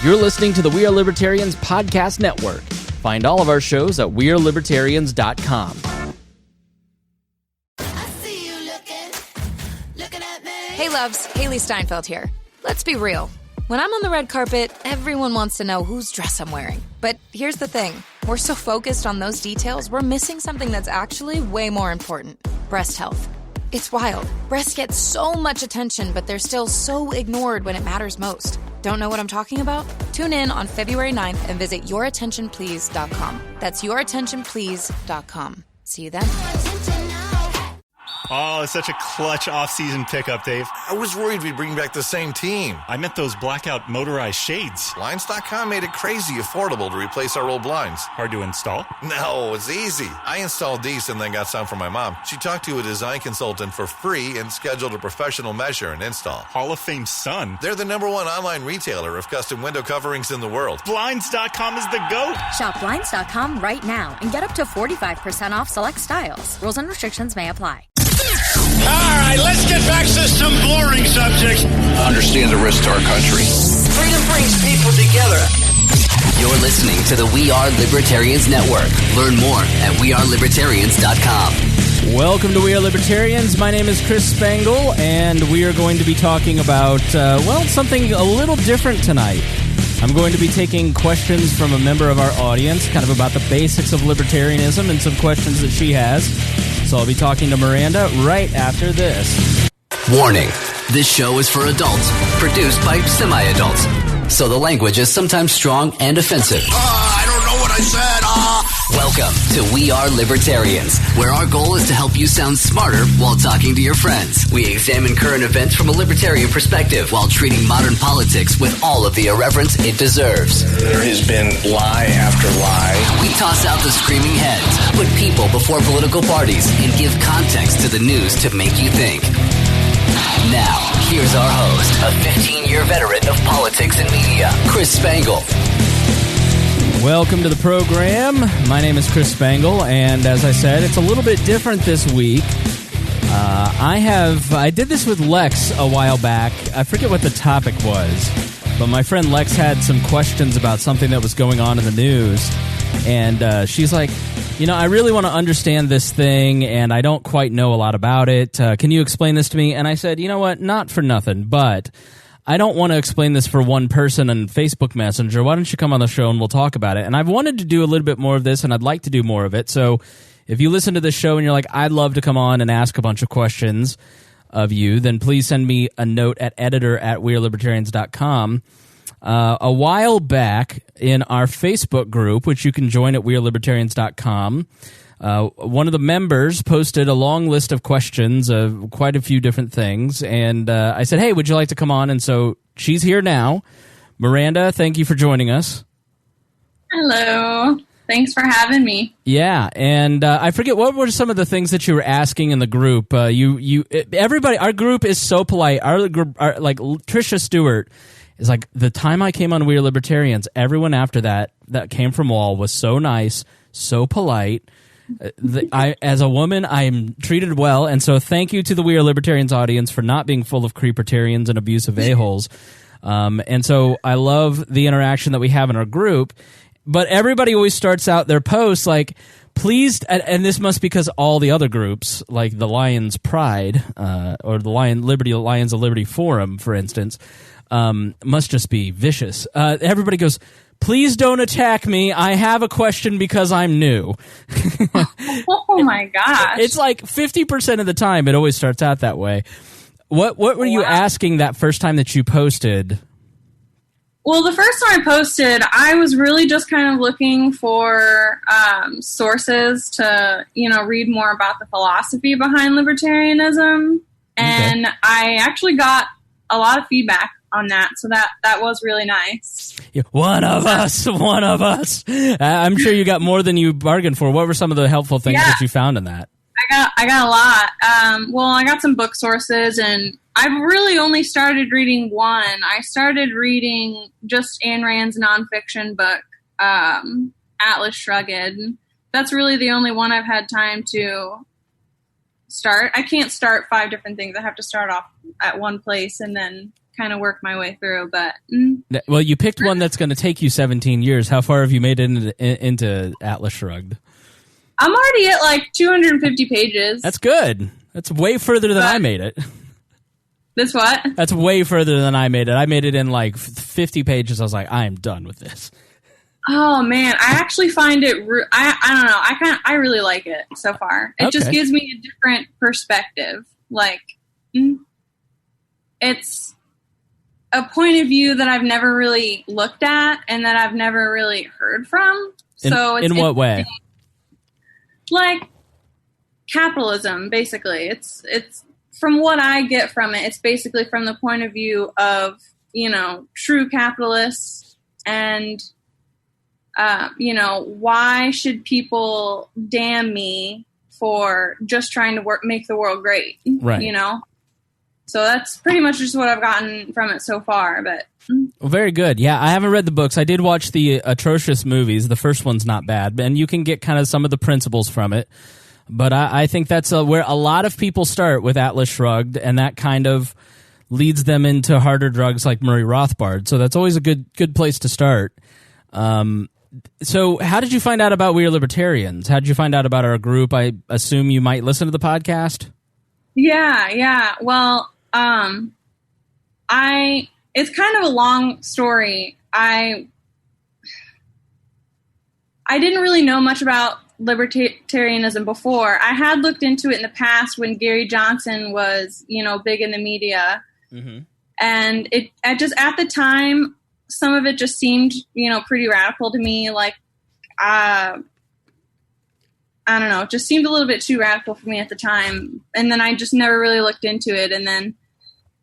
You're listening to the We Are Libertarians podcast network. Find all of our shows at wearelibertarians.com. Hey loves, Haley Steinfeld here. Let's be real. When I'm on the red carpet, everyone wants to know whose dress I'm wearing. But here's the thing. We're so focused on those details, we're missing something that's actually way more important. Breast health. It's wild. Breasts get so much attention, but they're still so ignored when it matters most. Don't know what I'm talking about? Tune in on February 9th and visit yourattentionplease.com. That's yourattentionplease.com. See you then. Oh, it's such a clutch off-season pickup, Dave. I was worried we'd bring back the same team. I meant those blackout motorized shades. Blinds.com made it crazy affordable to replace our old blinds. Hard to install? No, it's easy. I installed these and then got some for my mom. She talked to a design consultant for free and scheduled a professional measure and install. Hall of Fame son. They're the #1 online retailer of custom window coverings in the world. Blinds.com is the GOAT. Shop Blinds.com right now and get up to 45% off select styles. Rules and restrictions may apply. All right, let's get back to some boring subjects. Understand the risk to our country. Freedom brings people together. You're listening to the We Are Libertarians Network. Learn more at wearelibertarians.com. Welcome to We Are Libertarians. My name is Chris Spangle, and we are going to be talking about, something a little different tonight. I'm going to be taking questions from a member of our audience, kind of about the basics of libertarianism and some questions that she has. So I'll be talking to Miranda right after this. Warning, this show is for adults, produced by semi-adults. So the language is sometimes strong and offensive. I don't know what I said. Welcome to We Are Libertarians, where our goal is to help you sound smarter while talking to your friends. We examine current events from a libertarian perspective while treating modern politics with all of the irreverence it deserves. There has been lie after lie. We toss out the screaming heads, put people before political parties, and give context to the news to make you think. Now, here's our host, a 15-year veteran of politics and media, Chris Spangle. Welcome to the program. My name is Chris Spangle, and as I said, it's a little bit different this week. I did this with Lex a while back. I forget what the topic was, but my friend Lex had some questions about something that was going on in the news, and she's like, I really want to understand this thing, and I don't quite know a lot about it. Can you explain this to me? And I said, you know what, not for nothing, but I don't want to explain this for one person on Facebook Messenger. Why don't you come on the show and we'll talk about it? And I've wanted to do a little bit more of this, and I'd like to do more of it. So if you listen to this show and you're like, I'd love to come on and ask a bunch of questions of you, then please send me a note at editor@wearelibertarians.com. A while back in our Facebook group, which you can join at wearelibertarians.com, one of the members posted a long list of questions of quite a few different things, and I said, hey, would you like to come on? And so she's here now. Miranda, thank you for joining us. Hello. Thanks for having me. Yeah, and I forget, what were some of the things that you were asking in the group? Everybody, our group is so polite. Our group, like Tricia Stewart, is like, the time I came on We Are Libertarians, everyone after that came from Wall was so nice, so polite. As a woman, I am treated well, and so thank you to the We Are Libertarians audience for not being full of creepertarians and abusive a-holes. And so I love the interaction that we have in our group, but everybody always starts out their posts like, please, and this must be because all the other groups, like the Lions Pride, or the Lions of Liberty Forum, for instance, must just be vicious. Everybody goes, please don't attack me. I have a question because I'm new. Oh my gosh. It's like 50% of the time it always starts out that way. What were you asking that first time that you posted? Well, the first time I posted, I was really just kind of looking for sources to, read more about the philosophy behind libertarianism. And I actually got a lot of feedback on that, so that was really nice. Yeah, one of us. I'm sure you got more than you bargained for. What were some of the helpful things that you found in that? I got a lot. I got some book sources, and I've really only started reading one. I started reading just Ayn Rand's nonfiction book, Atlas Shrugged. That's really the only one I've had time to start. I can't start 5 different things. I have to start off at one place and then kind of work my way through. But well, you picked one that's going to take you 17 years. How far have you made it into Atlas Shrugged? I'm already at like 250 pages. That's good. That's way further than I made it. This what? That's way further than I made it. I made it in like 50 pages. I was like, I am done with this. Oh man, I actually find it. I don't know. I really like it so far. It just gives me a different perspective. Like, it's a point of view that I've never really looked at and that I've never really heard from. So, in what way? Like capitalism, basically. It's from what I get from it. It's basically from the point of view of true capitalists and. Why should people damn me for just trying to make the world great? Right. So that's pretty much just what I've gotten from it so far. But well, very good. Yeah, I haven't read the books. I did watch the atrocious movies. The first one's not bad, and you can get kind of some of the principles from it. But I think that's where a lot of people start with Atlas Shrugged, and that kind of leads them into harder drugs like Murray Rothbard. So that's always a good place to start. So how did you find out about We Are Libertarians? How did you find out about our group? I assume you might listen to the podcast? Yeah. Well, it's kind of a long story. I didn't really know much about libertarianism before. I had looked into it in the past when Gary Johnson was, big in the media. Mm-hmm. And at the time, some of it just seemed, pretty radical to me. Like, I don't know, it just seemed a little bit too radical for me at the time. And then I just never really looked into it. And then,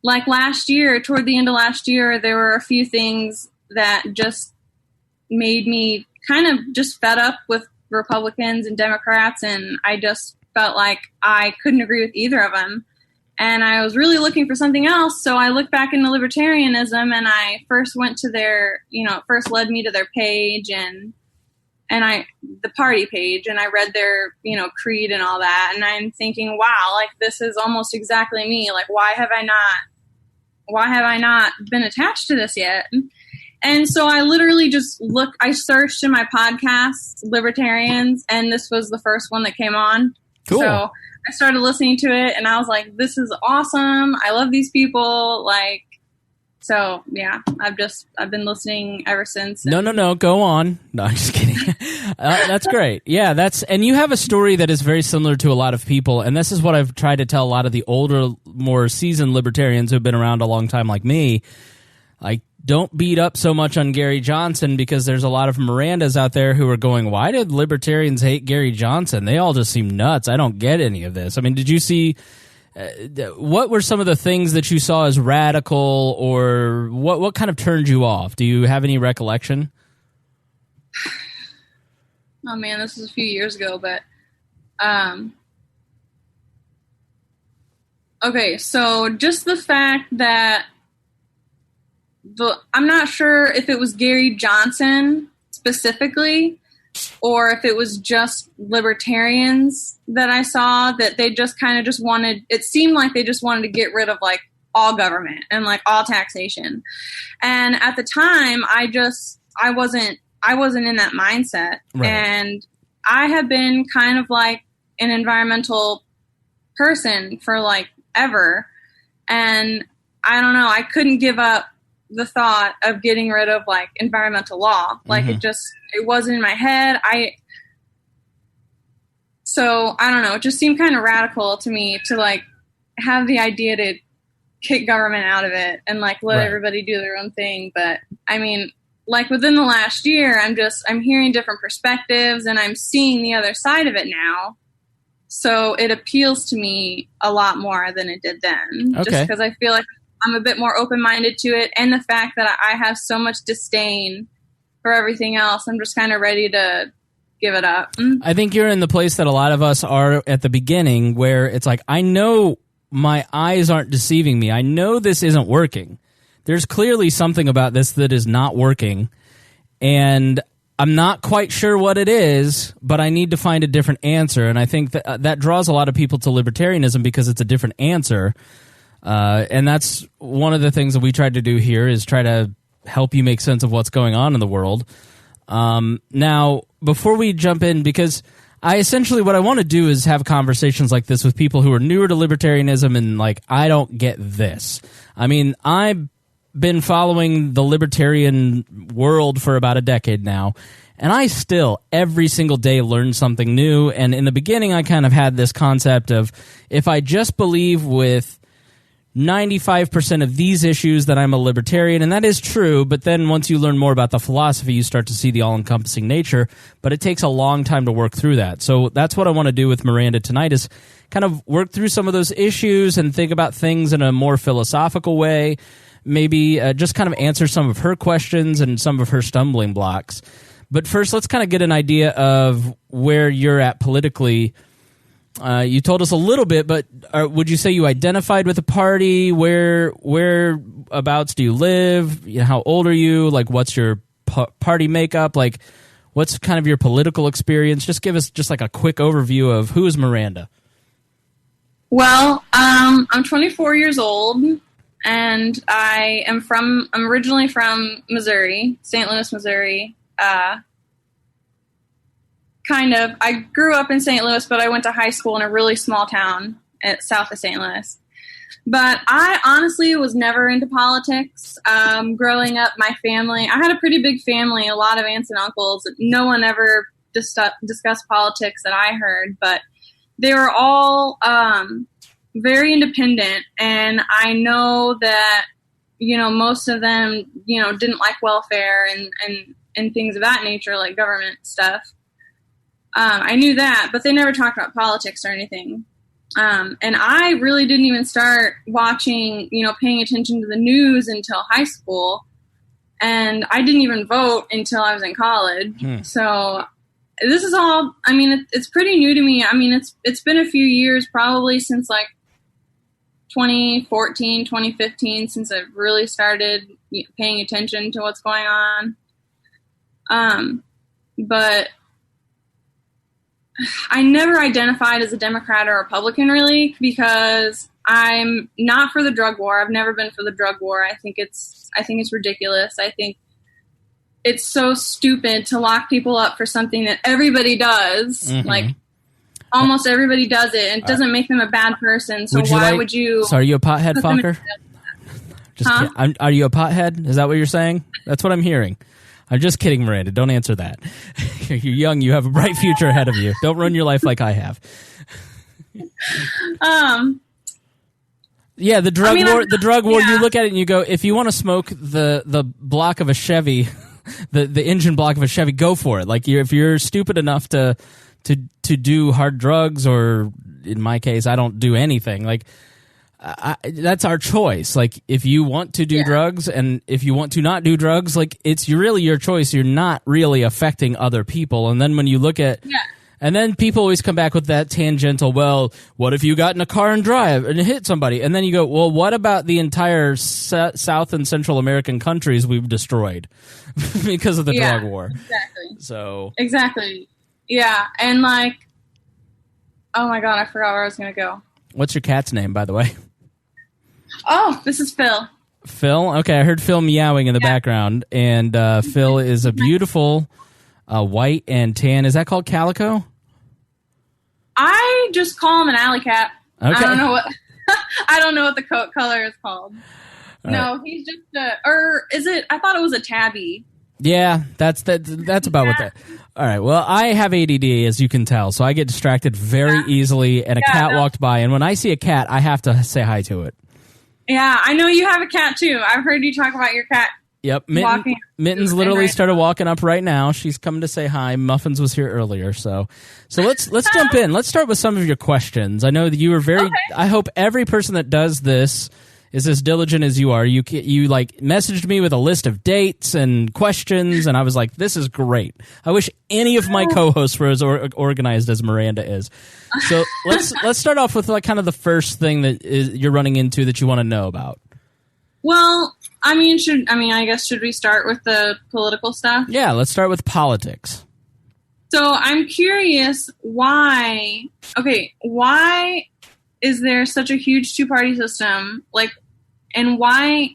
like last year, toward the end of last year, there were a few things that just made me kind of just fed up with Republicans and Democrats. And I just felt like I couldn't agree with either of them. And I was really looking for something else. So I looked back into libertarianism and I first went to their, it first led me to their page and the party page, and I read their, creed and all that. And I'm thinking, wow, like this is almost exactly me. Like, why have I not been attached to this yet? And so I literally I searched in my podcasts, libertarians, and this was the first one that came on. Cool. So I started listening to it and I was like, this is awesome. I love these people. Like, so yeah, I've been listening ever since. No, go on. No, I'm just kidding. That's great. Yeah, and you have a story that is very similar to a lot of people. And this is what I've tried to tell a lot of the older, more seasoned libertarians who've been around a long time like me. Like, don't beat up so much on Gary Johnson, because there's a lot of Mirandas out there who are going, why did libertarians hate Gary Johnson? They all just seem nuts. I don't get any of this. I mean, did you see, what were some of the things that you saw as radical, or what kind of turned you off? Do you have any recollection? Oh man, this was a few years ago, but, okay, so just the fact that I'm not sure if it was Gary Johnson specifically, or if it was just libertarians that I saw that they just kind of just wanted, it seemed like they just wanted to get rid of like all government and like all taxation. And at the time I wasn't in that mindset. Right. And I have been kind of like an environmental person for like ever. And I don't know, I couldn't give up the thought of getting rid of like environmental law. Like it wasn't in my head. So I don't know, it just seemed kind of radical to me to like have the idea to kick government out of it and like let everybody do their own thing. But I mean, like within the last year, I'm hearing different perspectives and I'm seeing the other side of it now. So it appeals to me a lot more than it did then. Okay. Just because I feel like I'm a bit more open-minded to it, and the fact that I have so much disdain for everything else, I'm just kind of ready to give it up. I think you're in the place that a lot of us are at the beginning, where it's like, I know my eyes aren't deceiving me. I know this isn't working. There's clearly something about this that is not working, and I'm not quite sure what it is, but I need to find a different answer. And I think that draws a lot of people to libertarianism because it's a different answer. And that's one of the things that we tried to do here is try to help you make sense of what's going on in the world. Now, before we jump in, because what I want to do is have conversations like this with people who are newer to libertarianism and like, I don't get this. I mean, I've been following the libertarian world for about a decade now, and I still, every single day, learn something new. And in the beginning, I kind of had this concept of, if I just believe with 95% of these issues that I'm a libertarian, and that is true, but then once you learn more about the philosophy, you start to see the all-encompassing nature, but it takes a long time to work through that. So that's what I want to do with Miranda tonight, is kind of work through some of those issues and think about things in a more philosophical way, maybe just kind of answer some of her questions and some of her stumbling blocks. But first, let's kind of get an idea of where you're at politically. You told us a little bit, but would you say you identified with a party? Whereabouts do you live? How old are you? Like, what's your party makeup? Like, what's kind of your political experience? Just give us just like a quick overview of who is Miranda. Well, I'm 24 years old, and I'm originally from Missouri, St. Louis, Missouri. Kind of. I grew up in St. Louis, but I went to high school in a really small town south of St. Louis. But I honestly was never into politics. Growing up, my family, I had a pretty big family, a lot of aunts and uncles. No one ever discussed politics that I heard, but they were all very independent. And I know that, most of them, didn't like welfare and things of that nature, like government stuff. I knew that, but they never talked about politics or anything. And I really didn't even start watching, paying attention to the news until high school. And I didn't even vote until I was in college. So this is all, it's pretty new to me. It's been a few years, probably since like 2014, 2015, since I've really started paying attention to what's going on. But I never identified as a Democrat or Republican, really, because I'm not for the drug war. I've never been for the drug war. I think it's ridiculous. I think it's so stupid to lock people up for something that everybody does. Mm-hmm. Like, almost everybody does it. And it doesn't make them a bad person. So would you? So are you a pothead fucker? Are you a pothead? Is that what you're saying? That's what I'm hearing. I'm just kidding, Miranda. Don't answer that. You're young. You have a bright future ahead of you. Don't run your life like I have. Yeah, the drug war. The drug war. You look at it and you go, if you want to smoke the block of a Chevy, the engine block of a Chevy, go for it. Like, if you're stupid enough to do hard drugs, or in my case, I don't do anything. Like, that's our choice. Like, if you want to do drugs and if you want to not do drugs, like, it's really your choice. You're not really affecting other people. And then when you look at, and then people always come back with that tangential, well, what if you got in a car and drive and hit somebody? And then you go, well, what about the entire South and Central American countries we've destroyed because of the drug war? Exactly. So. Exactly. Yeah. And like, oh my God, I forgot where I was going to go. What's your cat's name, by the way? Oh, this is Phil. Phil? Okay, I heard Phil meowing in the background, and Phil is a beautiful white and tan. Is that called calico? I just call him an alley cat. Okay. I don't know what the coat color is called. No, he's just or is it? I thought it was a tabby. Yeah, that's about what that. All right. Well, I have ADD, as you can tell, so I get distracted very easily. And a cat walked by, and when I see a cat, I have to say hi to it. Yeah, I know you have a cat too. I've heard you talk about your cat. Yep, Mitten's literally started walking up right now. She's coming to say hi. Muffins was here earlier, so let's jump in. Let's start with some of your questions. I know that you were very. Okay. I hope every person that does this is as diligent as you are. You like messaged me with a list of dates and questions, and I was like, this is great. I wish any of my co-hosts were as organized as Miranda is. So let's start off with like kind of the first thing that you're running into that you want to know about. Well, I guess should we start with the political stuff? Yeah, let's start with politics. So I'm curious why is there such a huge two-party system? Like, and why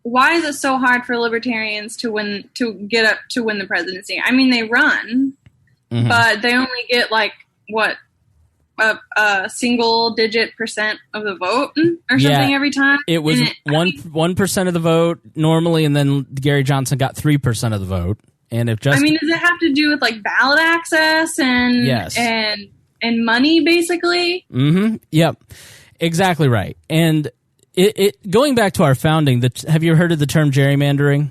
is it so hard for libertarians to win the presidency? I mean, they run, but they only get like what a single-digit % of the vote or something every time. It was 1% of the vote normally, and then Gary Johnson got 3% of the vote. And if just, I mean, does it have to do with like ballot access and and money, basically? Yep, exactly right. And it going back to our founding, have you heard of the term gerrymandering?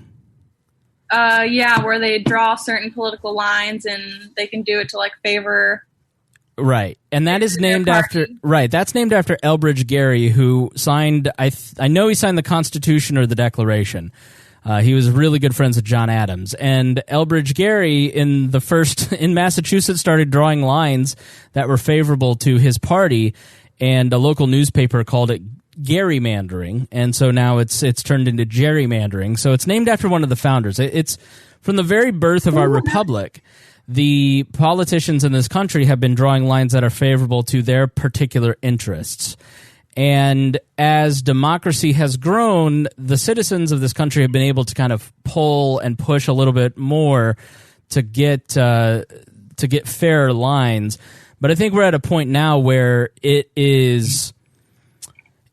Yeah, where they draw certain political lines and they can do it to like favor. Right, and that is named after That's named after Elbridge Gerry, who signed. I know he signed the Constitution or the Declaration. He was really good friends with John Adams, and Elbridge Gerry in Massachusetts started drawing lines that were favorable to his party, and a local newspaper called it gerrymandering, and so now it's turned into gerrymandering. So it's named after one of the founders. It's from the very birth of our republic. The politicians in this country have been drawing lines that are favorable to their particular interests. And as democracy has grown, the citizens of this country have been able to kind of pull and push a little bit more to get fairer lines. But I think we're at a point now where it's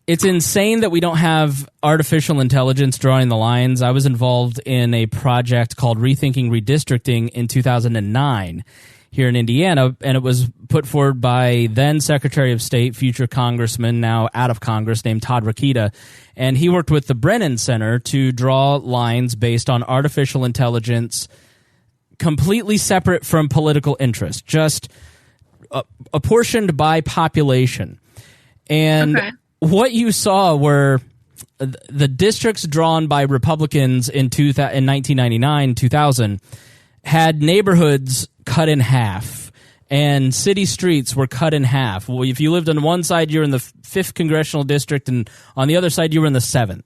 insane that we don't have artificial intelligence drawing the lines. I was involved in a project called Rethinking Redistricting in 2009 here in Indiana, and it was put forward by then Secretary of State, future Congressman, now out of Congress, named Todd Rokita. And he worked with the Brennan Center to draw lines based on artificial intelligence, completely separate from political interest, just apportioned by population. And what you saw were the districts drawn by Republicans in 1999, 2000, had neighborhoods cut in half, and city streets were cut in half. Well, if you lived on one side, you were in the 5th congressional district, and on the other side, you were in the 7th.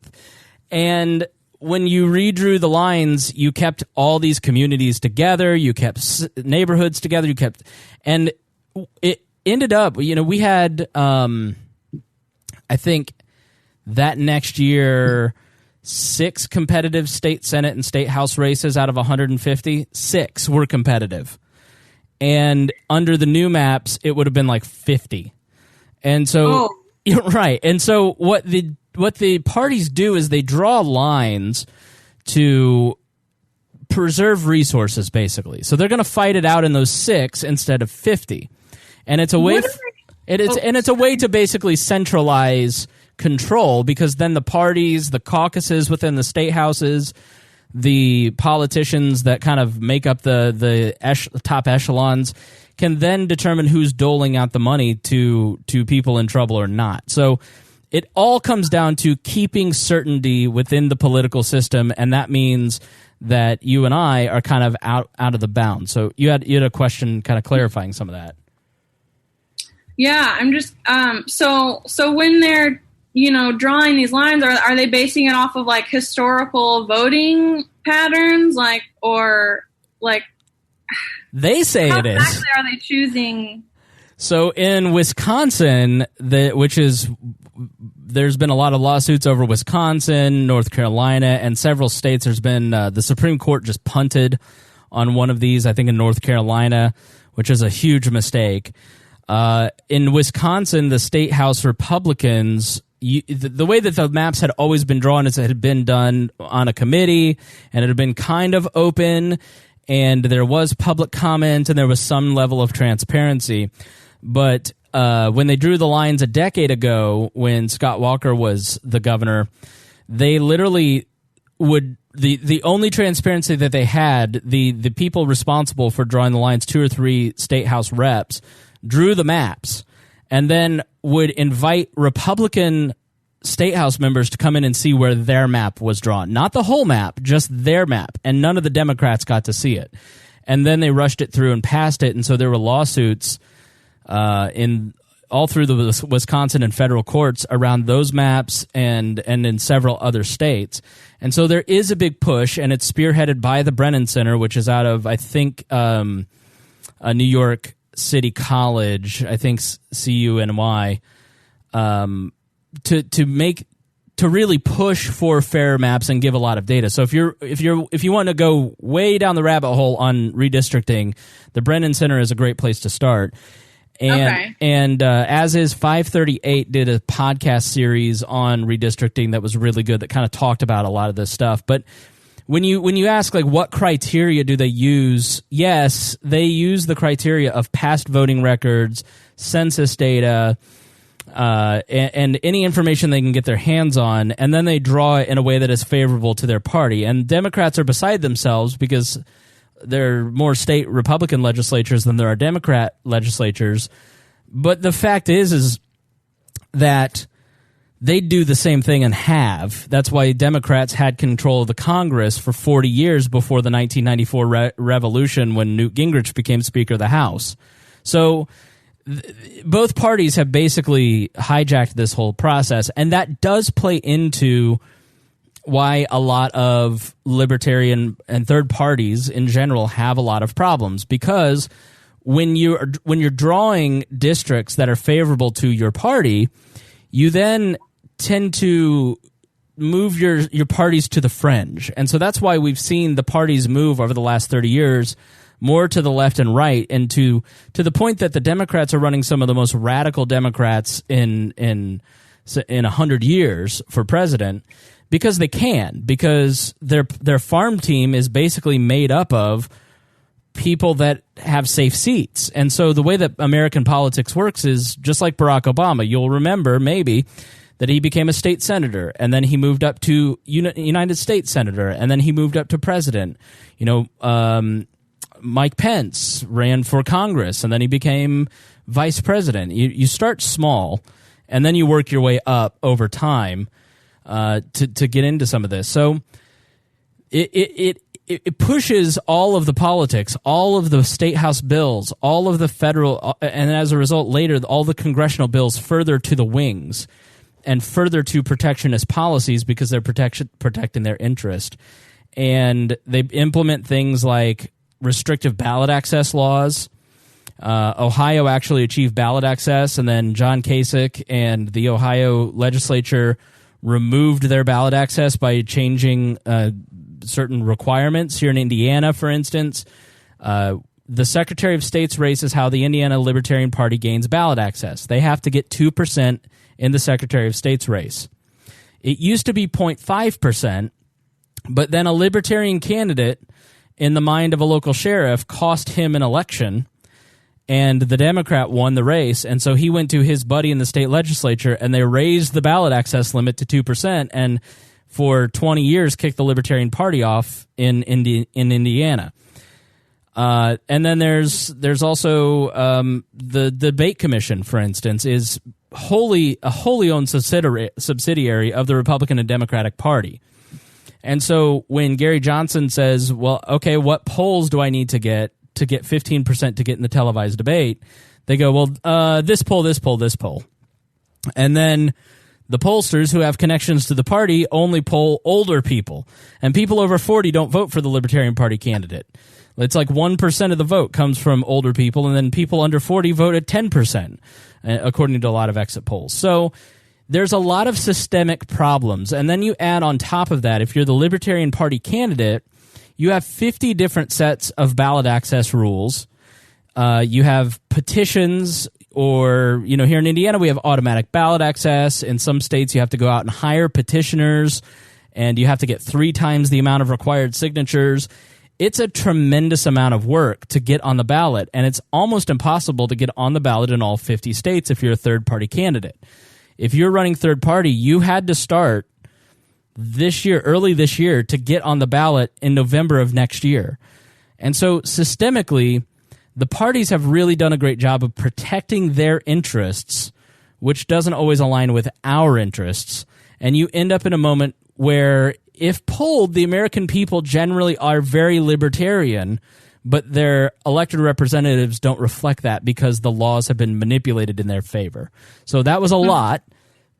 And when you redrew the lines, you kept all these communities together, you kept neighborhoods together, and it ended up, we had, I think that next year, 6 competitive state Senate and state House races out of 150. 6 were competitive. And under the new maps, it would have been like 50. And so, right. And so what the parties do is they draw lines to preserve resources, basically. So they're going to fight it out in those 6 instead of 50. And it's a way it's a way to basically centralize control, because then the parties, the caucuses within the state houses, the politicians that kind of make up the top echelons can then determine who's doling out the money to people in trouble or not. So it all comes down to keeping certainty within the political system, and that means that you and I are kind of out of the bounds. So you had a question kind of clarifying some of that. Yeah, I'm just so when they're drawing these lines, are they basing it off of like historical voting patterns, they say it is. How exactly are they choosing? So in Wisconsin, there's been a lot of lawsuits over Wisconsin, North Carolina, and several states. There's been the Supreme Court just punted on one of these, I think in North Carolina, which is a huge mistake. In Wisconsin, the state House Republicans, the way that the maps had always been drawn is it had been done on a committee, and it had been kind of open, and there was public comment, and there was some level of transparency. But when they drew the lines a decade ago, when Scott Walker was the governor, they literally would the only transparency that they had, the people responsible for drawing the lines, 2 or 3 state house reps, drew the maps, and then would invite Republican state house members to come in and see where their map was drawn. Not the whole map, just their map. And none of the Democrats got to see it. And then they rushed it through and passed it. And so there were lawsuits in all through the Wisconsin and federal courts around those maps and in several other states. And so there is a big push, and it's spearheaded by the Brennan Center, which is out of, I think, New York City College, I think CUNY, to really push for fairer maps and give a lot of data. So if you want to go way down the rabbit hole on redistricting, the Brennan Center is a great place to start. And as is 538 did a podcast series on redistricting that was really good, that kind of talked about a lot of this stuff. But when you ask, like, what criteria do they use? Yes, they use the criteria of past voting records, census data, and any information they can get their hands on, and then they draw it in a way that is favorable to their party. And Democrats are beside themselves because there are more state Republican legislatures than there are Democrat legislatures. But the fact is that they do the same thing and have. That's why Democrats had control of the Congress for 40 years before the 1994 revolution, when Newt Gingrich became Speaker of the House. So both parties have basically hijacked this whole process, and that does play into why a lot of libertarian and third parties in general have a lot of problems, because when you're drawing districts that are favorable to your party, you then tend to move your parties to the fringe. And so that's why we've seen the parties move over the last 30 years more to the left and right, and to the point that the Democrats are running some of the most radical Democrats in 100 years for president, because they can, because their farm team is basically made up of people that have safe seats. And so the way that American politics works is just like Barack Obama. You'll remember maybe that he became a state senator, and then he moved up to United States senator, and then he moved up to president. Mike Pence ran for Congress, and then he became vice president. You start small, and then you work your way up over time to get into some of this. So it pushes all of the politics, all of the state house bills, all of the federal, and as a result later all the congressional bills further to the wings and further to protectionist policies, because they're protecting their interest. And they implement things like restrictive ballot access laws. Ohio actually achieved ballot access, and then John Kasich and the Ohio legislature removed their ballot access by changing certain requirements. Here in Indiana, for instance, the Secretary of State's race is how the Indiana Libertarian Party gains ballot access. They have to get 2% in the Secretary of State's race. It used to be 0.5%, but then a Libertarian candidate, in the mind of a local sheriff, cost him an election, and the Democrat won the race. And so he went to his buddy in the state legislature, and they raised the ballot access limit to 2%, and for 20 years kicked the Libertarian Party off in Indiana. And then there's also the debate commission, for instance, is a wholly owned subsidiary of the Republican and Democratic Party. And so when Gary Johnson says, well, okay, what polls do I need to get 15% to get in the televised debate? They go, well, this poll. And then the pollsters who have connections to the party only poll older people. And people over 40 don't vote for the Libertarian Party candidate. It's like 1% of the vote comes from older people, and then people under 40 vote at 10%, according to a lot of exit polls. So there's a lot of systemic problems. And then you add on top of that, if you're the Libertarian Party candidate, you have 50 different sets of ballot access rules. You have petitions, or, here in Indiana, we have automatic ballot access. In some states, you have to go out and hire petitioners, and you have to get 3 times the amount of required signatures. It's a tremendous amount of work to get on the ballot, and it's almost impossible to get on the ballot in all 50 states if you're a third-party candidate. If you're running third party, you had to start early this year, to get on the ballot in November of next year. And so systemically, the parties have really done a great job of protecting their interests, which doesn't always align with our interests. And you end up in a moment where, if polled, the American people generally are very libertarian, but their elected representatives don't reflect that because the laws have been manipulated in their favor. So that was a lot,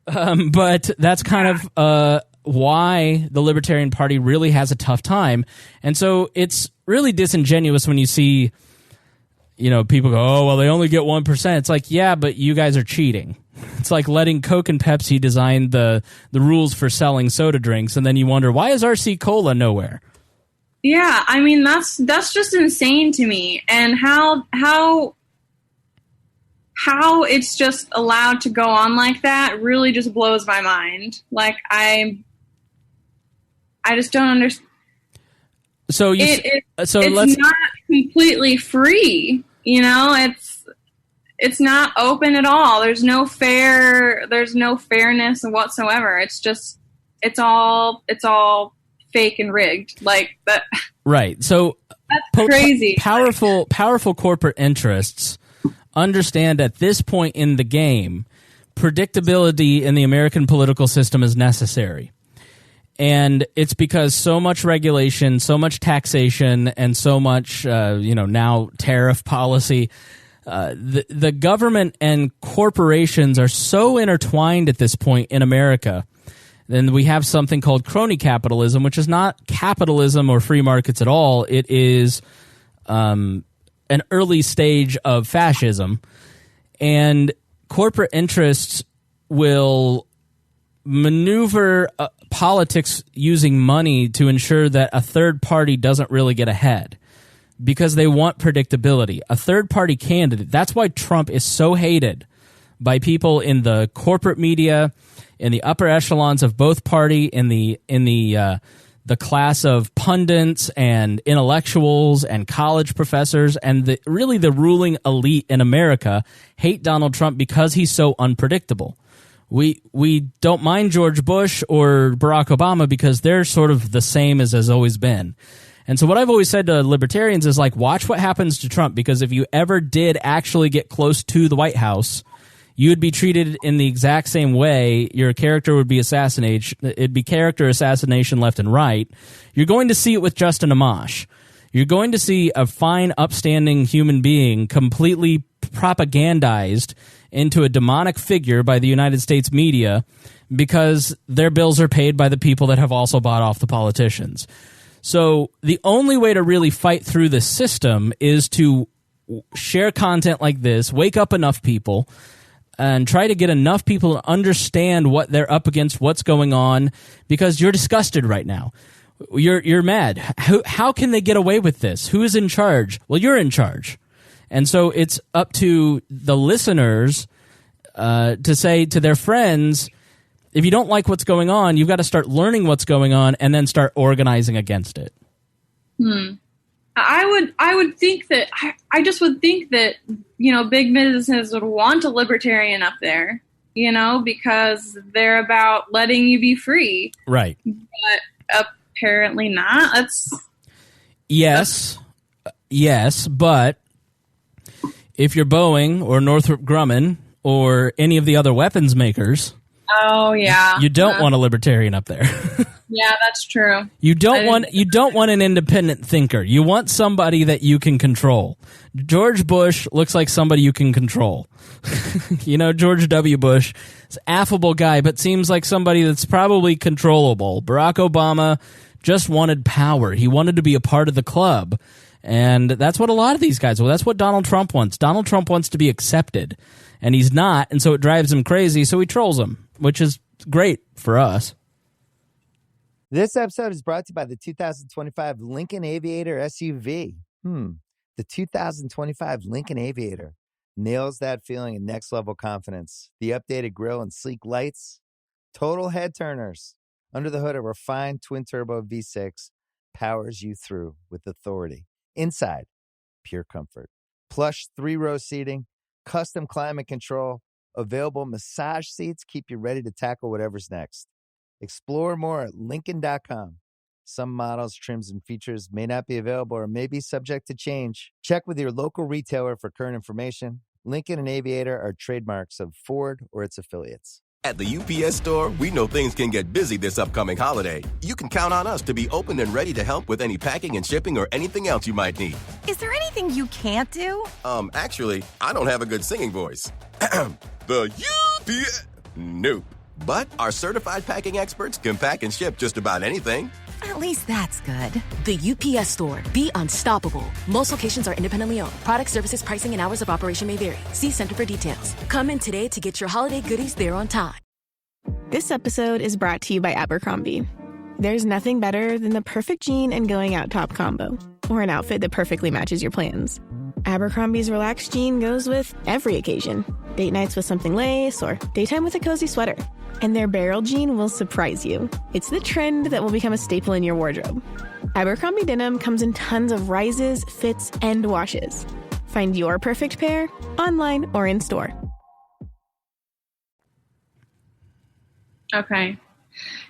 but that's kind of why the Libertarian Party really has a tough time. And so it's really disingenuous when you see, people go, oh, well, they only get 1%. It's like, yeah, but you guys are cheating. It's like letting Coke and Pepsi design the rules for selling soda drinks, and then you wonder, why is RC Cola nowhere? Yeah, I mean, that's just insane to me. And how it's just allowed to go on like that really just blows my mind. Like, I just don't understand. So it's not completely free, it's not open at all. There's no fairness whatsoever. It's all fake and rigged, like that. Right. So that's crazy. Powerful corporate interests understand at this point in the game, predictability in the American political system is necessary. And it's because so much regulation, so much taxation, and so much, now tariff policy, the government and corporations are so intertwined at this point in America. Then we have something called crony capitalism, which is not capitalism or free markets at all. It is an early stage of fascism. And corporate interests will maneuver politics using money to ensure that a third party doesn't really get ahead because they want predictability. A third party candidate, that's why Trump is so hated by people in the corporate media, in the upper echelons of both party, in the the class of pundits and intellectuals and college professors and really the ruling elite in America hate Donald Trump because he's so unpredictable. We don't mind George Bush or Barack Obama because they're sort of the same as has always been. And so what I've always said to libertarians is like, watch what happens to Trump, because if you ever did actually get close to the White House, you would be treated in the exact same way. Your character would be assassinated. It'd be character assassination left and right. You're going to see it with Justin Amash. You're going to see a fine, upstanding human being completely propagandized into a demonic figure by the United States media because their bills are paid by the people that have also bought off the politicians. So the only way to really fight through this system is to share content like this, wake up enough people, and try to get enough people to understand what they're up against, what's going on, because you're disgusted right now. You're mad. How can they get away with this? Who is in charge? Well, you're in charge. And so it's up to the listeners to say to their friends, if you don't like what's going on, you've got to start learning what's going on and then start organizing against it. I would think that I just would think that, big businesses would want a libertarian up there, because they're about letting you be free. Right. But apparently not. Yes, but if you're Boeing or Northrop Grumman or any of the other weapons makers, oh yeah, you don't want a libertarian up there. Yeah, that's true. You don't want an independent thinker. You want somebody that you can control. George Bush looks like somebody you can control. George W. Bush is an affable guy, but seems like somebody that's probably controllable. Barack Obama just wanted power. He wanted to be a part of the club. And that's what a lot of these guys, that's what Donald Trump wants. Donald Trump wants to be accepted, and he's not, and so it drives him crazy, so he trolls him, which is great for us. This episode is brought to you by the 2025 Lincoln Aviator SUV. The 2025 Lincoln Aviator nails that feeling of next-level confidence. The updated grille and sleek lights, total head turners. Under the hood, a refined twin-turbo V6 powers you through with authority. Inside, pure comfort. Plush 3-row seating, custom climate control, available massage seats keep you ready to tackle whatever's next. Explore more at Lincoln.com. Some models, trims, and features may not be available or may be subject to change. Check with your local retailer for current information. Lincoln and Aviator are trademarks of Ford or its affiliates. At the UPS Store, we know things can get busy this upcoming holiday. You can count on us to be open and ready to help with any packing and shipping or anything else you might need. Is there anything you can't do? Actually, I don't have a good singing voice. The UPS... Nope. But our certified packing experts can pack and ship just about anything. At least that's good. The UPS Store. Be unstoppable. Most locations are independently owned. Product, services, pricing, and hours of operation may vary. See Center for details. Come in today to get your holiday goodies there on time. This episode is brought to you by Abercrombie. There's nothing better than the perfect jean and going out top combo, or an outfit that perfectly matches your plans. Abercrombie's relaxed jean goes with every occasion. Date nights with something lace, or daytime with a cozy sweater. And their barrel jean will surprise you. It's the trend that will become a staple in your wardrobe. Abercrombie denim comes in tons of rises, fits, and washes. Find your perfect pair online or in store. Okay.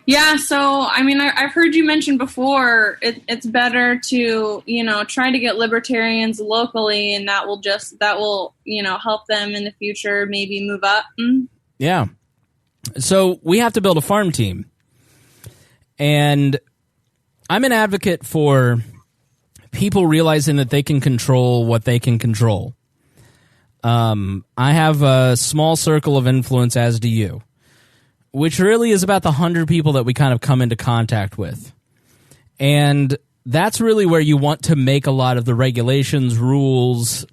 Yeah, so, I mean, I've heard you mention before, it's better to, try to get libertarians locally, and that will, help them in the future maybe move up. Yeah. So we have to build a farm team. And I'm an advocate for people realizing that they can control what they can control. I have a small circle of influence, as do you, which really is about the 100 people that we kind of come into contact with. And that's really where you want to make a lot of the regulations, rules,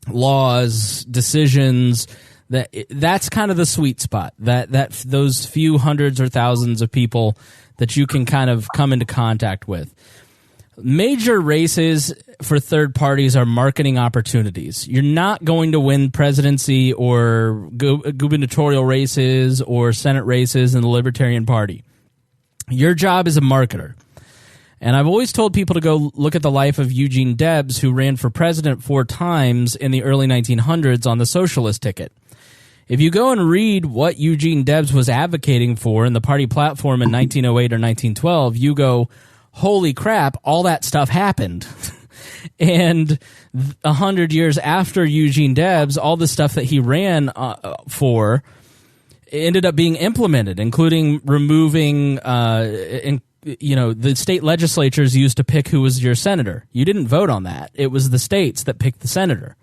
laws, decisions. That's kind of the sweet spot. That those few hundreds or thousands of people that you can kind of come into contact with. Major races for third parties are marketing opportunities. You're not going to win presidency or gubernatorial races or Senate races in the Libertarian Party. Your job is a marketer. And I've always told people to go look at the life of Eugene Debs, who ran for president 4 times in the early 1900s on the socialist ticket. If you go and read what Eugene Debs was advocating for in the party platform in 1908 or 1912, you go, holy crap, all that stuff happened. And 100 years after Eugene Debs, all the stuff that he ran for ended up being implemented, including removing, the state legislatures used to pick who was your senator. You didn't vote on that. It was the states that picked the senator.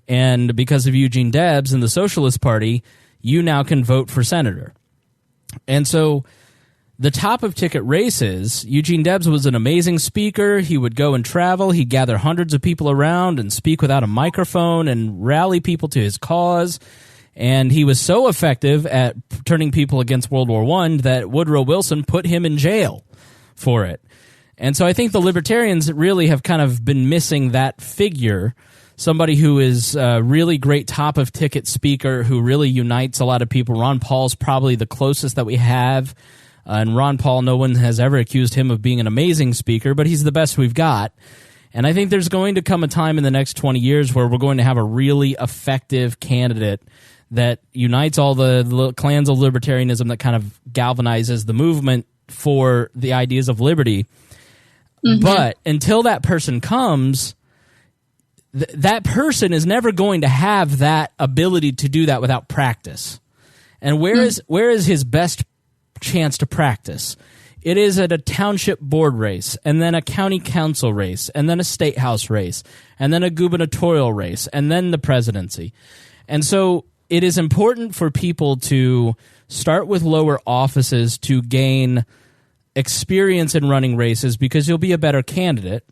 And because of Eugene Debs and the Socialist Party, you now can vote for senator. And so the top of ticket races, Eugene Debs was an amazing speaker. He would go and travel. He'd gather hundreds of people around and speak without a microphone and rally people to his cause. And he was so effective at turning people against World War I that Woodrow Wilson put him in jail for it. And so I think the libertarians really have kind of been missing that figure, somebody who is a really great top-of-ticket speaker who really unites a lot of people. Ron Paul's probably the closest that we have. And Ron Paul, no one has ever accused him of being an amazing speaker, but he's the best we've got. And I think there's going to come a time in the next 20 years where we're going to have a really effective candidate that unites all the clans of libertarianism, that kind of galvanizes the movement for the ideas of liberty. Mm-hmm. But until that person comes, that person is never going to have that ability to do that without practice. And where is his best chance to practice? It is at a township board race, and then a county council race, and then a state house race, and then a gubernatorial race, and then the presidency. And so it is important for people to start with lower offices to gain experience in running races, because you'll be a better candidate.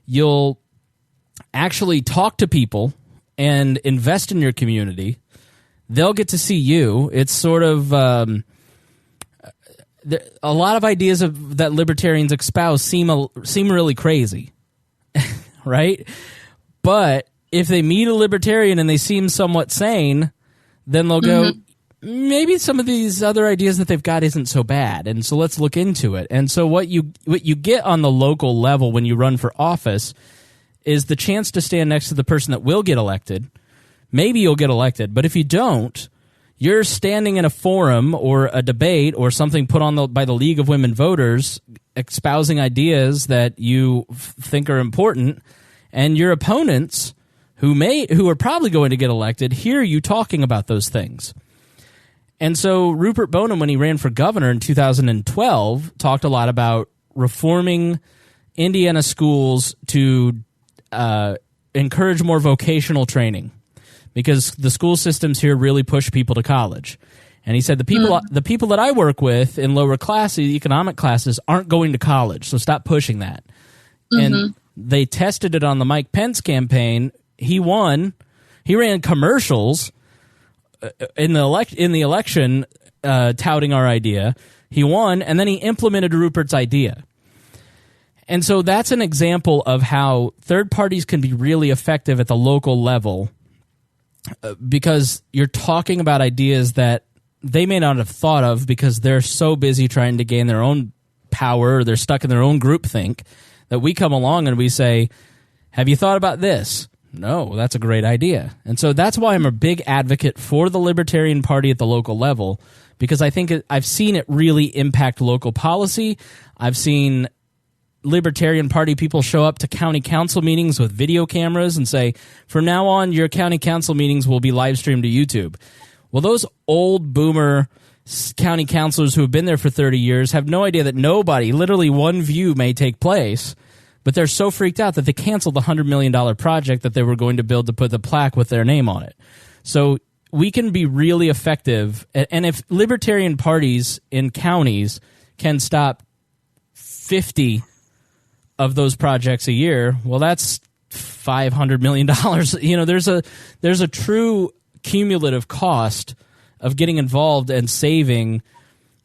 You'll actually talk to people and invest in your community. They'll get to see you. It's sort of a lot of ideas that libertarians espouse seem really crazy, right? But if they meet a libertarian and they seem somewhat sane, then they'll go, maybe some of these other ideas that they've got isn't so bad, and so let's look into it. And so what you get on the local level when you run for office is the chance to stand next to the person that will get elected. Maybe you'll get elected, but if you don't, you're standing in a forum or a debate or something put on by the League of Women Voters, espousing ideas that you think are important, and your opponents, who are probably going to get elected, hear you talking about those things. And so Rupert Bonham, when he ran for governor in 2012, talked a lot about reforming Indiana schools to encourage more vocational training, because the school systems here really push people to college. And he said the people that I work with in lower classes, economic classes, aren't going to college, so stop pushing that. And they tested it on the Mike Pence campaign. He won. He ran commercials in the election touting our idea. He won, and then he implemented Rupert's idea. And so that's an example of how third parties can be really effective at the local level because you're talking about ideas that they may not have thought of because they're so busy trying to gain their own power or they're stuck in their own groupthink that we come along and we say, have you thought about this? No, that's a great idea. And so that's why I'm a big advocate for the Libertarian Party at the local level, because I think I've seen it really impact local policy. I've seen Libertarian Party people show up to county council meetings with video cameras and say, from now on, your county council meetings will be live streamed to YouTube. Well, those old boomer county councilors who have been there for 30 years have no idea that literally one view may take place, but they're so freaked out that they canceled the $100 million project that they were going to build to put the plaque with their name on it. So we can be really effective. And if Libertarian parties in counties can stop 50 of those projects a year, well, that's $500 million. You know, there's a true cumulative cost of getting involved and saving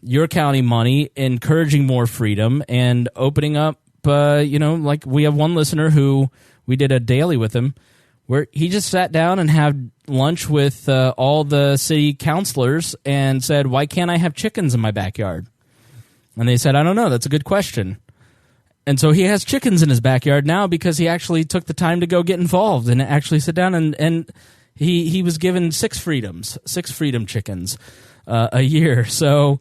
your county money, encouraging more freedom, and opening up, like we have one listener who we did a daily with him where he just sat down and had lunch with all the city councilors and said, why can't I have chickens in my backyard? And they said, I don't know. That's a good question. And so he has chickens in his backyard now because he actually took the time to go get involved and actually sit down and he was given 6 freedom chickens a year. So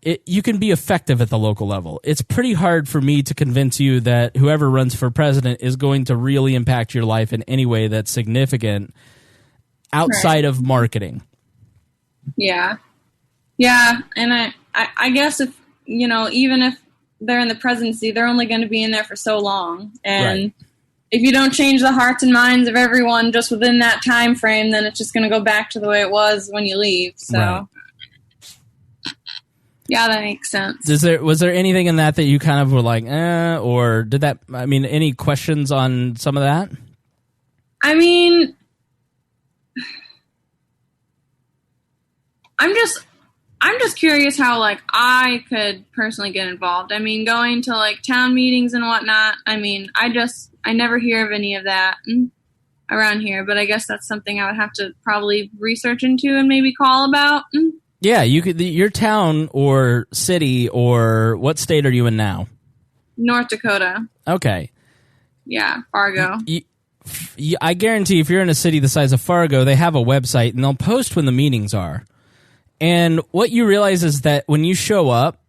you can be effective at the local level. It's pretty hard for me to convince you that whoever runs for president is going to really impact your life in any way that's significant outside of marketing. Yeah. And I guess if, even if they're in the presidency, they're only going to be in there for so long. And if you don't change the hearts and minds of everyone just within that time frame, then it's just going to go back to the way it was when you leave. So, yeah, that makes sense. Was there anything in that you kind of were like, or did that? I mean, any questions on some of that? I mean, I'm just curious how I could personally get involved. I mean, going to town meetings and whatnot. I mean, I never hear of any of that around here, but I guess that's something I would have to probably research into and maybe call about. Yeah, you could. Your town or city or what state are you in now? North Dakota. Okay. Yeah, Fargo. I guarantee if you're in a city the size of Fargo, they have a website and they'll post when the meetings are. And what you realize is that when you show up,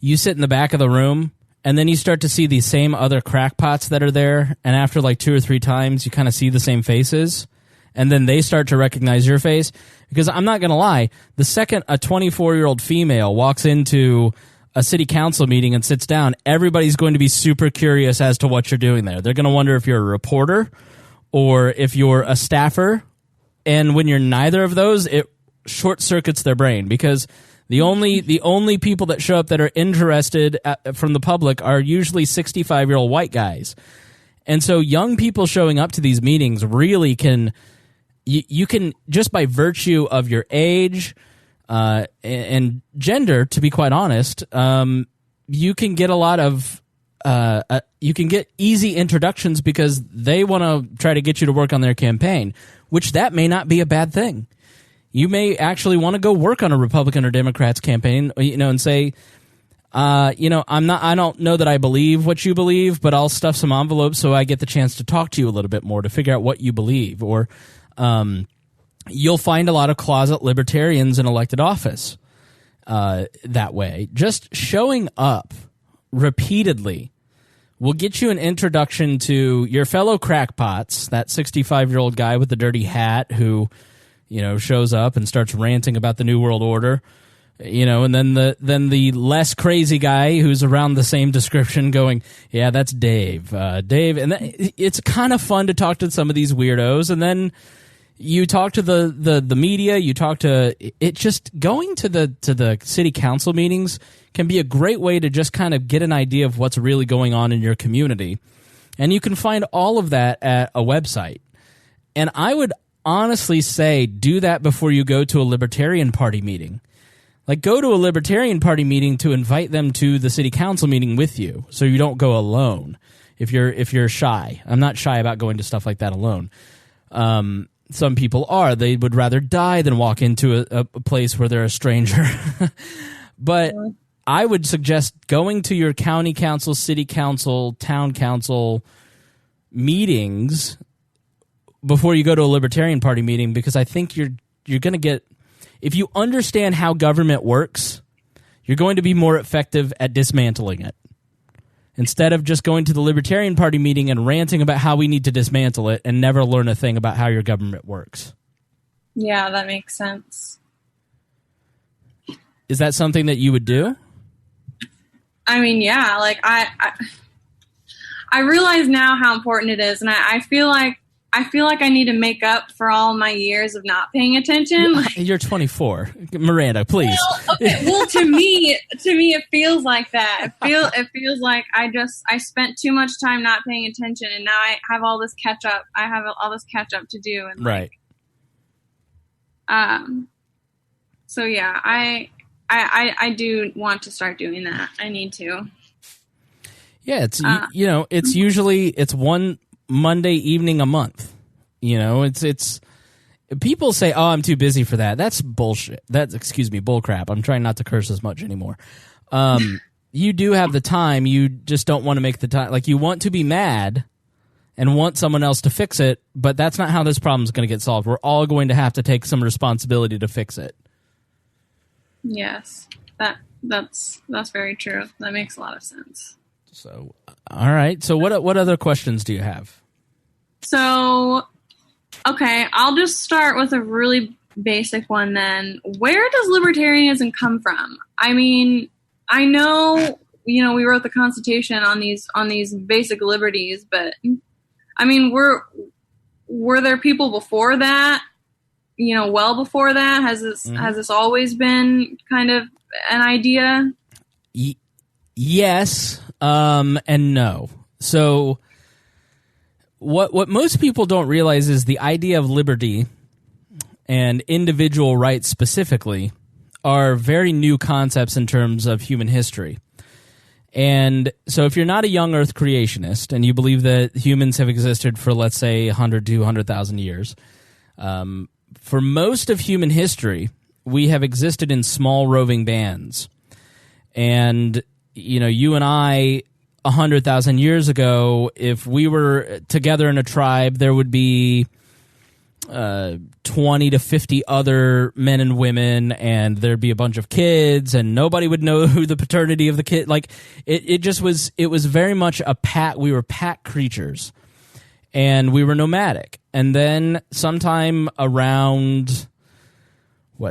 you sit in the back of the room, and then you start to see these same other crackpots that are there, and after 2 or 3 times, you kind of see the same faces, and then they start to recognize your face. Because I'm not going to lie, the second a 24-year-old female walks into a city council meeting and sits down, everybody's going to be super curious as to what you're doing there. They're going to wonder if you're a reporter or if you're a staffer, and when you're neither of those, it short circuits their brain, because the only people that show up that are interested from the public are usually 65-year-old white guys. And so young people showing up to these meetings really can you can, just by virtue of your age and gender, to be quite honest, you can get a lot of you can get easy introductions because they want to try to get you to work on their campaign, which that may not be a bad thing. You may actually want to go work on a Republican or Democrat's campaign, and say, I don't know that I believe what you believe, but I'll stuff some envelopes so I get the chance to talk to you a little bit more to figure out what you believe. Or you'll find a lot of closet libertarians in elected office that way. Just showing up repeatedly will get you an introduction to your fellow crackpots, that 65-year-old guy with the dirty hat who shows up and starts ranting about the New World Order, and then the less crazy guy who's around the same description going, yeah, that's Dave. And it's kind of fun to talk to some of these weirdos, and then, you talk to the media, you talk to it. Just going to the city council meetings can be a great way to just kind of get an idea of what's really going on in your community. And you can find all of that at a website. And I would honestly say do that before you go to a Libertarian Party meeting. Like, go to a Libertarian Party meeting to invite them to the city council meeting with you, so you don't go alone. If you're shy, I'm not shy about going to stuff like that alone. Some people are. They would rather die than walk into a place where they're a stranger. But I would suggest going to your county council, city council, town council meetings before you go to a Libertarian Party meeting, because I think you're going to get, if you understand how government works, you're going to be more effective at dismantling it. Instead of just going to the Libertarian Party meeting and ranting about how we need to dismantle it and never learn a thing about how your government works. Yeah, that makes sense. Is that something that you would do? I mean, yeah, like I realize now how important it is, and I feel like I need to make up for all my years of not paying attention. Like, you're 24, Miranda. Please. Well, okay. Well, to me, it feels like that. It feels like I spent too much time not paying attention, and now I have all this catch up. I have all this catch up to do, and right. So yeah, I do want to start doing that. I need to. Yeah, it's it's usually one Monday evening a month. It's people say, "Oh, I'm too busy for that." That's bullshit. That's bull crap. I'm trying not to curse as much anymore. You do have the time. You just don't want to make the time. Like, you want to be mad and want someone else to fix it, but that's not how this problem is going to get solved. We're all going to have to take some responsibility to fix it. Yes, that's very true. That makes a lot of sense. So, all right. So what other questions do you have? So, okay, I'll just start with a really basic one then. Where does libertarianism come from? I mean, I know, we wrote the Constitution on these basic liberties, but I mean, were there people before that? Well before that? Has this always been kind of an idea? Yes, and no. So what most people don't realize is the idea of liberty and individual rights specifically are very new concepts in terms of human history. And so if you're not a young earth creationist and you believe that humans have existed for, let's say, 100 to 100,000 years, for most of human history, we have existed in small roving bands. And you and I, 100,000 years ago, if we were together in a tribe, there would be 20 to 50 other men and women, and there'd be a bunch of kids, and nobody would know who the paternity of the kid. Like, it was very much a pack. We were pack creatures, and we were nomadic. And then sometime around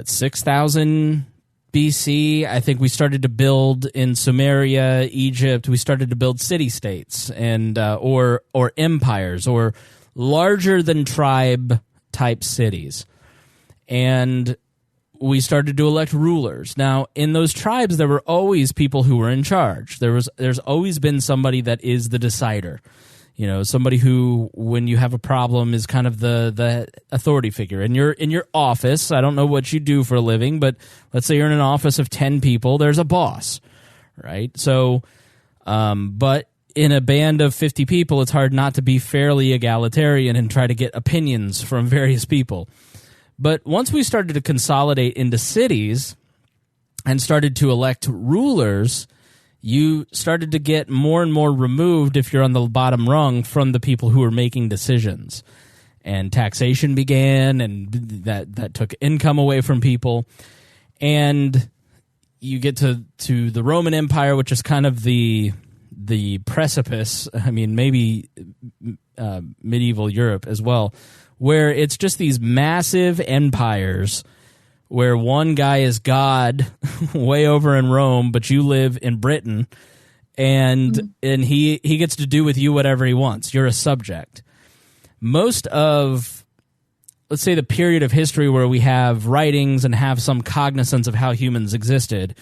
6,000 BC, I think we started to build in Sumeria, Egypt. We started to build city-states and or empires or larger than tribe type cities, and we started to elect rulers. Now, in those tribes, there were always people who were in charge. There's always been somebody that is the decider. Somebody who, when you have a problem, is kind of the authority figure. And you're in your office. I don't know what you do for a living, but let's say you're in an office of 10 people. There's a boss, right? So, but in a band of 50 people, it's hard not to be fairly egalitarian and try to get opinions from various people. But once we started to consolidate into cities and started to elect rulers, you started to get more and more removed, if you're on the bottom rung, from the people who were making decisions. And taxation began, and that took income away from people. And you get to the Roman Empire, which is kind of the precipice, I mean, maybe medieval Europe as well, where it's just these massive empires where one guy is God way over in Rome, but you live in Britain, and he gets to do with you whatever he wants. You're a subject. Most of let's say, the period of history where we have writings and have some cognizance of how humans existed,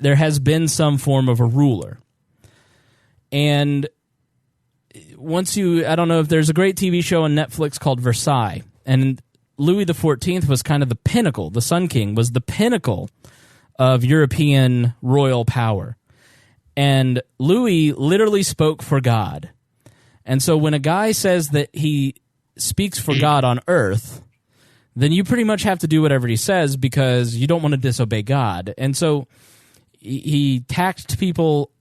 there has been some form of a ruler. And I don't know if there's a great TV show on Netflix called Versailles, and Louis XIV was kind of the pinnacle. The Sun King was the pinnacle of European royal power. And Louis literally spoke for God. And so when a guy says that he speaks for God on earth, then you pretty much have to do whatever he says because you don't want to disobey God. And so he taxed people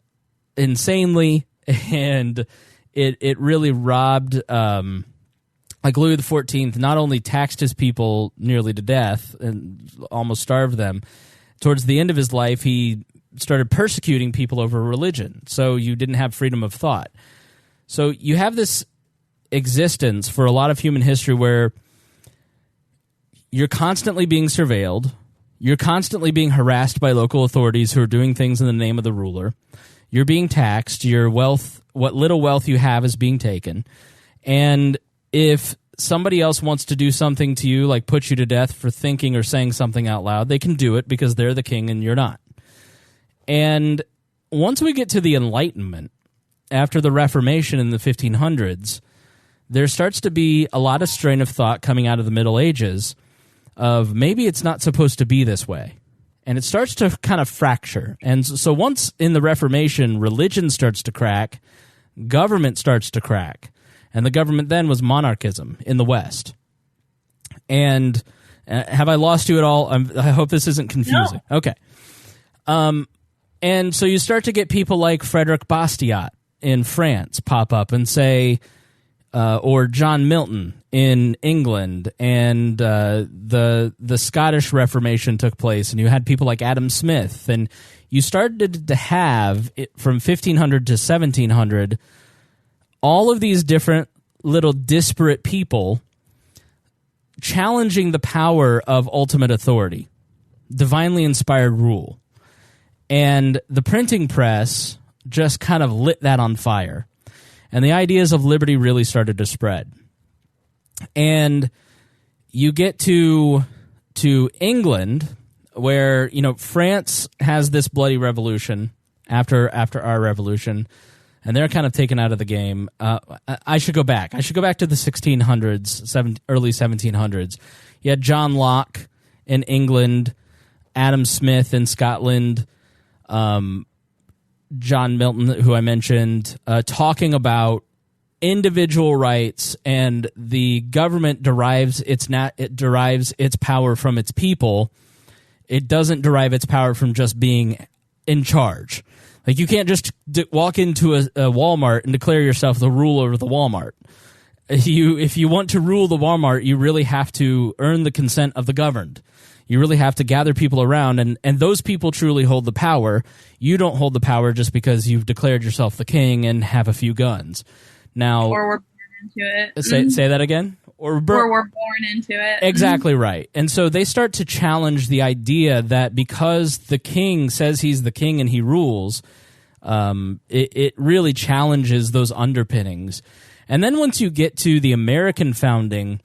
insanely, and it really robbed, like Louis XIV not only taxed his people nearly to death and almost starved them, towards the end of his life he started persecuting people over religion, so you didn't have freedom of thought. So you have this existence for a lot of human history where you're constantly being surveilled, you're constantly being harassed by local authorities who are doing things in the name of the ruler, you're being taxed, your wealth, what little wealth you have, is being taken, and if somebody else wants to do something to you, like put you to death for thinking or saying something out loud, they can do it because they're the king and you're not. And once we get to the Enlightenment, after the Reformation in the 1500s, there starts to be a lot of strain of thought coming out of the Middle Ages of maybe it's not supposed to be this way. And it starts to kind of fracture. And so once in the Reformation, religion starts to crack, government starts to crack. And the government then was monarchism in the West. And have I lost you at all? I hope this isn't confusing. No. Okay. And so you start to get people like Frederick Bastiat in France pop up and say, or John Milton in England, and the Scottish Reformation took place, and you had people like Adam Smith, and you started to have, from 1500 to 1700, all of these different little disparate people challenging the power of ultimate authority, divinely inspired rule. And the printing press just kind of lit that on fire. And the ideas of liberty really started to spread. And you get to England, where, France has this bloody revolution after our revolution, and they're kind of taken out of the game. I should go back. I should go back to the 1600s, early 1700s. You had John Locke in England, Adam Smith in Scotland, John Milton, who I mentioned, talking about individual rights, and the government derives its power from its people. It doesn't derive its power from just being in charge. Like, you can't just walk into a Walmart and declare yourself the ruler of the Walmart. If you want to rule the Walmart, you really have to earn the consent of the governed. You really have to gather people around, and those people truly hold the power. You don't hold the power just because you've declared yourself the king and have a few guns. Now, or we're born into it. Say that again? Or we're born into it. Exactly right. And so they start to challenge the idea that because the king says he's the king and he rules, it really challenges those underpinnings. And then once you get to the American founding,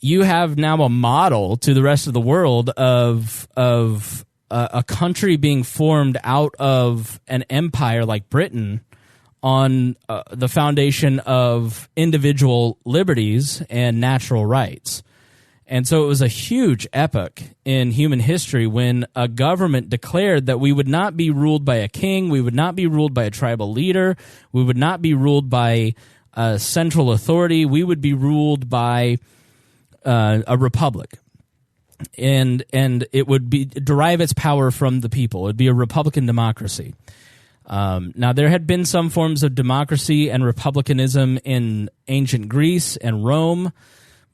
you have now a model to the rest of the world of a country being formed out of an empire like Britain on the foundation of individual liberties and natural rights. And so it was a huge epoch in human history when a government declared that we would not be ruled by a king, we would not be ruled by a tribal leader, we would not be ruled by a central authority, we would be ruled by a republic. And it would derive its power from the people. It would be a republican democracy. Now, there had been some forms of democracy and republicanism in ancient Greece and Rome,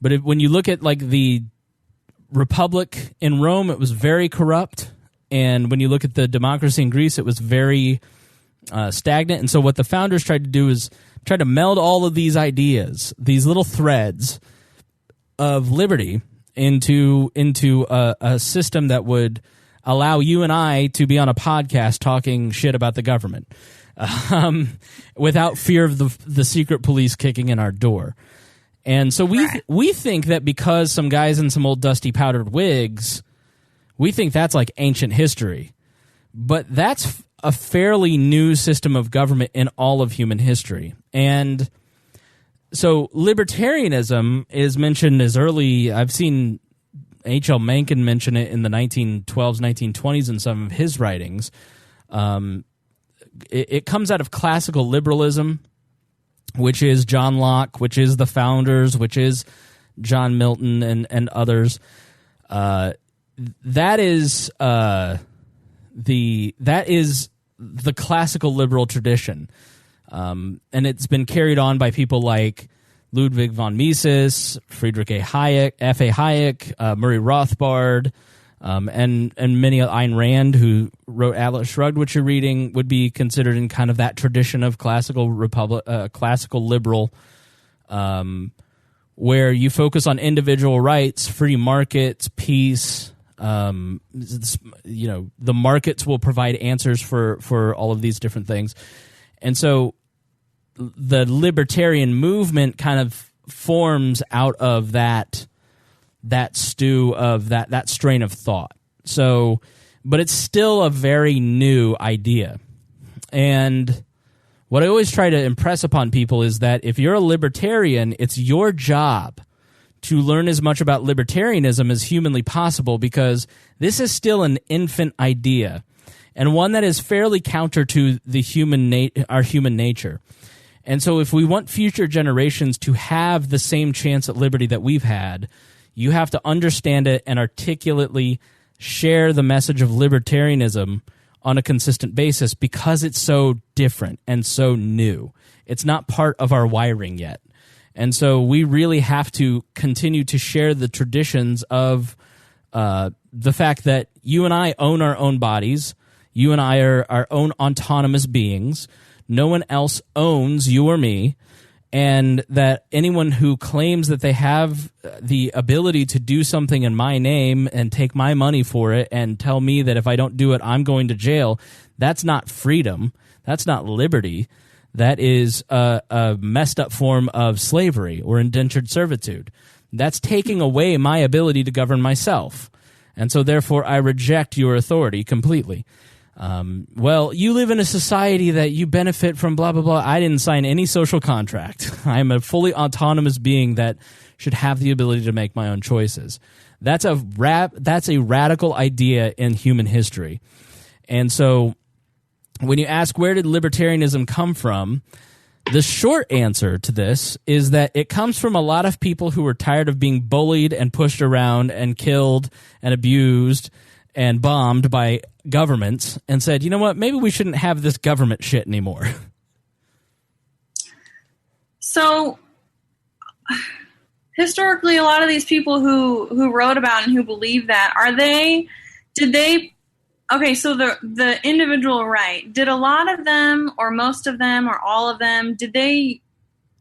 but when you look at like the republic in Rome, it was very corrupt, and when you look at the democracy in Greece, it was very stagnant. And so what the founders tried to do is try to meld all of these ideas, these little threads of liberty, into a system that would allow you and I to be on a podcast talking shit about the government without fear of the secret police kicking in our door. And so we think that because some guys in some old dusty powdered wigs, we think that's like ancient history. But that's a fairly new system of government in all of human history. And so libertarianism is mentioned as early, I've seen H.L. Mencken mention it in the 1912s, 1920s in some of his writings. It comes out of classical liberalism, which is John Locke, which is the founders, which is John Milton and others. That is the classical liberal tradition, and it's been carried on by people like Ludwig von Mises, Friedrich A. Hayek, F. A. Hayek, Murray Rothbard, and many, Ayn Rand, who wrote Atlas Shrugged, which you're reading, would be considered in kind of that tradition of classical liberal, where you focus on individual rights, free markets, peace. The markets will provide answers for all of these different things, and so the libertarian movement kind of forms out of that stew of that strain of thought. So, but it's still a very new idea. And what I always try to impress upon people is that if you're a libertarian, it's your job to learn as much about libertarianism as humanly possible, because this is still an infant idea and one that is fairly counter to the our human nature. And so if we want future generations to have the same chance at liberty that we've had, you have to understand it and articulately share the message of libertarianism on a consistent basis, because it's so different and so new. It's not part of our wiring yet. And so we really have to continue to share the traditions of the fact that you and I own our own bodies. You and I are our own autonomous beings. No one else owns you or me. And that anyone who claims that they have the ability to do something in my name and take my money for it and tell me that if I don't do it, I'm going to jail, that's not freedom. That's not liberty. That is a messed up form of slavery or indentured servitude. That's taking away my ability to govern myself. And so therefore I reject your authority completely. Well, you live in a society that you benefit from blah, blah, blah. I didn't sign any social contract. I'm a fully autonomous being that should have the ability to make my own choices. That's a radical idea in human history. And so when you ask where did libertarianism come from, the short answer to this is that it comes from a lot of people who were tired of being bullied and pushed around and killed and abused and bombed by governments and said, you know what, maybe we shouldn't have this government shit anymore. So historically, a lot of these people who wrote about and who believe that, okay, so the individual right, did a lot of them or most of them or all of them, did they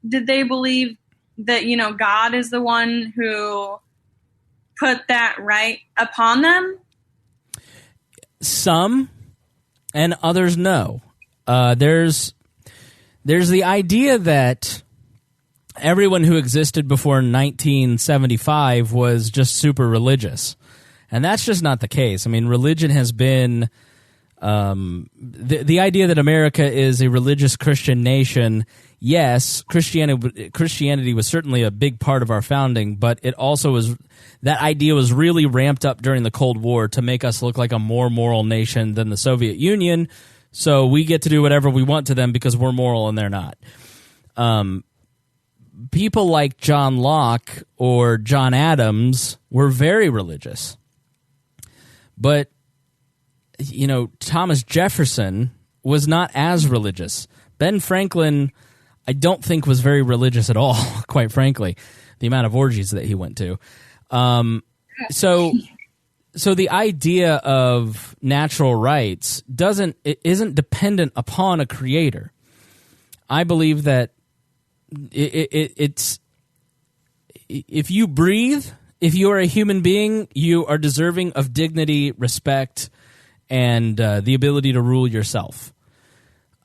believe that, God is the one who put that right upon them? Some, and others no. There's the idea that everyone who existed before 1975 was just super religious. And that's just not the case. I mean, religion has been the idea that America is a religious Christian nation. Yes, Christianity was certainly a big part of our founding, but it also was, that idea was really ramped up during the Cold War to make us look like a more moral nation than the Soviet Union. So we get to do whatever we want to them because we're moral and they're not. People like John Locke or John Adams were very religious. But, Thomas Jefferson was not as religious. Ben Franklin, I don't think, was very religious at all, quite frankly, the amount of orgies that he went to. So the idea of natural rights isn't dependent upon a creator. I believe that it's if you breathe, if you are a human being, you are deserving of dignity, respect, and the ability to rule yourself.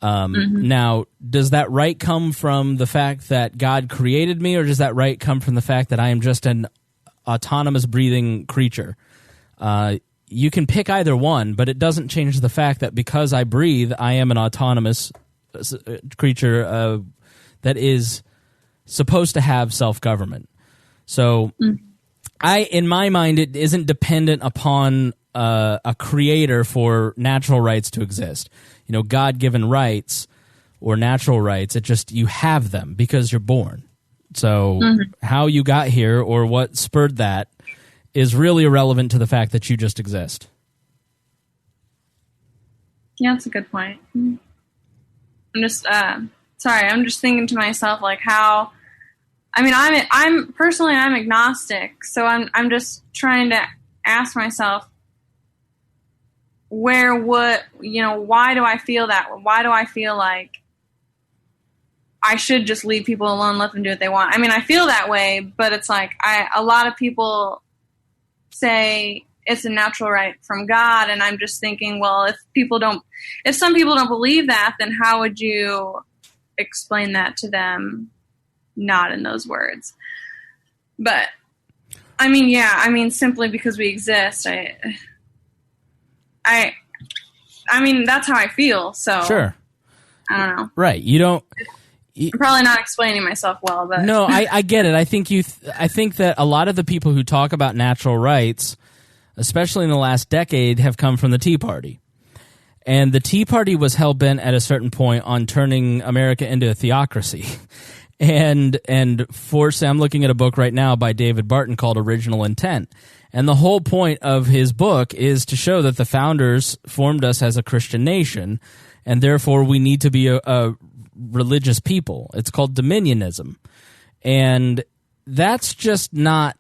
Now, does that right come from the fact that God created me, or does that right come from the fact that I am just an autonomous breathing creature? You can pick either one, but it doesn't change the fact that because I breathe, I am an autonomous creature that is supposed to have self-government. So in my mind, it isn't dependent upon a creator for natural rights to exist. God-given rights or natural rights, it just, you have them because you're born. So how you got here or what spurred that is really irrelevant to the fact that you just exist. Yeah, that's a good point. I'm just I'm just thinking to myself, like, how, I mean, I'm personally, I'm agnostic, so I'm just trying to ask myself, why do I feel that? Why do I feel like I should just leave people alone, let them do what they want? I mean, I feel that way, but it's like, a lot of people say it's a natural right from God, and I'm just thinking, well, if some people don't believe that, then how would you explain that to them? Not in those words. But I mean, simply because we exist, I mean, that's how I feel. So sure. I don't know. Right. I'm probably not explaining myself well, but no, I get it. I think that a lot of the people who talk about natural rights, especially in the last decade, have come from the Tea Party. And the Tea Party was hell-bent at a certain point on turning America into a theocracy. And I'm looking at a book right now by David Barton called Original Intent. And the whole point of his book is to show that the founders formed us as a Christian nation, and therefore we need to be a religious people. It's called dominionism. And that's just not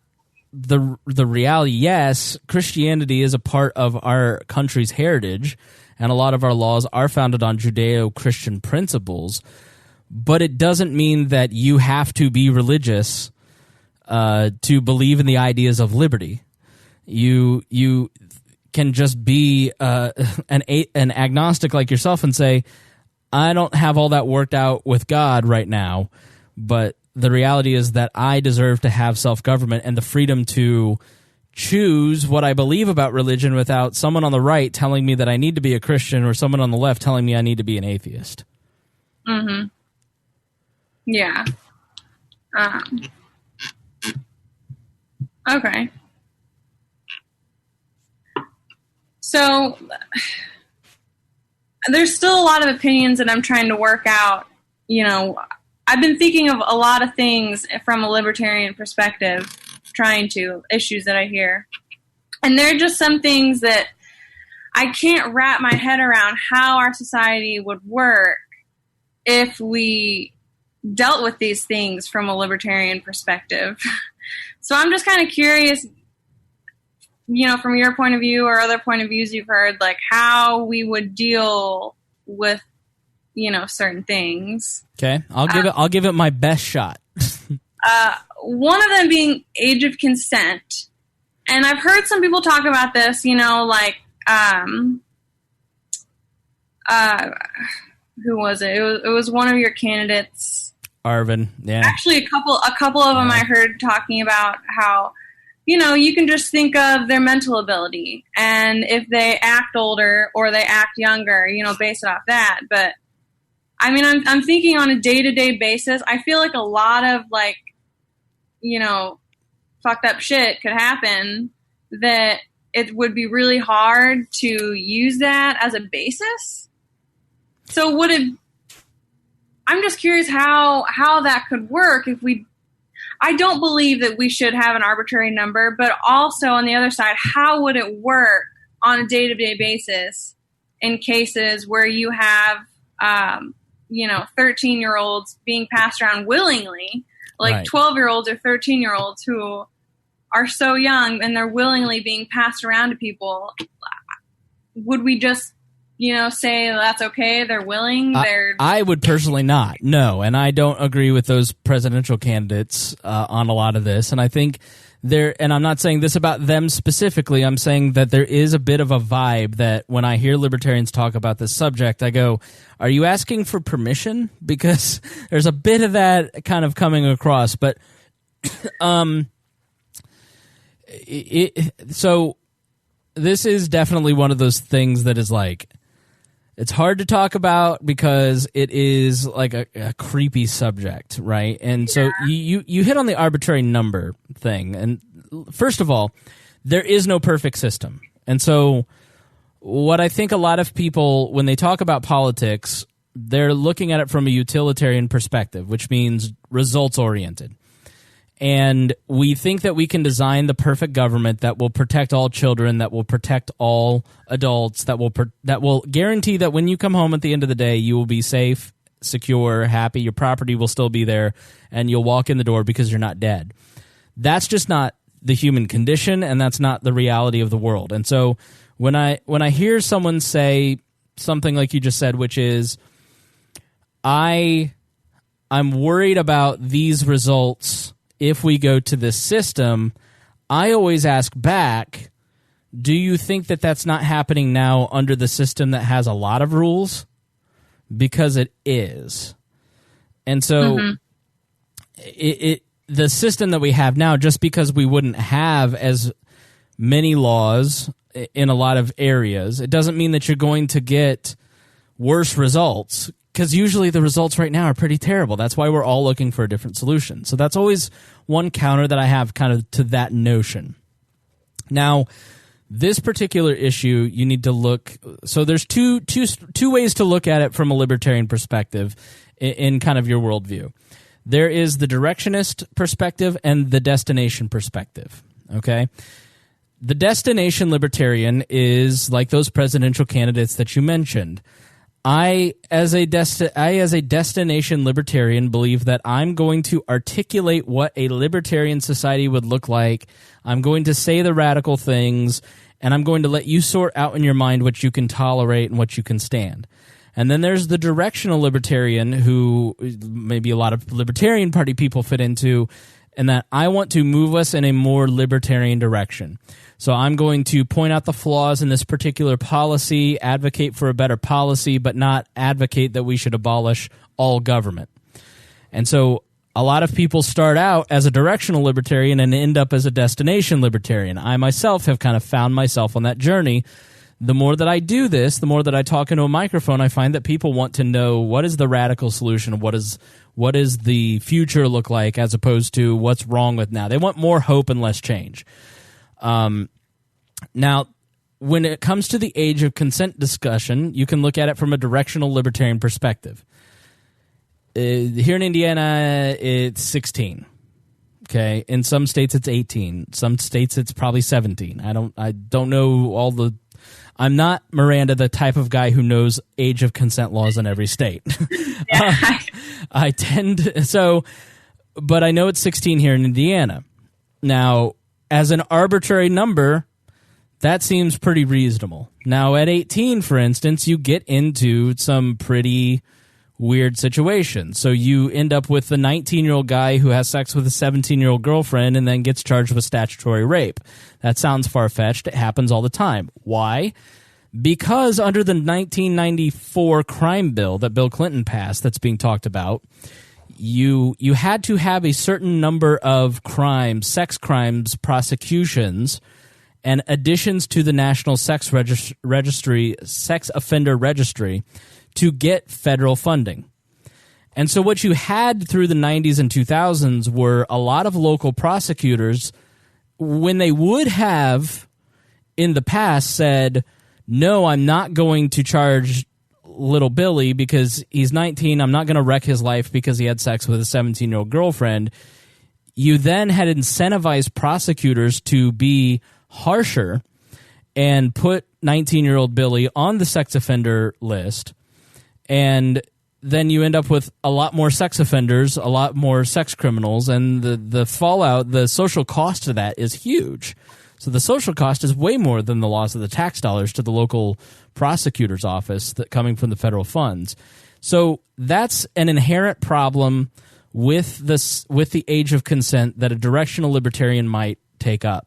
the reality. Yes, Christianity is a part of our country's heritage, and a lot of our laws are founded on Judeo-Christian principles, but it doesn't mean that you have to be religious to believe in the ideas of liberty. You can just be an agnostic like yourself and say, I don't have all that worked out with God right now, but the reality is that I deserve to have self-government and the freedom to choose what I believe about religion without someone on the right telling me that I need to be a Christian or someone on the left telling me I need to be an atheist. Mm-hmm. Yeah. Okay. So there's still a lot of opinions that I'm trying to work out. I've been thinking of a lot of things from a libertarian perspective, issues that I hear. And there are just some things that I can't wrap my head around how our society would work if we dealt with these things from a libertarian perspective. So I'm just kind of curious, from your point of view or other point of views you've heard, like how we would deal with, certain things. Okay. I'll give it my best shot. One of them being age of consent. And I've heard some people talk about this, who was it? It was one of your candidates. Arvin, yeah. Actually, a couple of them I heard talking about how, you can just think of their mental ability. And if they act older or they act younger, base it off that. But, I mean, I'm thinking on a day-to-day basis, I feel like a lot of, fucked up shit could happen that it would be really hard to use that as a basis. So I'm just curious how that could work if I don't believe that we should have an arbitrary number, but also on the other side, how would it work on a day-to-day basis in cases where you have, 13-year-olds being passed around willingly, like right. 12-year-olds or 13-year-olds who are so young and they're willingly being passed around to people. Would we just say that's okay. They're willing. I would personally not. No, and I don't agree with those presidential candidates on a lot of this. And I think and I'm not saying this about them specifically. I'm saying that there is a bit of a vibe that when I hear libertarians talk about this subject, I go, are you asking for permission? Because there's a bit of that kind of coming across. But so this is definitely one of those things that is like, it's hard to talk about because it is like a creepy subject, right? And so you hit on the arbitrary number thing. And first of all, there is no perfect system. And so what I think a lot of people, when they talk about politics, they're looking at it from a utilitarian perspective, which means results-oriented. And we think that we can design the perfect government that will protect all children, that will protect all adults, that will guarantee that when you come home at the end of the day, you will be safe, secure, happy, your property will still be there, and you'll walk in the door because you're not dead. That's just not the human condition, and that's not the reality of the world. And so when I hear someone say something like you just said, which is, I'm worried about these results if we go to this system, I always ask back, do you think that that's not happening now under the system that has a lot of rules? Because it is. And so the system that we have now, just because we wouldn't have as many laws in a lot of areas, it doesn't mean that you're going to get worse results. Because usually the results right now are pretty terrible. That's why we're all looking for a different solution. So that's always one counter that I have kind of to that notion. Now, this particular issue, you need to look. So there's two ways to look at it from a libertarian perspective in kind of your worldview. There is the directionist perspective and the destination perspective. Okay? The destination libertarian is like those presidential candidates that you mentioned. I, as a destination libertarian, believe that I'm going to articulate what a libertarian society would look like. I'm going to say the radical things, and I'm going to let you sort out in your mind what you can tolerate and what you can stand. And then there's the directional libertarian, who maybe a lot of Libertarian Party people fit into, and that I want to move us in a more libertarian direction. So I'm going to point out the flaws in this particular policy, advocate for a better policy, but not advocate that we should abolish all government. And so a lot of people start out as a directional libertarian and end up as a destination libertarian. I myself have kind of found myself on that journey. The more that I do this, the more that I talk into a microphone, I find that people want to know what is the radical solution, what does the future look like, as opposed to what's wrong with now. They want more hope and less change. Now, when it comes to the age of consent discussion, you can look at it from a directional libertarian perspective. Here in Indiana, it's 16. Okay, in some states it's 18. Some states it's probably 17. I don't know all the. I'm not, Miranda, the type of guy who knows age of consent laws in every state. I tend so, but I know it's 16 here in Indiana. Now, as an arbitrary number, that seems pretty reasonable. Now, at 18, for instance, you get into some pretty weird situations. So you end up with the 19-year-old guy who has sex with a 17-year-old girlfriend and then gets charged with statutory rape. That sounds far-fetched. It happens all the time. Why? Because under the 1994 crime bill that Bill Clinton passed that's being talked about, you had to have a certain number of crimes, sex crimes, prosecutions, and additions to the National Sex Registry, Sex Offender Registry, to get federal funding. And so what you had through the 90s and 2000s were a lot of local prosecutors, when they would have in the past said, no, I'm not going to charge little Billy because he's 19. I'm not going to wreck his life because he had sex with a 17-year-old girlfriend. You then had incentivized prosecutors to be harsher and put 19-year-old Billy on the sex offender list. And then you end up with a lot more sex offenders, a lot more sex criminals, and the fallout, the social cost of that is huge. So the social cost is way more than the loss of the tax dollars to the local prosecutor's office that coming from the federal funds. So that's an inherent problem with the age of consent that a directional libertarian might take up.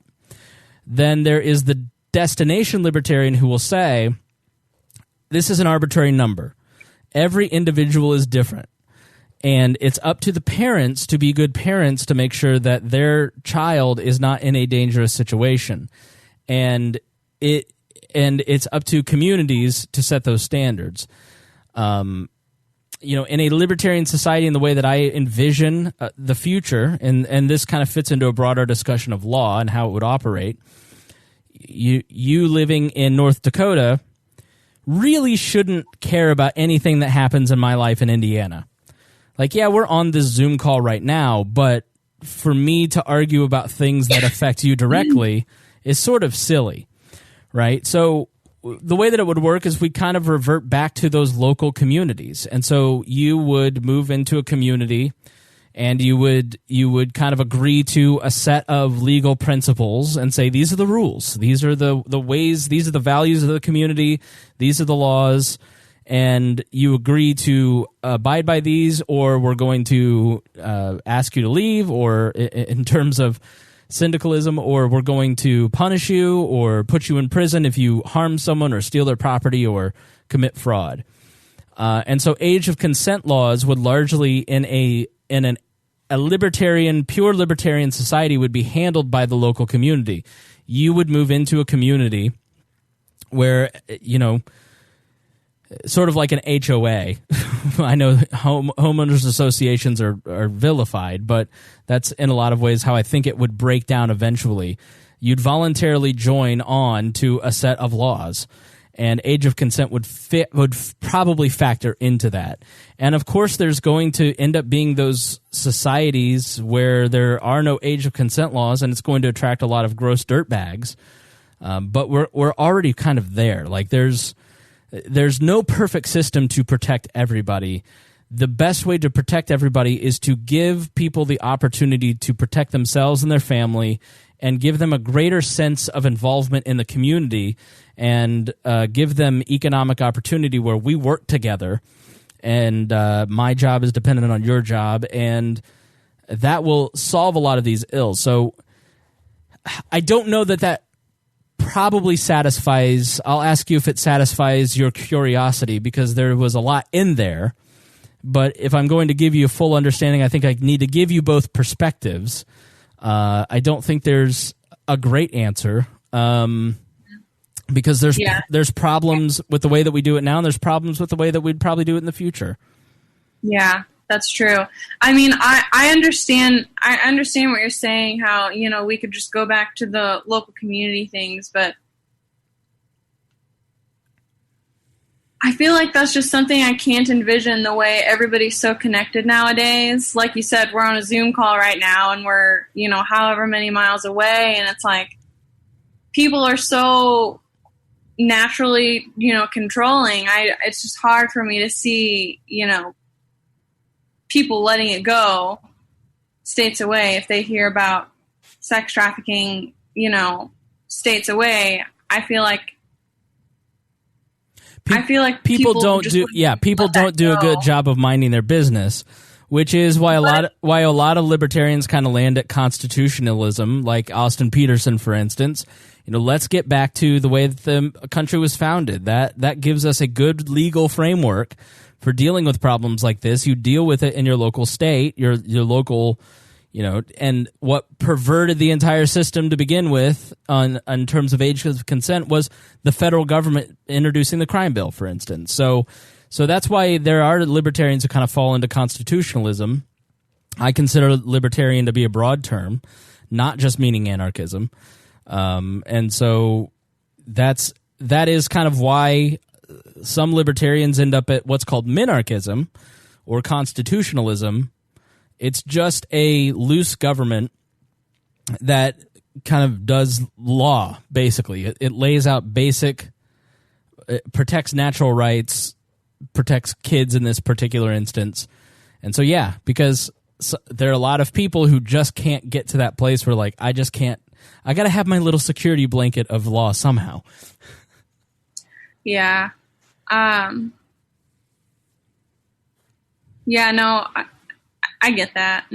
Then there is the destination libertarian who will say, this is an arbitrary number. Every individual is different. And it's up to the parents to be good parents to make sure that their child is not in a dangerous situation. And it's up to communities to set those standards. In a libertarian society, in the way that I envision the future, and this kind of fits into a broader discussion of law and how it would operate, you living in North Dakota really shouldn't care about anything that happens in my life in Indiana. Like, yeah, we're on this Zoom call right now, but for me to argue about things that affect you directly is sort of silly, right? So the way that it would work is we kind of revert back to those local communities. And so you would move into a community and you would kind of agree to a set of legal principles and say, these are the rules. These are the ways, these are the values of the community. These are the laws. And you agree to abide by these, or we're going to ask you to leave, or in terms of syndicalism, or we're going to punish you or put you in prison if you harm someone or steal their property or commit fraud. And so age of consent laws would largely in a libertarian, pure libertarian society would be handled by the local community. You would move into a community where, sort of like an HOA. I know homeowners associations are vilified, but that's in a lot of ways how I think it would break down eventually. You'd voluntarily join on to a set of laws, and age of consent would probably factor into that. And of course, there's going to end up being those societies where there are no age of consent laws, and it's going to attract a lot of gross dirtbags. But we're already kind of there. Like there's no perfect system to protect everybody. The best way to protect everybody is to give people the opportunity to protect themselves and their family and give them a greater sense of involvement in the community and give them economic opportunity where we work together and my job is dependent on your job, and that will solve a lot of these ills. So I don't know that probably satisfies. I'll ask you if it satisfies your curiosity, because there was a lot in there. But if I'm going to give you a full understanding, I think I need to give you both perspectives. I don't think there's a great answer because there's problems with the way that we do it now, and there's problems with the way that we'd probably do it in the future. Yeah. That's true. I mean, I understand what you're saying, how, we could just go back to the local community things, but I feel like that's just something I can't envision, the way everybody's so connected nowadays. Like you said, we're on a Zoom call right now and we're, however many miles away, and it's like people are so naturally, controlling. It's just hard for me to see, people letting it go states away. If they hear about sex trafficking, states away, I feel like people don't do a good job of minding their business, which is why a lot of libertarians kind of land at constitutionalism, like Austin Peterson, for instance. Let's get back to the way that the country was founded. That gives us a good legal framework for dealing with problems like this. You deal with it in your local state, your local, and what perverted the entire system to begin with in terms of age of consent was the federal government introducing the crime bill, for instance. So that's why there are libertarians who kind of fall into constitutionalism. I consider libertarian to be a broad term, not just meaning anarchism. And so that is kind of why some libertarians end up at what's called minarchism or constitutionalism. It's just a loose government that kind of does law, basically. It lays out it protects natural rights, protects kids in this particular instance. And so, because there are a lot of people who just can't get to that place where, like, I just can't I got to have my little security blanket of law somehow. Yeah. Yeah, no, I get that.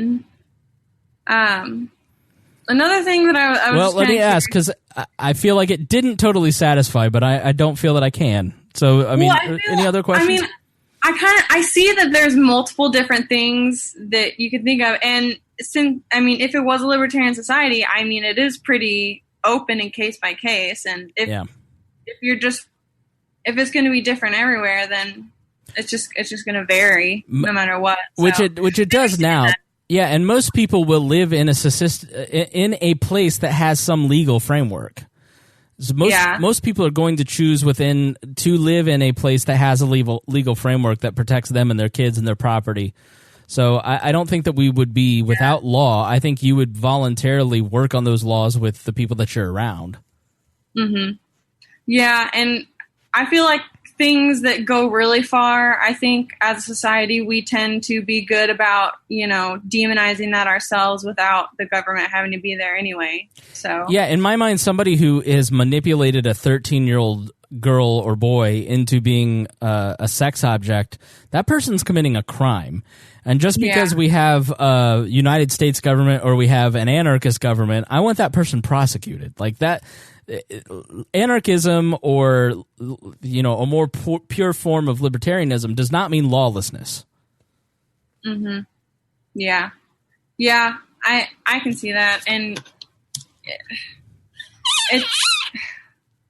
Another thing that I was let me ask, because I feel like it didn't totally satisfy, but I don't feel that I can. So, I mean, any other questions? I mean, I see that there's multiple different things that you could think of, and if it was a libertarian society, I mean, it is pretty open and case by case, and if it's going to be different everywhere, then it's just going to vary no matter what. Which it does now. Yeah, and most people will live in a place that has some legal framework. So most people are going to choose to live in a place that has a legal framework that protects them and their kids and their property. So I don't think that we would be without law. I think you would voluntarily work on those laws with the people that you're around. Mm-hmm. Yeah, and I feel like things that go really far, I think as a society we tend to be good about, demonizing that ourselves without the government having to be there anyway. So yeah, in my mind, somebody who has manipulated a 13-year-old girl or boy into being a sex object, that person's committing a crime. And just because we have a United States government or we have an anarchist government, I want that person prosecuted. Like that. Anarchism or a more pure form of libertarianism does not mean lawlessness. Mm-hmm. Yeah, I can see that, and it's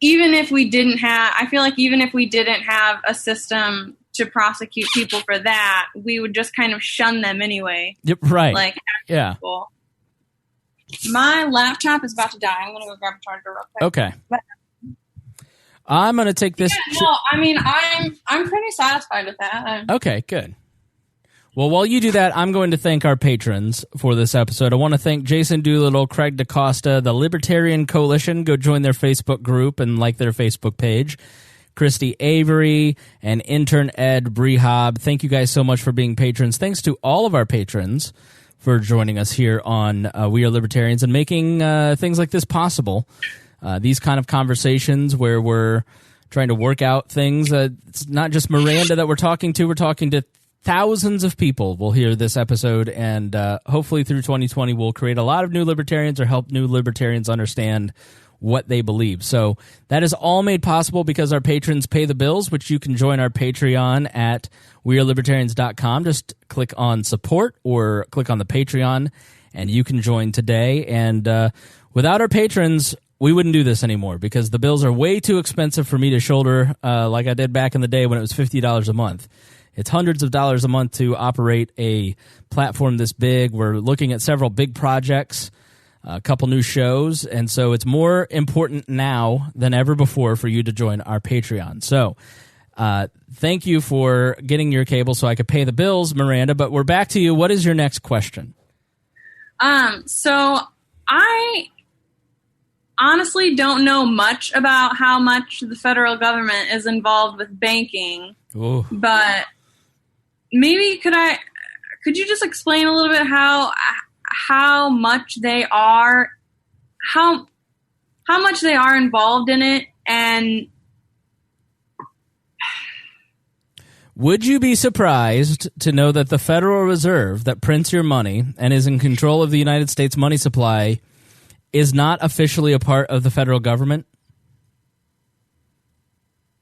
even if we didn't have, I feel like even if we didn't have a system to prosecute people for that, we would just kind of shun them anyway. Yep, right. Like people. My laptop is about to die. I'm going to go grab a charger real quick. Okay. I'm going to take this. I'm pretty satisfied with that. Okay, good. Well, while you do that, I'm going to thank our patrons for this episode. I want to thank Jason Doolittle, Craig DaCosta, the Libertarian Coalition. Go join their Facebook group and like their Facebook page. Christy Avery and intern Ed Brehob. Thank you guys so much for being patrons. Thanks to all of our patrons for joining us here on We Are Libertarians and making things like this possible. These kind of conversations where we're trying to work out things. It's not just Miranda that we're talking to thousands of people will hear this episode, and hopefully through 2020 we'll create a lot of new libertarians or help new libertarians understand what they believe. So that is all made possible because our patrons pay the bills, which you can join our Patreon at wearelibertarians.com. Just click on support or click on the Patreon and you can join today. And without our patrons, we wouldn't do this anymore because the bills are way too expensive for me to shoulder like I did back in the day when it was $50 a month. It's hundreds of dollars a month to operate a platform this big. We're looking at several big projects, a couple new shows, and so it's more important now than ever before for you to join our Patreon. So thank you for getting your cable so I could pay the bills, Miranda, but we're back to you. What is your next question? So I honestly don't know much about how much the federal government is involved with banking. Ooh. But maybe could you just explain a little bit how much they are involved in it? And would you be surprised to know that the Federal Reserve that prints your money and is in control of the United States money supply is not officially a part of the federal government?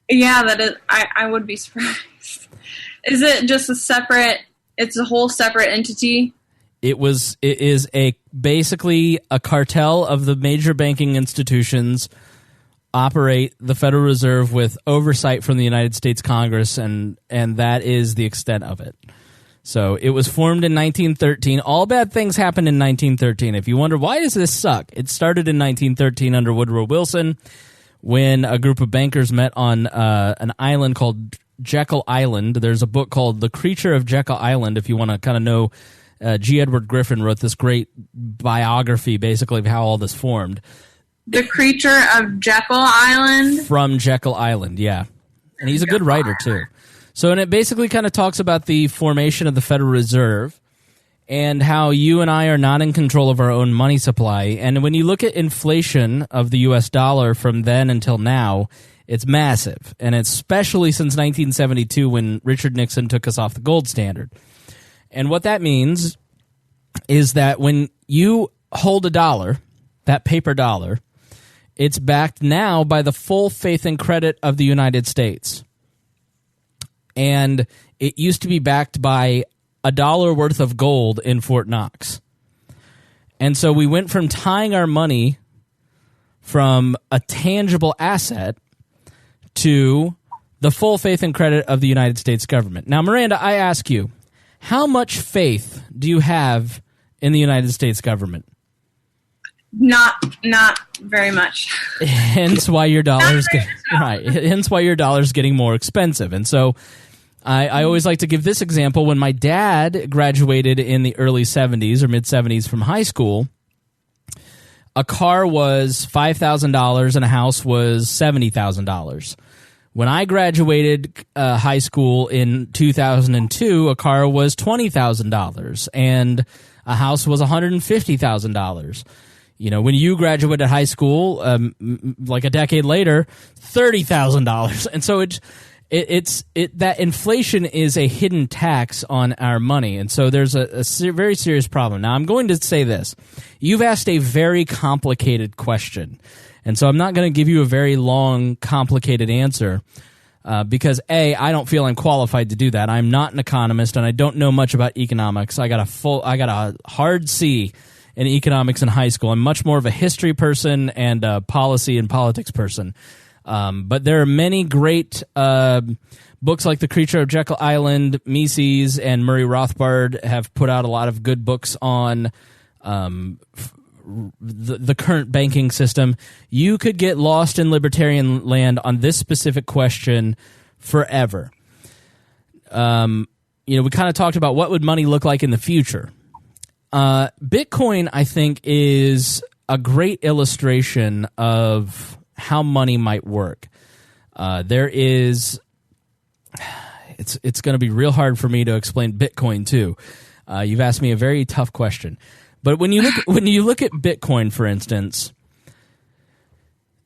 Yeah, that is. I would be surprised. Is it just it's a whole separate entity? It is basically a cartel of the major banking institutions operate the Federal Reserve with oversight from the United States Congress, and that is the extent of it. So it was formed in 1913. All bad things happened in 1913. If you wonder, why does this suck? It started in 1913 under Woodrow Wilson when a group of bankers met on an island called Jekyll Island. There's a book called The Creature of Jekyll Island, if you want to kind of know. G. Edward Griffin wrote this great biography, basically, of how all this formed. The Creature of Jekyll Island? From Jekyll Island, yeah. And he's a good writer, too. So, and it basically kind of talks about the formation of the Federal Reserve and how you and I are not in control of our own money supply. And when you look at inflation of the U.S. dollar from then until now, it's massive, and especially since 1972 when Richard Nixon took us off the gold standard. And what that means is that when you hold a dollar, that paper dollar, it's backed now by the full faith and credit of the United States. And it used to be backed by $1 worth of gold in Fort Knox. And so we went from tying our money from a tangible asset to the full faith and credit of the United States government. Now, Miranda, I ask you, how much faith do you have in the United States government? Not very much. Hence why your dollar's Hence why your dollar's getting more expensive. And so I always like to give this example. When my dad graduated in the early 70s or mid 70s from high school, a car was $5,000 and a house was $70,000. When I graduated high school in 2002, a car was $20,000 and a house was $150,000. You know, when you graduated high school, like a decade later, $30,000. And so it's that inflation is a hidden tax on our money. And so there's a very serious problem. Now, I'm going to say this. You've asked a very complicated question. And so I'm not going to give you a very long, complicated answer because, A, I don't feel I'm qualified to do that. I'm not an economist, and I don't know much about economics. I got a hard C in economics in high school. I'm much more of a history person and a policy and politics person. But there are many great books like The Creature of Jekyll Island. Mises and Murray Rothbard have put out a lot of good books on the current banking system. You could get lost in libertarian land on this specific question forever. We kind of talked about what would money look like in the future. Bitcoin, I think, is a great illustration of how money might work. It's going to be real hard for me to explain Bitcoin too. You've asked me a very tough question. But when you look at Bitcoin, for instance,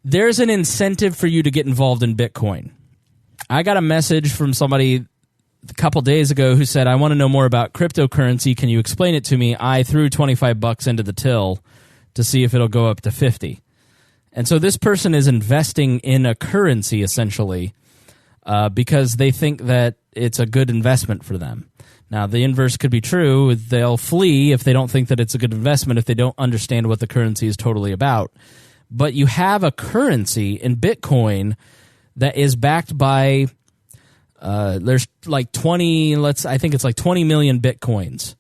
there's an incentive for you to get involved in Bitcoin. I got a message from somebody a couple days ago who said, I want to know more about cryptocurrency. Can you explain it to me? I threw $25 into the till to see if it'll go up to 50. And so this person is investing in a currency, essentially, because they think that it's a good investment for them. Now, the inverse could be true. They'll flee if they don't think that it's a good investment, if they don't understand what the currency is totally about. But you have a currency in Bitcoin that is backed by, there's like 20 million Bitcoins.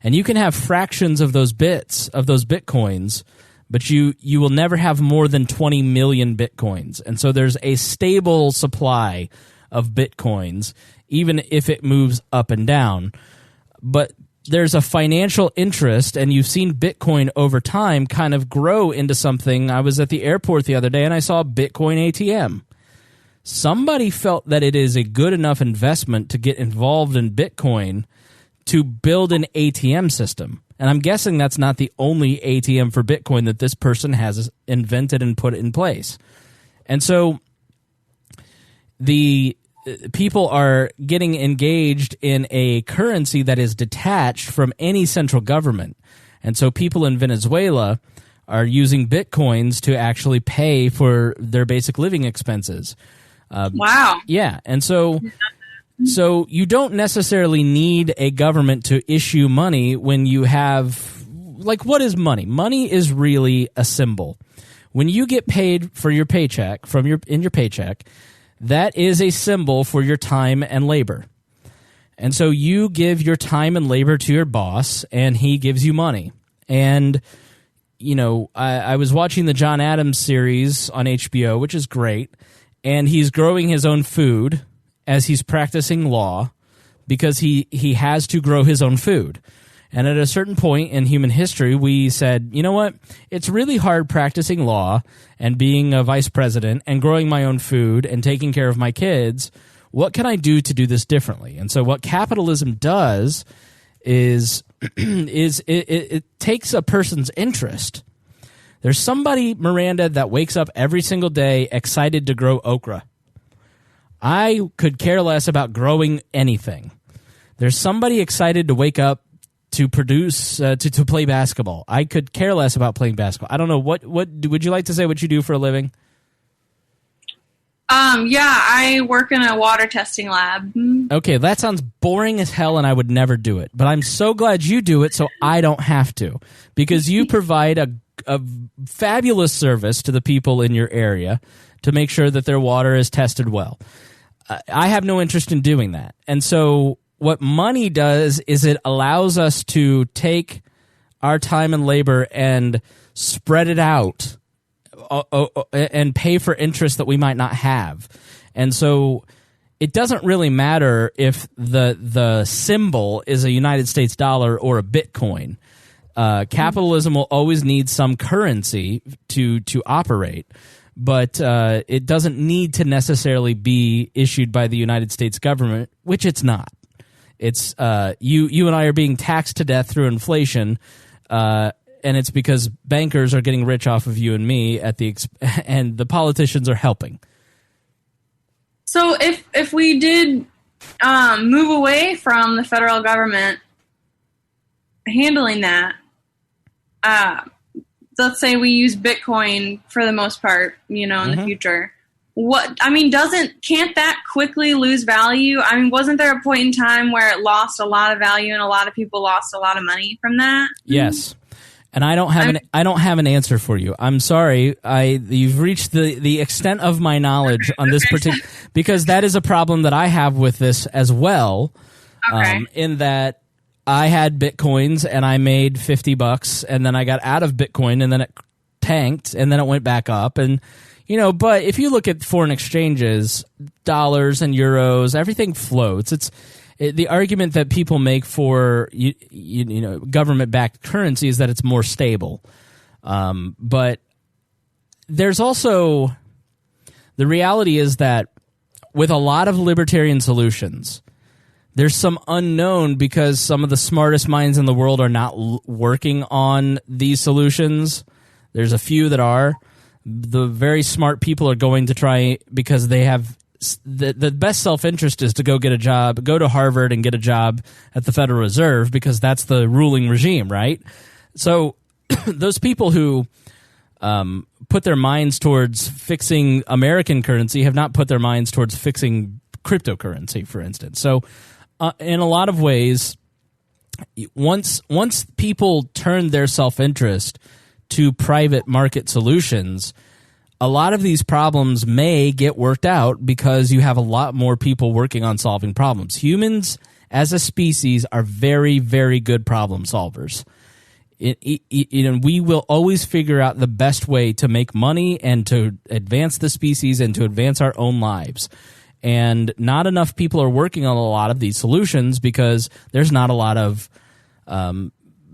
And you can have fractions of those bits, of those Bitcoins, but you will never have more than 20 million Bitcoins. And so there's a stable supply of Bitcoins, even if it moves up and down. But there's a financial interest, and you've seen Bitcoin over time kind of grow into something. I was at the airport the other day, and I saw a Bitcoin ATM. Somebody felt that it is a good enough investment to get involved in Bitcoin to build an ATM system. And I'm guessing that's not the only ATM for Bitcoin that this person has invented and put in place. And so the people are getting engaged in a currency that is detached from any central government. And so people in Venezuela are using Bitcoins to actually pay for their basic living expenses. Wow. Yeah. And so you don't necessarily need a government to issue money when you have, like, what is money? Money is really a symbol. When you get paid for your paycheck, in your paycheck, that is a symbol for your time and labor. And so you give your time and labor to your boss, and he gives you money. And, I was watching the John Adams series on HBO, which is great, and he's growing his own food as he's practicing law because he has to grow his own food. And at a certain point in human history, we said, you know what? It's really hard practicing law and being a vice president and growing my own food and taking care of my kids. What can I do to do this differently? And so what capitalism does is is it takes a person's interest. There's somebody, Miranda, that wakes up every single day excited to grow okra. I could care less about growing anything. There's somebody excited to wake up to produce, to play basketball. I could care less about playing basketball. I don't know. What would you like to say what you do for a living? Yeah, I work in a water testing lab. Okay, that sounds boring as hell, and I would never do it. But I'm so glad you do it so I don't have to, because you provide a fabulous service to the people in your area to make sure that their water is tested well. I have no interest in doing that. And so what money does is it allows us to take our time and labor and spread it out and pay for interest that we might not have. And so it doesn't really matter if the symbol is a United States dollar or a Bitcoin. Capitalism will always need some currency to operate, but it doesn't need to necessarily be issued by the United States government, which it's not. It's you and I are being taxed to death through inflation, and it's because bankers are getting rich off of you and me and the politicians are helping. So if we did move away from the federal government handling that, let's say we use Bitcoin for the most part, in the future. Can't that quickly lose value? I mean, wasn't there a point in time where it lost a lot of value and a lot of people lost a lot of money from that? Yes. And I don't have an answer for you. I'm sorry. You've reached the extent of my knowledge on this particular, because that is a problem that I have with this as well. Okay. In that I had Bitcoins and I made $50, and then I got out of Bitcoin, and then it tanked, and then it went back up, and but if you look at foreign exchanges, dollars and euros, everything floats. The argument that people make for government-backed currency is that it's more stable. But there's also the reality is that with a lot of libertarian solutions, there's some unknown because some of the smartest minds in the world are not working on these solutions. There's a few that are. The very smart people are going to try because they have the best self-interest is to go get a job, go to Harvard and get a job at the Federal Reserve because that's the ruling regime, right? So those people who put their minds towards fixing American currency have not put their minds towards fixing cryptocurrency, for instance. So in a lot of ways, once people turn their self-interest to private market solutions, a lot of these problems may get worked out because you have a lot more people working on solving problems. Humans as a species are very, very good problem solvers. We will always figure out the best way to make money and to advance the species and to advance our own lives. And not enough people are working on a lot of these solutions because there's not a lot of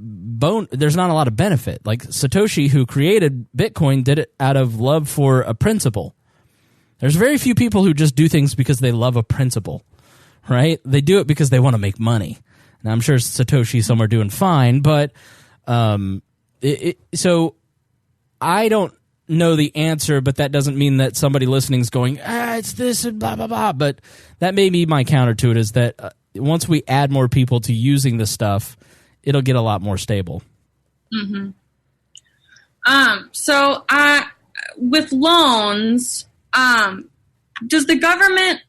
there's not a lot of benefit. Like Satoshi, who created Bitcoin, did it out of love for a principle. There's very few people who just do things because they love a principle, right? They do it because they want to make money. Now, I'm sure Satoshi's somewhere doing fine, but so I don't know the answer, but that doesn't mean that somebody listening is going, it's this and blah, blah, blah. But that may be my counter to it, is that once we add more people to using this stuff, it'll get a lot more stable. Mm-hmm. So with loans, does the government,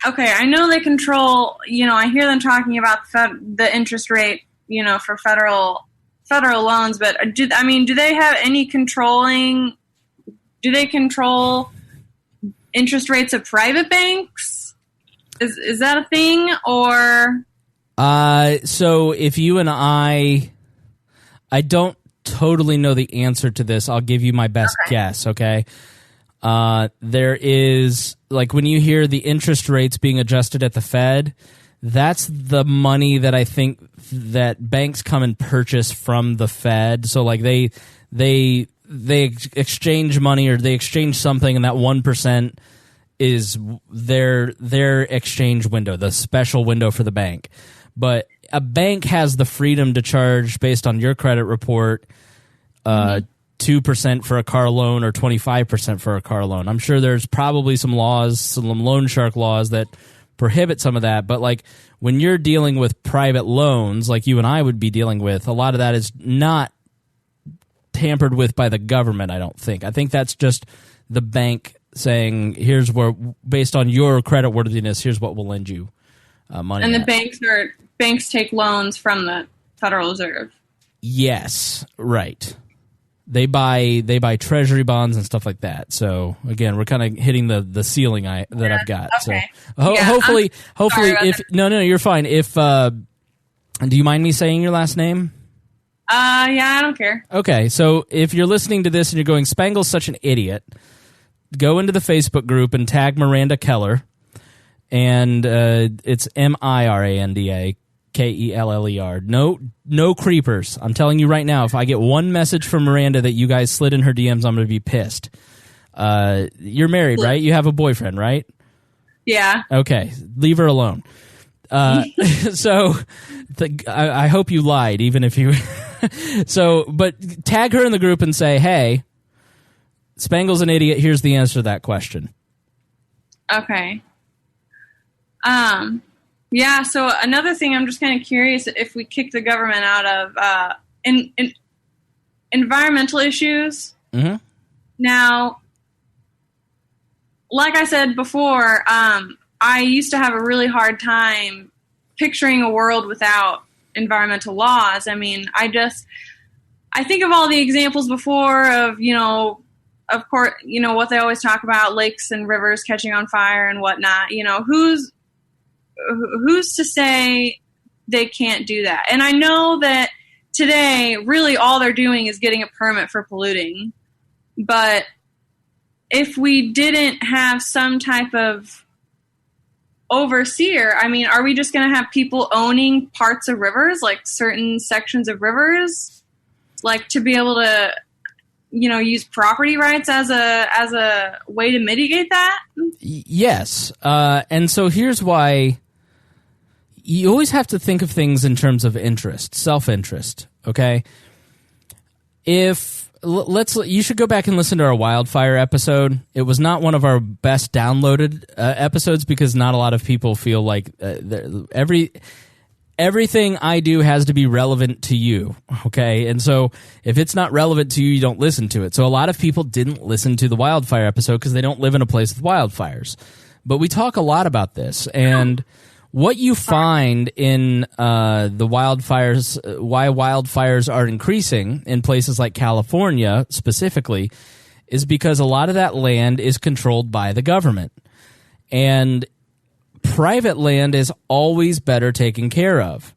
okay, I know they control, I hear them talking about the interest rate, for federal loans, but do they have any do they control interest rates of private banks? Is that a thing, or? So if you and I don't totally know the answer to this. I'll give you my best guess, okay? There is, like, when you hear the interest rates being adjusted at the Fed, that's the money that I think that banks come and purchase from the Fed. So, like, they exchange money, or they exchange something, and that 1% is their exchange window, the special window for the bank. But a bank has the freedom to charge based on your credit report 2% for a car loan or 25% for a car loan. I'm sure there's probably some laws, some loan shark laws that prohibit some of that, but like when you're dealing with private loans like you and I would be dealing with, a lot of that is not tampered with by the government, I don't think. I think that's just the bank saying, here's where, based on your credit worthiness, here's what we'll lend you money. And the at. banks take loans from the Federal Reserve. Yes, right. They buy treasury bonds and stuff like that. So again, we're kind of hitting the ceiling that I've got. Okay. So hopefully, if no, you're fine. If do you mind me saying your last name? Yeah, I don't care. Okay, so if you're listening to this and you're going, Spangle's such an idiot, go into the Facebook group and tag Miranda Keller, and it's Miranda Keller. No creepers. I'm telling you right now, if I get one message from Miranda that you guys slid in her DMs, I'm going to be pissed. You're married, right? You have a boyfriend, right? Yeah. Okay, leave her alone. So I hope you lied, even if you... but tag her in the group and say, hey, Spangle's an idiot. Here's the answer to that question. Okay. Yeah, so another thing I'm just kind of curious if we kick the government out of in environmental issues. Mm-hmm. Now, like I said before, I used to have a really hard time picturing a world without environmental laws. I mean, I think of all the examples before of, of course, what they always talk about, lakes and rivers catching on fire and whatnot. Who's to say they can't do that? And I know that today, really all they're doing is getting a permit for polluting. But if we didn't have some type of overseer, I mean, are we just going to have people owning parts of rivers, like certain sections of rivers, like to be able to, use property rights as a way to mitigate that? Yes. And so here's why you always have to think of things in terms of interest, self-interest, okay? You should go back and listen to our wildfire episode. It was not one of our best downloaded episodes because not a lot of people feel like everything I do has to be relevant to you, okay? And so if it's not relevant to you, you don't listen to it. So a lot of people didn't listen to the wildfire episode because they don't live in a place with wildfires. But we talk a lot about this, and what you find in the wildfires, why wildfires are increasing in places like California specifically, is because a lot of that land is controlled by the government. And private land is always better taken care of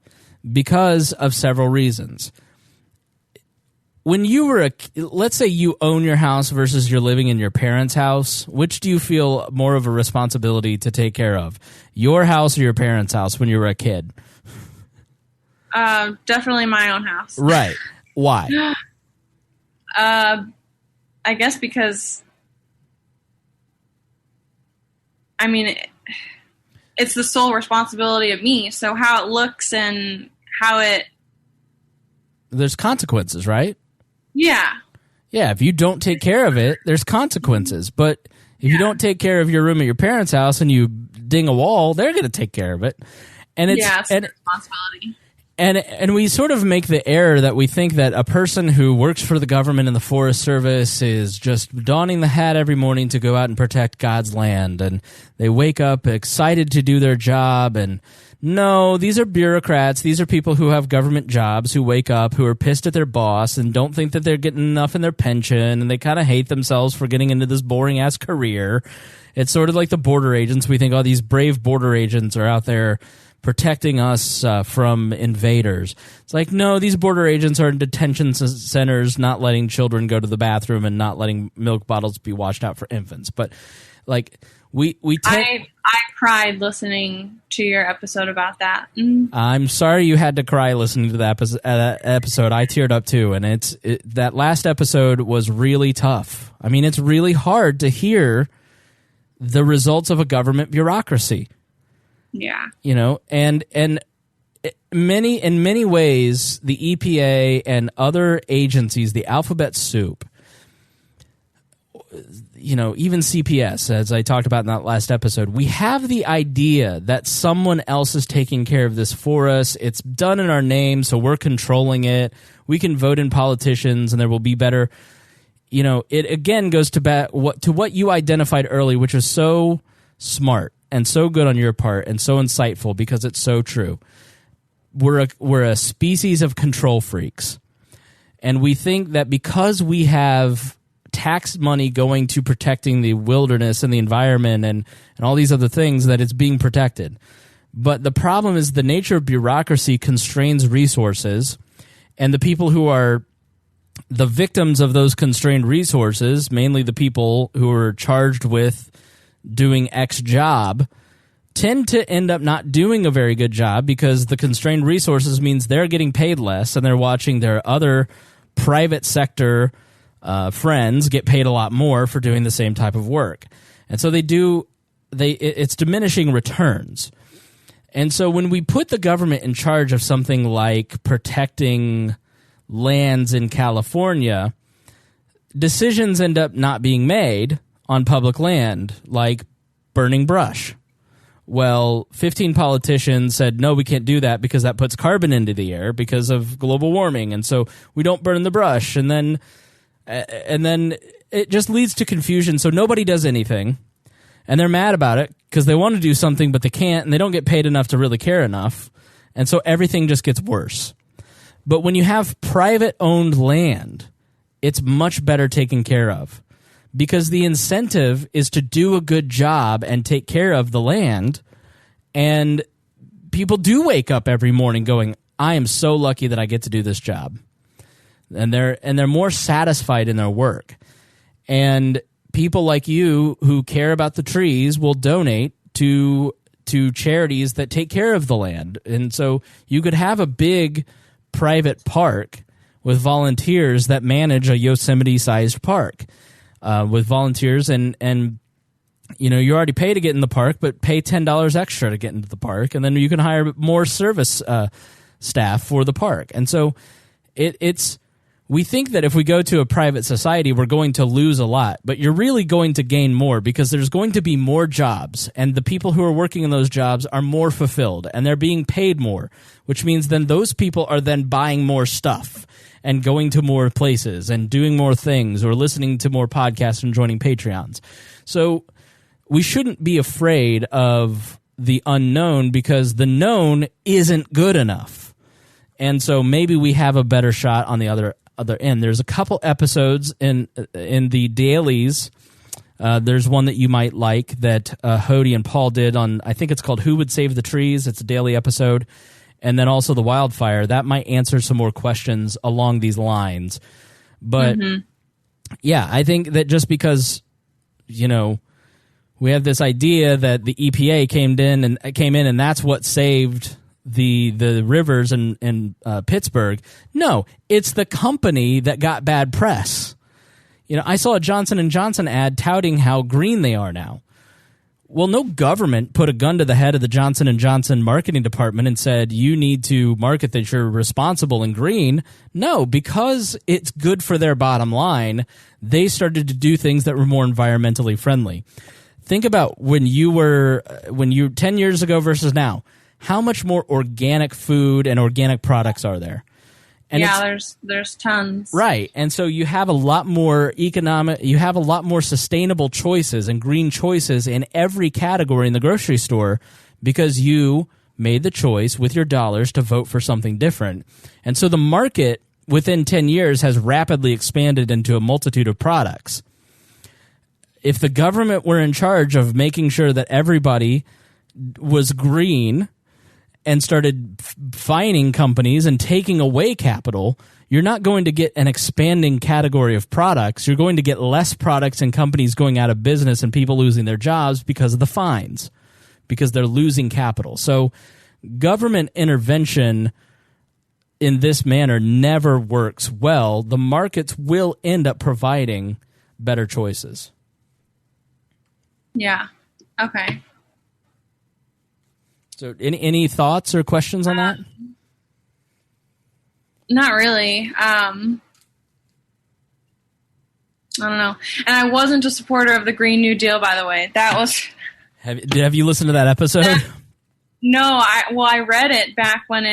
because of several reasons. When you were let's say you own your house versus you're living in your parents' house, which do you feel more of a responsibility to take care of? Your house or your parents' house when you were a kid? Definitely my own house. Right. Why? I guess because, I mean, it's the sole responsibility of me. So how it looks and how it... There's consequences, right? Yeah. Yeah, if you don't take care of it, there's consequences. But if you don't take care of your room at your parents' house and you ding a wall, they're going to take care of it. And it's a responsibility. And we sort of make the error that we think that a person who works for the government and the Forest Service is just donning the hat every morning to go out and protect God's land. And they wake up excited to do their job. And no, these are bureaucrats. These are people who have government jobs who wake up, who are pissed at their boss and don't think that they're getting enough in their pension. And they kind of hate themselves for getting into this boring-ass career. It's sort of like the border agents. We think, oh, these brave border agents are out there protecting us from invaders. It's like, no, these border agents are in detention centers, not letting children go to the bathroom and not letting milk bottles be washed out for infants. But like I cried listening to your episode about that. I'm sorry you had to cry listening to that episode. I teared up too, and that last episode was really tough. I mean, it's really hard to hear the results of a government bureaucracy. Yeah. And in many ways, the EPA and other agencies, the alphabet soup, even CPS, as I talked about in that last episode, we have the idea that someone else is taking care of this for us. It's done in our name, so we're controlling it. We can vote in politicians, and there will be better. It again goes to what you identified early, which is so smart and so good on your part and so insightful because it's so true. We're a species of control freaks, and we think that because we have tax money going to protecting the wilderness and the environment and all these other things, that it's being protected. But the problem is the nature of bureaucracy constrains resources, and the people who are the victims of those constrained resources, mainly the people who are charged with doing X job, tend to end up not doing a very good job because the constrained resources means they're getting paid less and they're watching their other private sector friends get paid a lot more for doing the same type of work. And so it's diminishing returns. And so when we put the government in charge of something like protecting lands in California, decisions end up not being made on public land, like burning brush. Well, 15 politicians said, no, we can't do that because that puts carbon into the air because of global warming. And so we don't burn the brush. And then it just leads to confusion. So nobody does anything. And they're mad about it because they want to do something, but they can't. And they don't get paid enough to really care enough. And so everything just gets worse. But when you have private-owned land, it's much better taken care of because the incentive is to do a good job and take care of the land. And people do wake up every morning going, I am so lucky that I get to do this job. And they're more satisfied in their work. And people like you who care about the trees will donate to charities that take care of the land. And so you could have a big private park with volunteers that manage a Yosemite-sized park with volunteers, and you already pay to get in the park, but pay $10 extra to get into the park, and then you can hire more service staff for the park. And so we think that if we go to a private society, we're going to lose a lot, but you're really going to gain more because there's going to be more jobs, and the people who are working in those jobs are more fulfilled, and they're being paid more, which means then those people are then buying more stuff and going to more places and doing more things or listening to more podcasts and joining Patreons. So we shouldn't be afraid of the unknown because the known isn't good enough. And so maybe we have a better shot on the other end. There's a couple episodes in the dailies. There's one that you might like that Hody and Paul did on, I think it's called Who Would Save the Trees? It's a daily episode. And then also the wildfire. That might answer some more questions along these lines. But yeah, I think that just because, we have this idea that the EPA came in and that's what saved the rivers in Pittsburgh. No, it's the company that got bad press. I saw a Johnson & Johnson ad touting how green they are now. Well, no government put a gun to the head of the Johnson & Johnson marketing department and said, you need to market that you're responsible and green. No, because it's good for their bottom line, they started to do things that were more environmentally friendly. Think about when you 10 years ago versus now. How much more organic food and organic products are there? And there's tons. Right. And so you have a lot more sustainable choices and green choices in every category in the grocery store because you made the choice with your dollars to vote for something different. And so the market within 10 years has rapidly expanded into a multitude of products. If the government were in charge of making sure that everybody was green and started fining companies and taking away capital, you're not going to get an expanding category of products. You're going to get less products and companies going out of business and people losing their jobs because of the fines, because they're losing capital. So government intervention in this manner never works well. The markets will end up providing better choices. Yeah. Okay. So any thoughts or questions on that? Not really. I don't know. And I wasn't a supporter of the Green New Deal, by the way. That was... Have you listened to that episode? No, I read it back when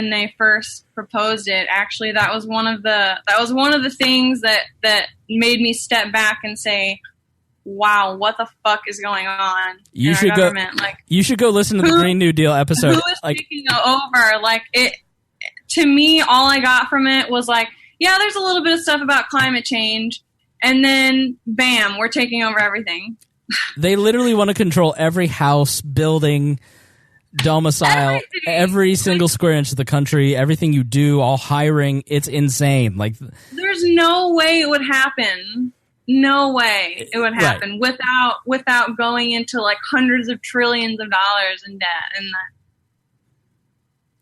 they first proposed it. Actually, that was one of the things that made me step back and say, wow, what the fuck is going on in our government? You should go listen to the Green New Deal episode. Who is taking over? To me, all I got from it was yeah, there's a little bit of stuff about climate change, and then bam, we're taking over everything. They literally want to control every house, building, domicile, every single square inch of the country, everything you do, all hiring. It's insane. There's no way it would happen. No way it would happen without going into hundreds of trillions of dollars in debt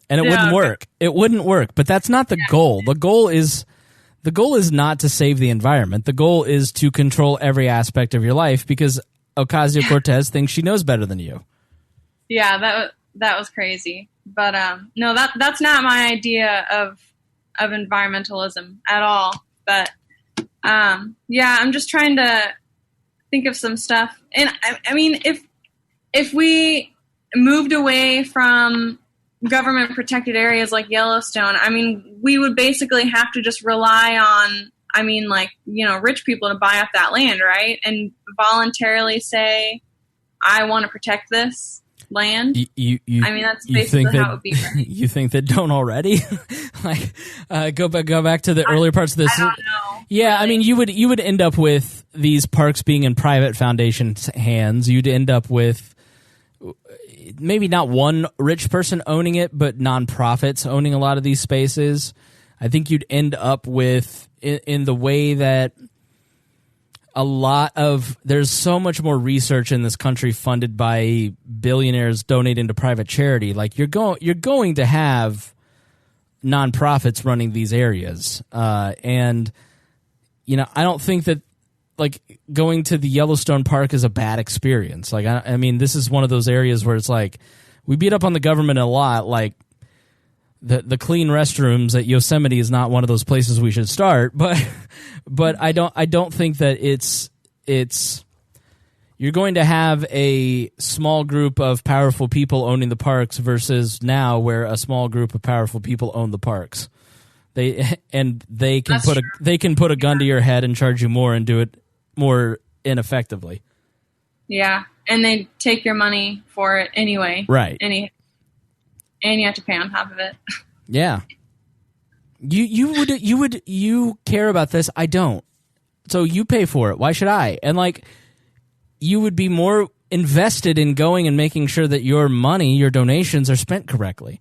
and it wouldn't work. It wouldn't work. But that's not the goal. The goal is not to save the environment. The goal is to control every aspect of your life because Ocasio-Cortez thinks she knows better than you. Yeah, that was crazy. But no, that's not my idea of environmentalism at all. But yeah, I'm just trying to think of some stuff. And I mean, if we moved away from government protected areas like Yellowstone, I mean, we would basically have to just rely on, rich people to buy up that land, right? And voluntarily say, I want to protect this land. That's basically how it would be. Right? You think they don't already? Go back to the earlier parts of this. I don't know. Yeah, really. I mean, you would end up with these parks being in private foundations' hands. You'd end up with maybe not one rich person owning it, but nonprofits owning a lot of these spaces. I think you'd end up with, in the way that there's so much more research in this country funded by billionaires donating to private charity. You're going to have nonprofits running these areas, and I don't think that going to the Yellowstone Park is a bad experience. I mean, this is one of those areas where it's we beat up on the government a lot. The clean restrooms at Yosemite is not one of those places we should start, but I don't think that it's you're going to have a small group of powerful people owning the parks versus now where a small group of powerful people own the parks. They can put a gun to your head and charge you more and do it more ineffectively. Yeah, and they take your money for it anyway. Right. And you have to pay on top of it. Yeah. You care about this? I don't. So you pay for it. Why should I? And you would be more invested in going and making sure that your money, your donations are spent correctly.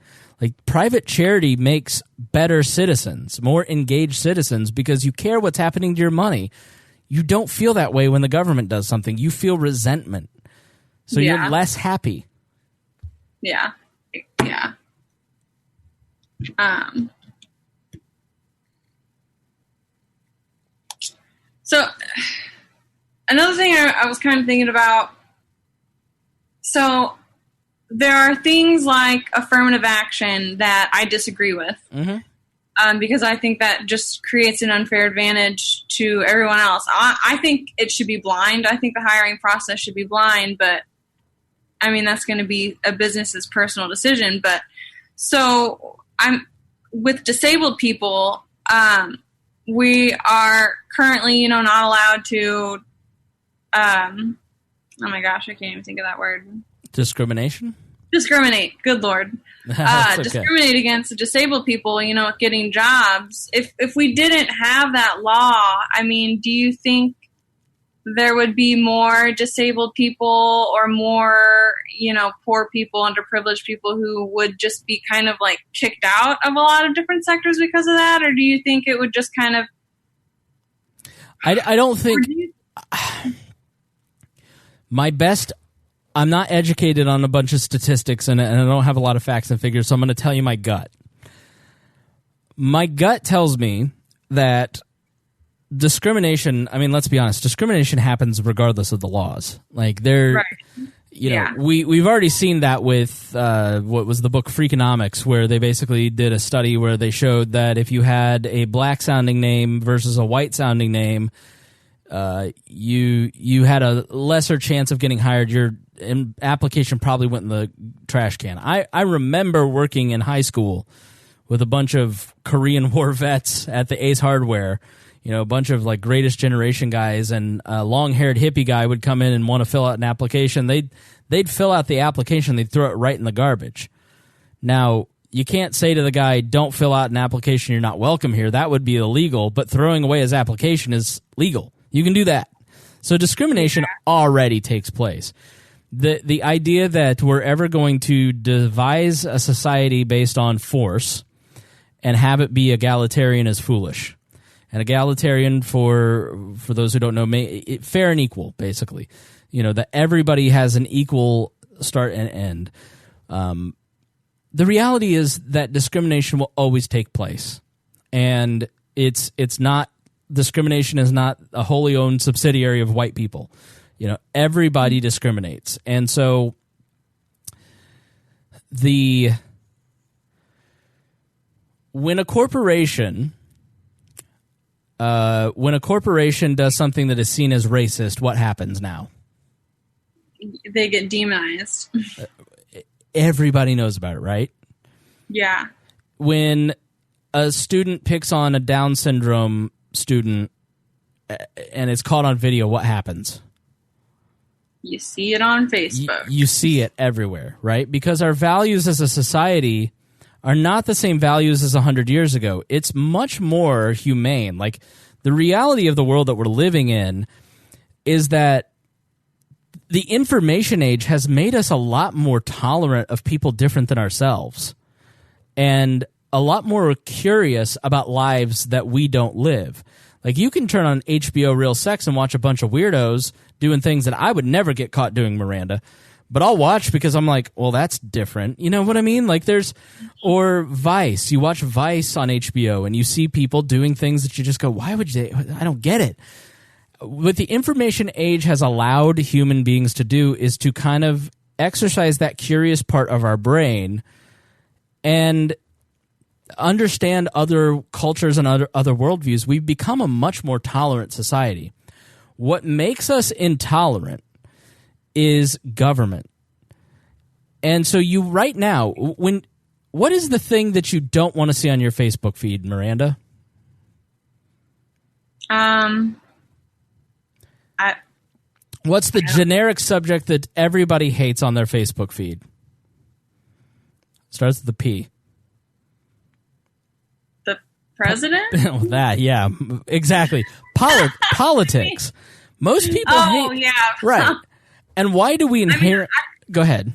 Private charity makes better citizens, more engaged citizens, because you care what's happening to your money. You don't feel that way when the government does something. You feel resentment. So you're less happy. Yeah. Yeah. So another thing I was kind of thinking about, so there are things like affirmative action that I disagree with. Mm-hmm. Because I think that just creates an unfair advantage to everyone else. I think it should be blind. I think the hiring process should be blind, but I mean, that's going to be a business's personal decision. But so I'm with disabled people. We are currently, not allowed to, oh my gosh, I can't even think of that word. Discriminate. Good Lord. Okay. Discriminate against the disabled people, getting jobs. If we didn't have that law, I mean, do you think there would be more disabled people or more, poor people, underprivileged people who would just be kind of kicked out of a lot of different sectors because of that? Or do you think it would just kind of... I don't think... I'm not educated on a bunch of statistics, and I don't have a lot of facts and figures, so I'm going to tell you my gut. My gut tells me that discrimination, I mean, let's be honest, discrimination happens regardless of the laws. we've already seen that with what was the book Freakonomics, where they basically did a study where they showed that if you had a black sounding name versus a white sounding name, you had a lesser chance of getting hired. Your application probably went in the trash can. I remember working in high school with a bunch of Korean War vets at the Ace Hardware, a bunch of like Greatest Generation guys, and a long-haired hippie guy would come in and want to fill out an application. They'd fill out the application, they'd throw it right in the garbage. Now, you can't say to the guy, don't fill out an application, you're not welcome here. That would be illegal, but throwing away his application is legal. You can do that. So discrimination already takes place. The idea that we're ever going to devise a society based on force and have it be egalitarian is foolish. And egalitarian, for those who don't know, fair and equal, basically. That everybody has an equal start and end. The reality is that discrimination will always take place. And it's not, discrimination is not a wholly owned subsidiary of white people. Everybody discriminates. And so when a corporation does something that is seen as racist, what happens now? They get demonized. Everybody knows about it, right? Yeah. When a student picks on a Down syndrome student and it's caught on video, what happens? You see it on Facebook. You see it everywhere, right? Because our values as a society are not the same values as 100 years ago. It's much more humane. Like, the reality of the world that we're living in is that the information age has made us a lot more tolerant of people different than ourselves, and a lot more curious about lives that we don't live. Like, you can turn on HBO Real Sex and watch a bunch of weirdos doing things that I would never get caught doing, Miranda. But I'll watch because I'm like, well, that's different. You know what I mean? Like, or Vice. You watch Vice on HBO and you see people doing things that you just go, why would you? I don't get it. What the information age has allowed human beings to do is to kind of exercise that curious part of our brain and understand other cultures and other worldviews. We've become a much more tolerant society. What makes us intolerant is government. And so you right now, what is the thing that you don't want to see on your Facebook feed, Miranda? What's the generic subject that everybody hates on their Facebook feed? Starts with the P. The president? That, yeah, exactly. Politics. Most people hate. Yeah. Right. And why do we inherit... Go ahead.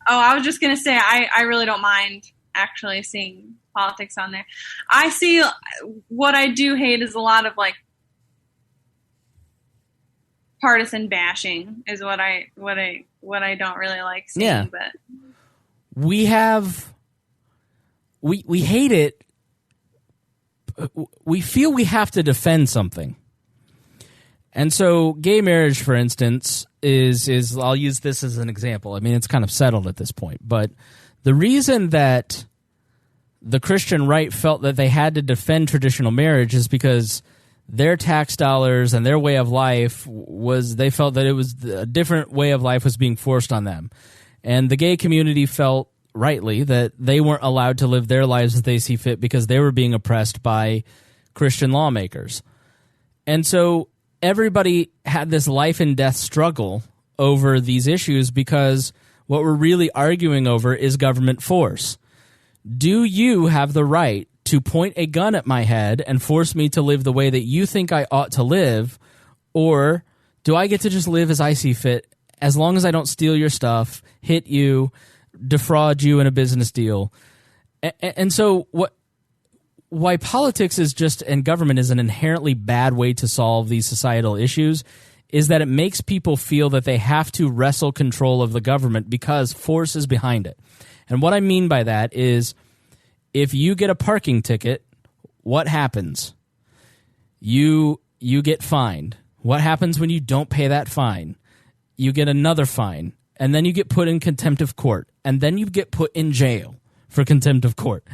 Oh, I was just going to say, I really don't mind actually seeing politics on there. I see, what I do hate is a lot of, like, partisan bashing is what I don't really like seeing. Yeah. But we hate it. We feel we have to defend something. And so gay marriage, for instance, is I'll use this as an example. I mean, it's kind of settled at this point. But the reason that the Christian right felt that they had to defend traditional marriage is because their tax dollars and their way of life they felt that it was a different way of life was being forced on them. And the gay community felt rightly that they weren't allowed to live their lives as they see fit because they were being oppressed by Christian lawmakers. And so everybody had this life and death struggle over these issues because what we're really arguing over is government force. Do you have the right to point a gun at my head and force me to live the way that you think I ought to live, or do I get to just live as I see fit as long as I don't steal your stuff, hit you, defraud you in a business deal? And so why politics is just, and government is an inherently bad way to solve these societal issues is that it makes people feel that they have to wrestle control of the government because force is behind it. And what I mean by that is if you get a parking ticket, what happens? You get fined. What happens when you don't pay that fine? You get another fine. and then you get put in contempt of court, and then you get put in jail for contempt of court.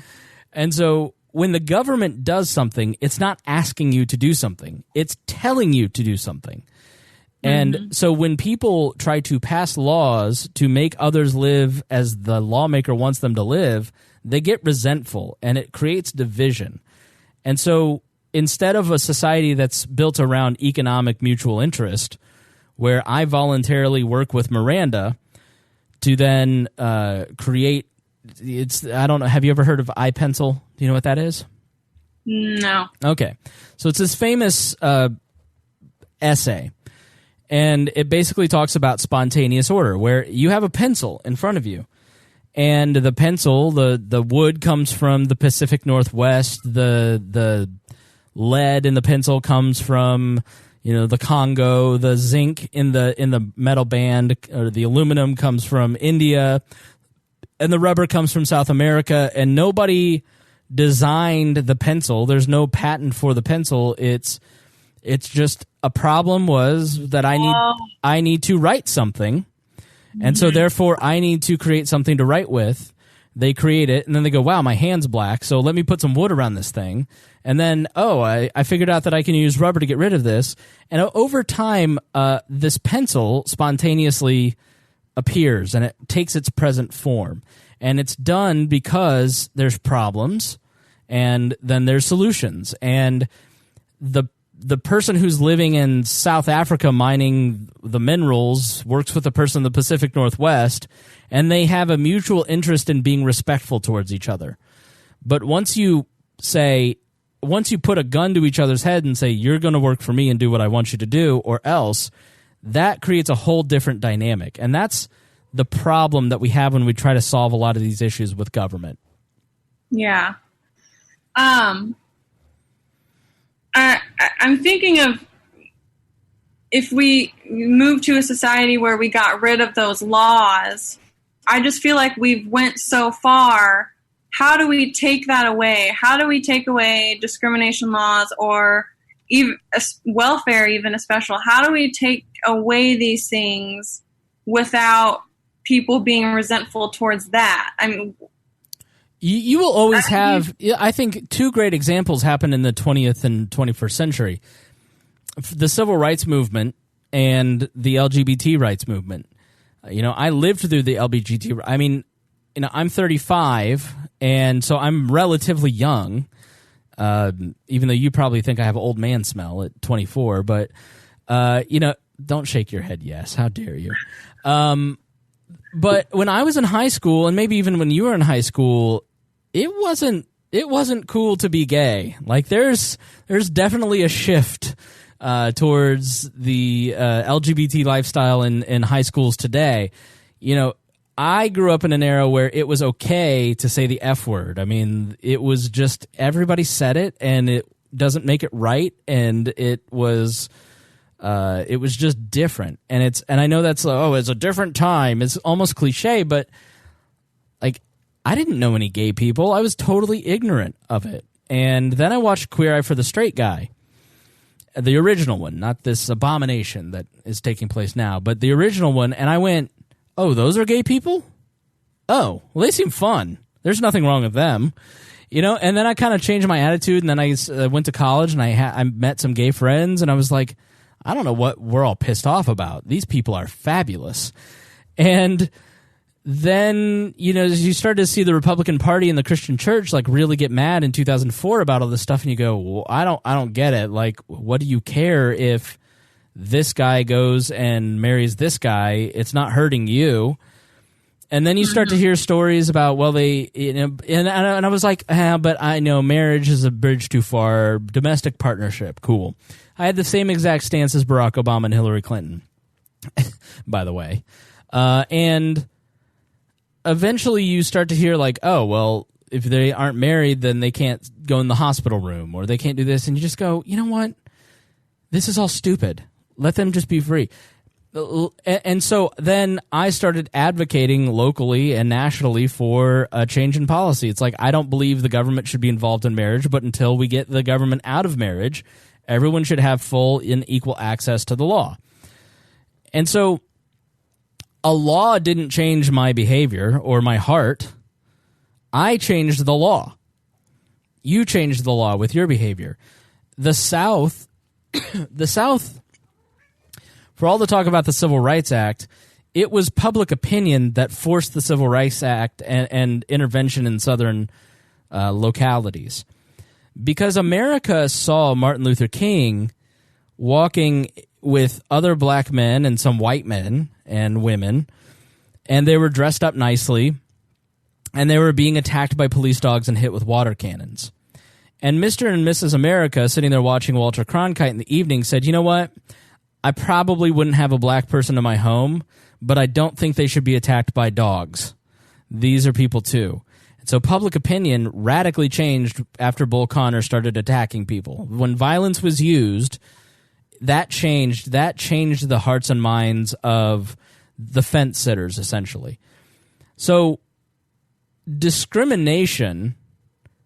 And so when the government does something, it's not asking you to do something. It's telling you to do something. And so when people try to pass laws to make others live as the lawmaker wants them to live, they get resentful, and it creates division. And so instead of a society that's built around economic mutual interest, where I voluntarily work with Miranda to then create, I don't know, have you ever heard of iPencil? Do you know what that is? No. Okay. So it's this famous essay, and it basically talks about spontaneous order, where you have a pencil in front of you, and the pencil, the wood comes from the Pacific Northwest, the lead in the pencil comes from, you know, the Congo, the zinc in the metal band or the aluminum comes from India, and the rubber comes from South America, and nobody designed the pencil. There's no patent for the pencil. It's just a problem was that I need to write something, and so therefore I need to create something to write with. They create it, and then they go, wow, my hand's black, so let me put some wood around this thing. And then, I figured out that I can use rubber to get rid of this. And over time, this pencil spontaneously appears, and it takes its present form. And it's done because there's problems, and then there's solutions. And the person who's living in South Africa mining the minerals works with the person in the Pacific Northwest, and they have a mutual interest in being respectful towards each other. But once you put a gun to each other's head and say, you're going to work for me and do what I want you to do, or else, that creates a whole different dynamic. And that's the problem that we have when we try to solve a lot of these issues with government. Yeah. I'm thinking of if we move to a society where we got rid of those laws, I just feel like we've went so far. How do we take that away? How do we take away discrimination laws or even welfare, even especially? How do we take away these things without people being resentful towards that? I mean, you will always have, I think, two great examples happen in the 20th and 21st century. The civil rights movement and the LGBT rights movement. You know, I lived through the LGBT. I mean, you know, I'm 35, and so I'm relatively young, even though you probably think I have old man smell at 24. But, you know, don't shake your head yes. How dare you? But when I was in high school, and maybe even when you were in high school, it wasn't cool to be gay. Like there's definitely a shift towards the LGBT lifestyle in high schools today. You know, I grew up in an era where it was okay to say the F word. I mean, it was just everybody said it, and it doesn't make it right, and it was just different. And I know that's it's a different time. It's almost cliche, but like I didn't know any gay people. I was totally ignorant of it. And then I watched Queer Eye for the Straight Guy, the original one, not this abomination that is taking place now, but the original one. And I went, oh, those are gay people? Oh, well, they seem fun. There's nothing wrong with them. You know, and then I kind of changed my attitude, and then I went to college, and I met some gay friends, and I was like, I don't know what we're all pissed off about. These people are fabulous. And then, you know, as you start to see the Republican Party and the Christian Church like really get mad in 2004 about all this stuff, and you go, well, I don't get it. Like, what do you care if this guy goes and marries this guy? It's not hurting you. And then you start to hear stories about, well, they, you know, and I was like, but I know marriage is a bridge too far. Domestic partnership, cool. I had the same exact stance as Barack Obama and Hillary Clinton, by the way. And eventually you start to hear like, oh, well, if they aren't married, then they can't go in the hospital room, or they can't do this. And you just go, you know what? This is all stupid. Let them just be free. And so then I started advocating locally and nationally for a change in policy. It's like, I don't believe the government should be involved in marriage, but until we get the government out of marriage, everyone should have full and equal access to the law. And so a law didn't change my behavior or my heart. I changed the law. You changed the law with your behavior. The South, for all the talk about the Civil Rights Act, it was public opinion that forced the Civil Rights Act and intervention in Southern localities. Because America saw Martin Luther King walking with other black men and some white men and women, and they were dressed up nicely, and they were being attacked by police dogs and hit with water cannons. And Mr. and Mrs. America, sitting there watching Walter Cronkite in the evening, said, you know what? I probably wouldn't have a black person in my home, but I don't think they should be attacked by dogs. These are people too. And so public opinion radically changed after Bull Connor started attacking people. When violence was used, that changed the hearts and minds of the fence sitters, essentially. So discrimination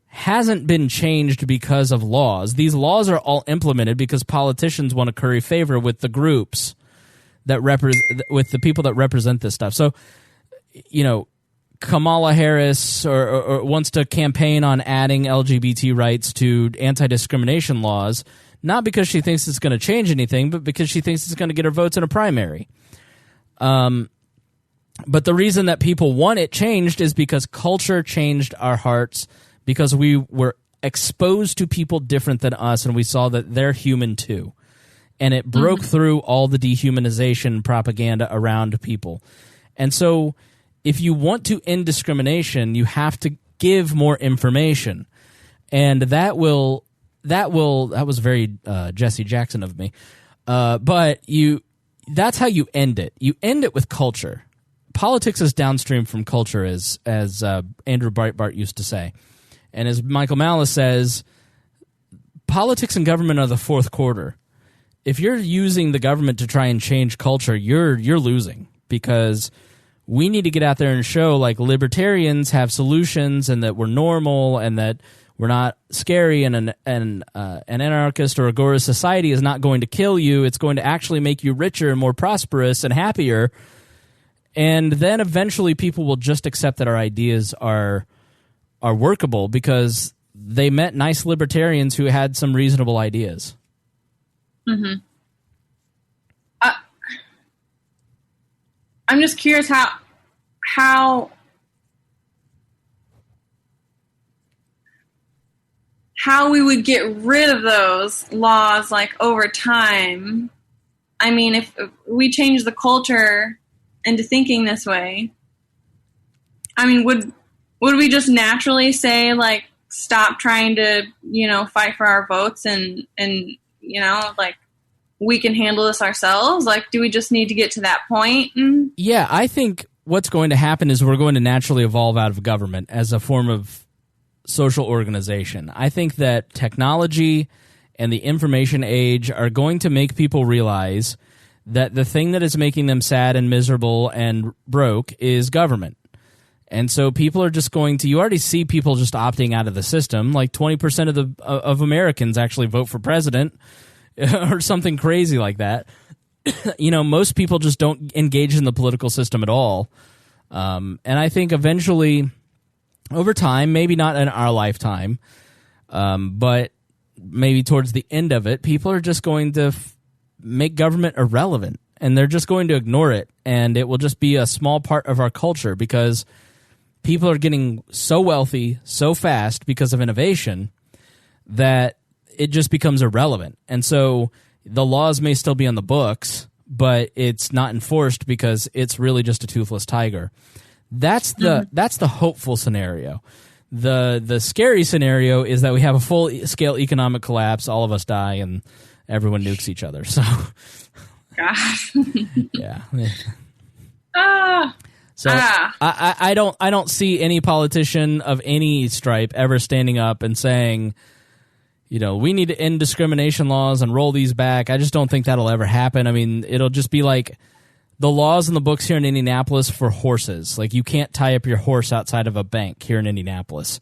hasn't been changed because of laws. These laws are all implemented because politicians want to curry favor with the groups that with the people that represent this stuff. So, you know, Kamala Harris or wants to campaign on adding LGBT rights to anti-discrimination laws, not because she thinks it's going to change anything, but because she thinks it's going to get her votes in a primary. But the reason that people want it changed is because culture changed our hearts, because we were exposed to people different than us, and we saw that they're human too. And it broke through all the dehumanization propaganda around people. And so if you want to end discrimination, you have to give more information. And that was very Jesse Jackson of me. But that's how you end it. You end it with culture. Politics is downstream from culture, as Andrew Breitbart used to say. And as Michael Malice says, politics and government are the fourth quarter. If you're using the government to try and change culture, you're losing, because we need to get out there and show like libertarians have solutions, and that we're normal, and that we're not scary, and an anarchist or agorist society is not going to kill you. It's going to actually make you richer and more prosperous and happier. And then eventually people will just accept that our ideas are workable, because they met nice libertarians who had some reasonable ideas. Mm-hmm. I'm just curious how we would get rid of those laws, like, over time. I mean, if we change the culture into thinking this way, I mean, would we just naturally say, like, stop trying to, fight for our votes and like, we can handle this ourselves? Like, do we just need to get to that point? Yeah, I think what's going to happen is we're going to naturally evolve out of government as a form of social organization. I think that technology and the information age are going to make people realize that the thing that is making them sad and miserable and broke is government. And so people are just going to, you already see people just opting out of the system. Like 20% of Americans actually vote for president or something crazy like that. Most people just don't engage in the political system at all. And I think eventually, over time, maybe not in our lifetime, but maybe towards the end of it, people are just going to make government irrelevant, and they're just going to ignore it, and it will just be a small part of our culture, because people are getting so wealthy so fast because of innovation that it just becomes irrelevant. And so the laws may still be on the books, but it's not enforced because it's really just a toothless tiger. That's the hopeful scenario. The scary scenario is that we have a full-scale economic collapse, all of us die, and everyone nukes each other. So, gosh. Yeah. So I don't see any politician of any stripe ever standing up and saying, we need to end discrimination laws and roll these back. I just don't think that'll ever happen. I mean, it'll just be like the laws in the books here in Indianapolis for horses. Like, you can't tie up your horse outside of a bank here in Indianapolis.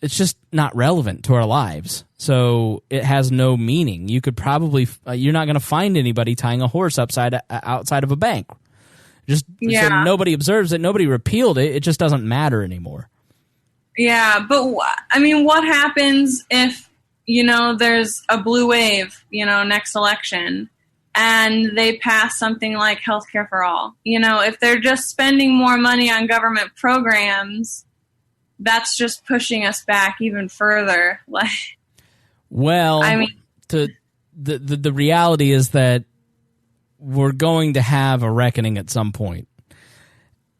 It's just not relevant to our lives. So it has no meaning. You could probably, you're not going to find anybody tying a horse outside of a bank. It Just so nobody observes it, nobody repealed it. It just doesn't matter anymore. Yeah, but I mean, what happens if, there's a blue wave, next election, and they pass something like healthcare for all? If they're just spending more money on government programs, that's just pushing us back even further. Well, I mean, the reality is that we're going to have a reckoning at some point.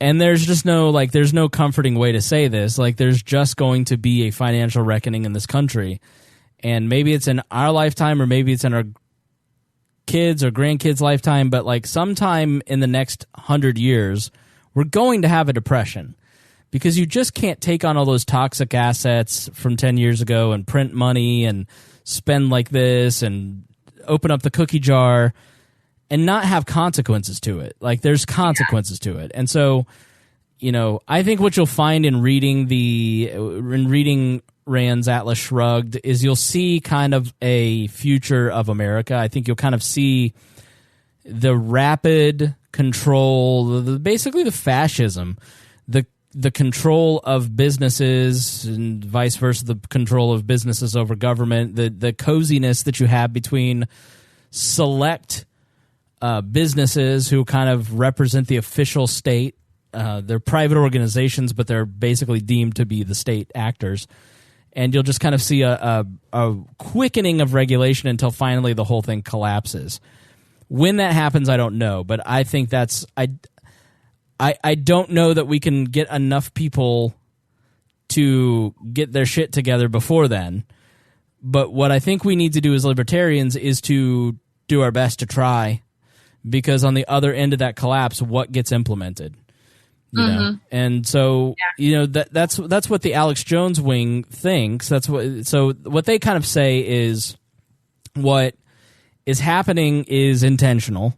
And there's just there's no comforting way to say this. There's just going to be a financial reckoning in this country. And maybe it's in our lifetime, or maybe it's in our kids' or grandkids' lifetime, but sometime in the next 100 years, we're going to have a depression. Because you just can't take on all those toxic assets from 10 years ago and print money and spend like this and open up the cookie jar and not have consequences to it. There's consequences to it. And so, I think what you'll find in reading Rand's Atlas Shrugged is you'll see kind of a future of America. I think you'll kind of see the rapid control, basically the fascism, the control of businesses and vice versa, the control of businesses over government, the coziness that you have between select businesses who kind of represent the official state. They're private organizations, but they're basically deemed to be the state actors. And you'll just kind of see a quickening of regulation until finally the whole thing collapses. When that happens, I don't know, but I think that's I don't know that we can get enough people to get their shit together before then. But what I think we need to do as libertarians is to do our best to try, because on the other end of that collapse, what gets implemented? You know? And so, that's what the Alex Jones wing thinks. So what they kind of say is what is happening is intentional.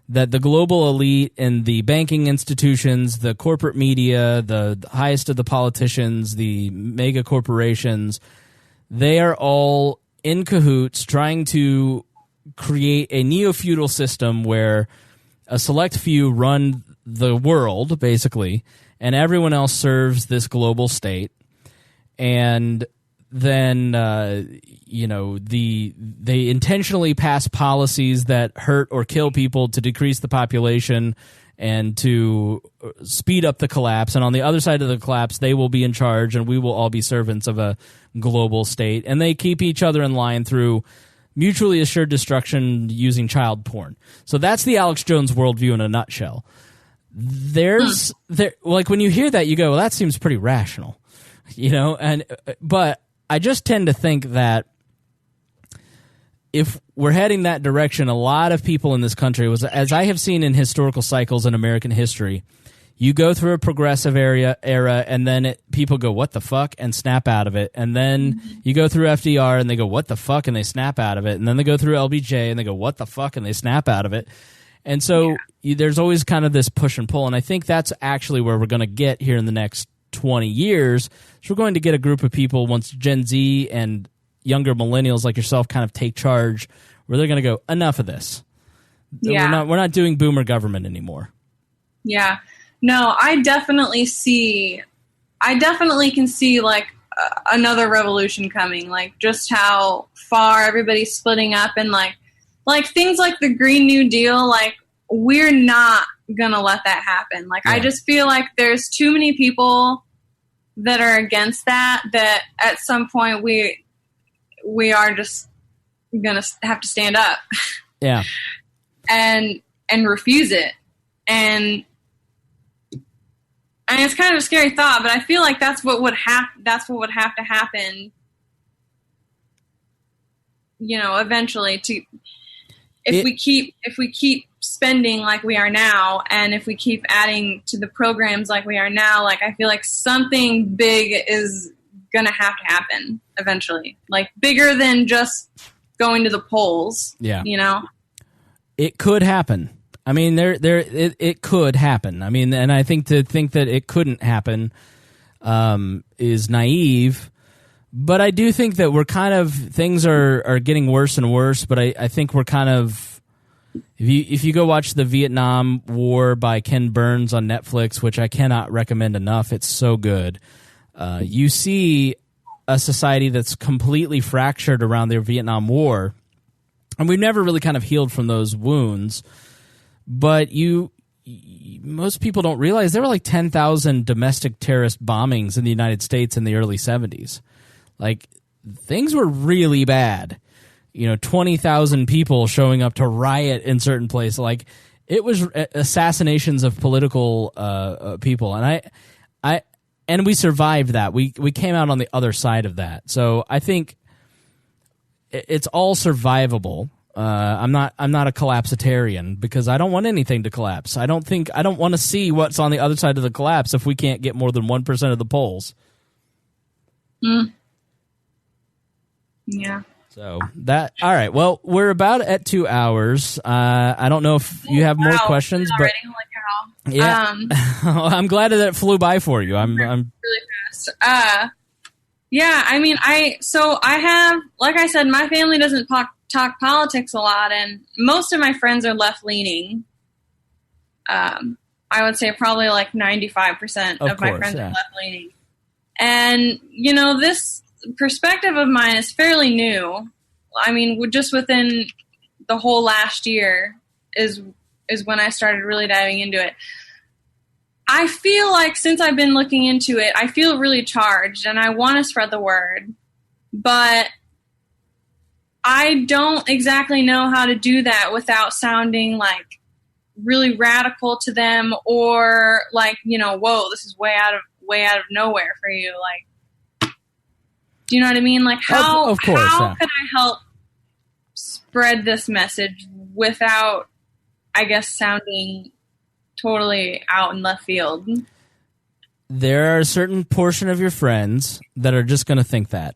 That the global elite and the banking institutions, the corporate media, the highest of the politicians, the mega corporations, they are all in cahoots trying to create a neo-feudal system where a select few run the world, basically, and everyone else serves this global state. And then they intentionally pass policies that hurt or kill people to decrease the population and to speed up the collapse. And on the other side of the collapse, they will be in charge, and we will all be servants of a global state. And they keep each other in line through mutually assured destruction using child porn. So that's the Alex Jones worldview in a nutshell. When you hear that, you go, well, that seems pretty rational, but I just tend to think that if we're heading that direction, a lot of people in this country, as I have seen in historical cycles in American history, you go through a progressive era and then people go, what the fuck, and snap out of it. And then you go through FDR and they go, what the fuck, and they snap out of it. And then they go through LBJ and they go, what the fuck, and they snap out of it. And so there's always kind of this push and pull. And I think that's actually where we're going to get here in the next 20 years. So we're going to get a group of people, once Gen Z and younger millennials like yourself kind of take charge, where they're going to go, enough of this. Yeah. We're not doing boomer government anymore. Yeah. No, I definitely can see another revolution coming, just how far everybody's splitting up, and like things like the Green New Deal, we're not going to let that happen. Yeah. I just feel like there's too many people that are against that at some point we are just going to have to stand up. Yeah. and refuse it. And it's kind of a scary thought, but I feel like that's what would have to happen, eventually, if we keep spending like we are now, and if we keep adding to the programs like we are now, I feel like something big is going to happen eventually, bigger than just going to the polls. Yeah. It could happen. I mean, it could happen. I mean, and I think to think that it couldn't happen is naive. But I do think that we're things are getting worse and worse. But I think we're kind of If you go watch the Vietnam War by Ken Burns on Netflix, which I cannot recommend enough, it's so good. You see a society that's completely fractured around the Vietnam War, and we've never really kind of healed from those wounds. But most people don't realize there were like 10,000 domestic terrorist bombings in the United States in the early 70s. Like, things were really bad. 20,000 people showing up to riot in certain places. Like, it was assassinations of political people, and we survived that. We came out on the other side of that. So I think it's all survivable. I'm not a collapsitarian because I don't want anything to collapse. I don't want to see what's on the other side of the collapse if we can't get more than 1% of the polls. Yeah. So all right. Well, we're about at 2 hours. I don't know if you have more questions, but yeah, I'm glad that it flew by for you. I'm really fast. Yeah. I mean, I have, like I said, my family doesn't talk politics a lot, and most of my friends are left leaning. I would say probably like 95% of my friends are left leaning, and this perspective of mine is fairly new. I mean, just within the whole last year is when I started really diving into it. I feel like since I've been looking into it, I feel really charged and I want to spread the word, but I don't exactly know how to do that without sounding like really radical to them, or like, whoa, this is way out of nowhere for you. Like, do you know what I mean? Like, how of course, how could I help spread this message without, I guess, sounding totally out in left field? There are a certain portion of your friends that are just going to think that.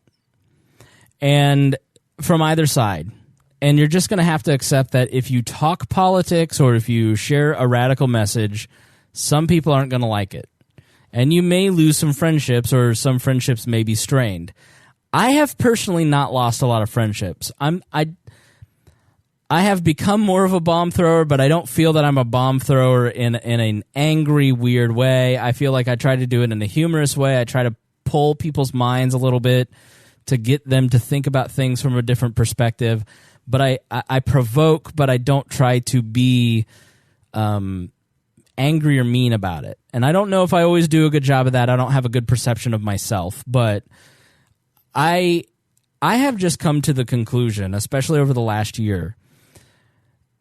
And from either side. And you're just going to have to accept that if you talk politics or if you share a radical message, some people aren't going to like it. And you may lose some friendships, or some friendships may be strained. I have personally not lost a lot of friendships. I have become more of a bomb thrower, but I don't feel that I'm a bomb thrower in an angry, weird way. I feel like I try to do it in a humorous way. I try to pull people's minds a little bit to get them to think about things from a different perspective. But I provoke, but I don't try to be angry or mean about it. And I don't know if I always do a good job of that. I don't have a good perception of myself, but I have just come to the conclusion, especially over the last year,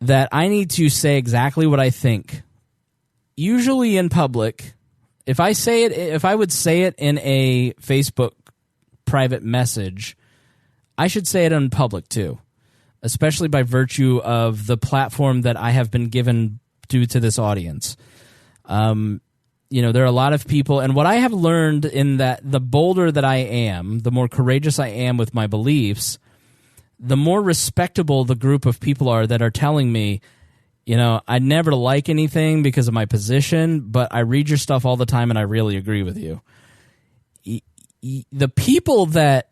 that I need to say exactly what I think. Usually in public, if I would say it in a Facebook private message, I should say it in public too, especially by virtue of the platform that I have been given due to this audience. There are a lot of people, and what I have learned in that the bolder that I am, the more courageous I am with my beliefs, the more respectable the group of people are that are telling me, I never like anything because of my position, but I read your stuff all the time and I really agree with you. The people that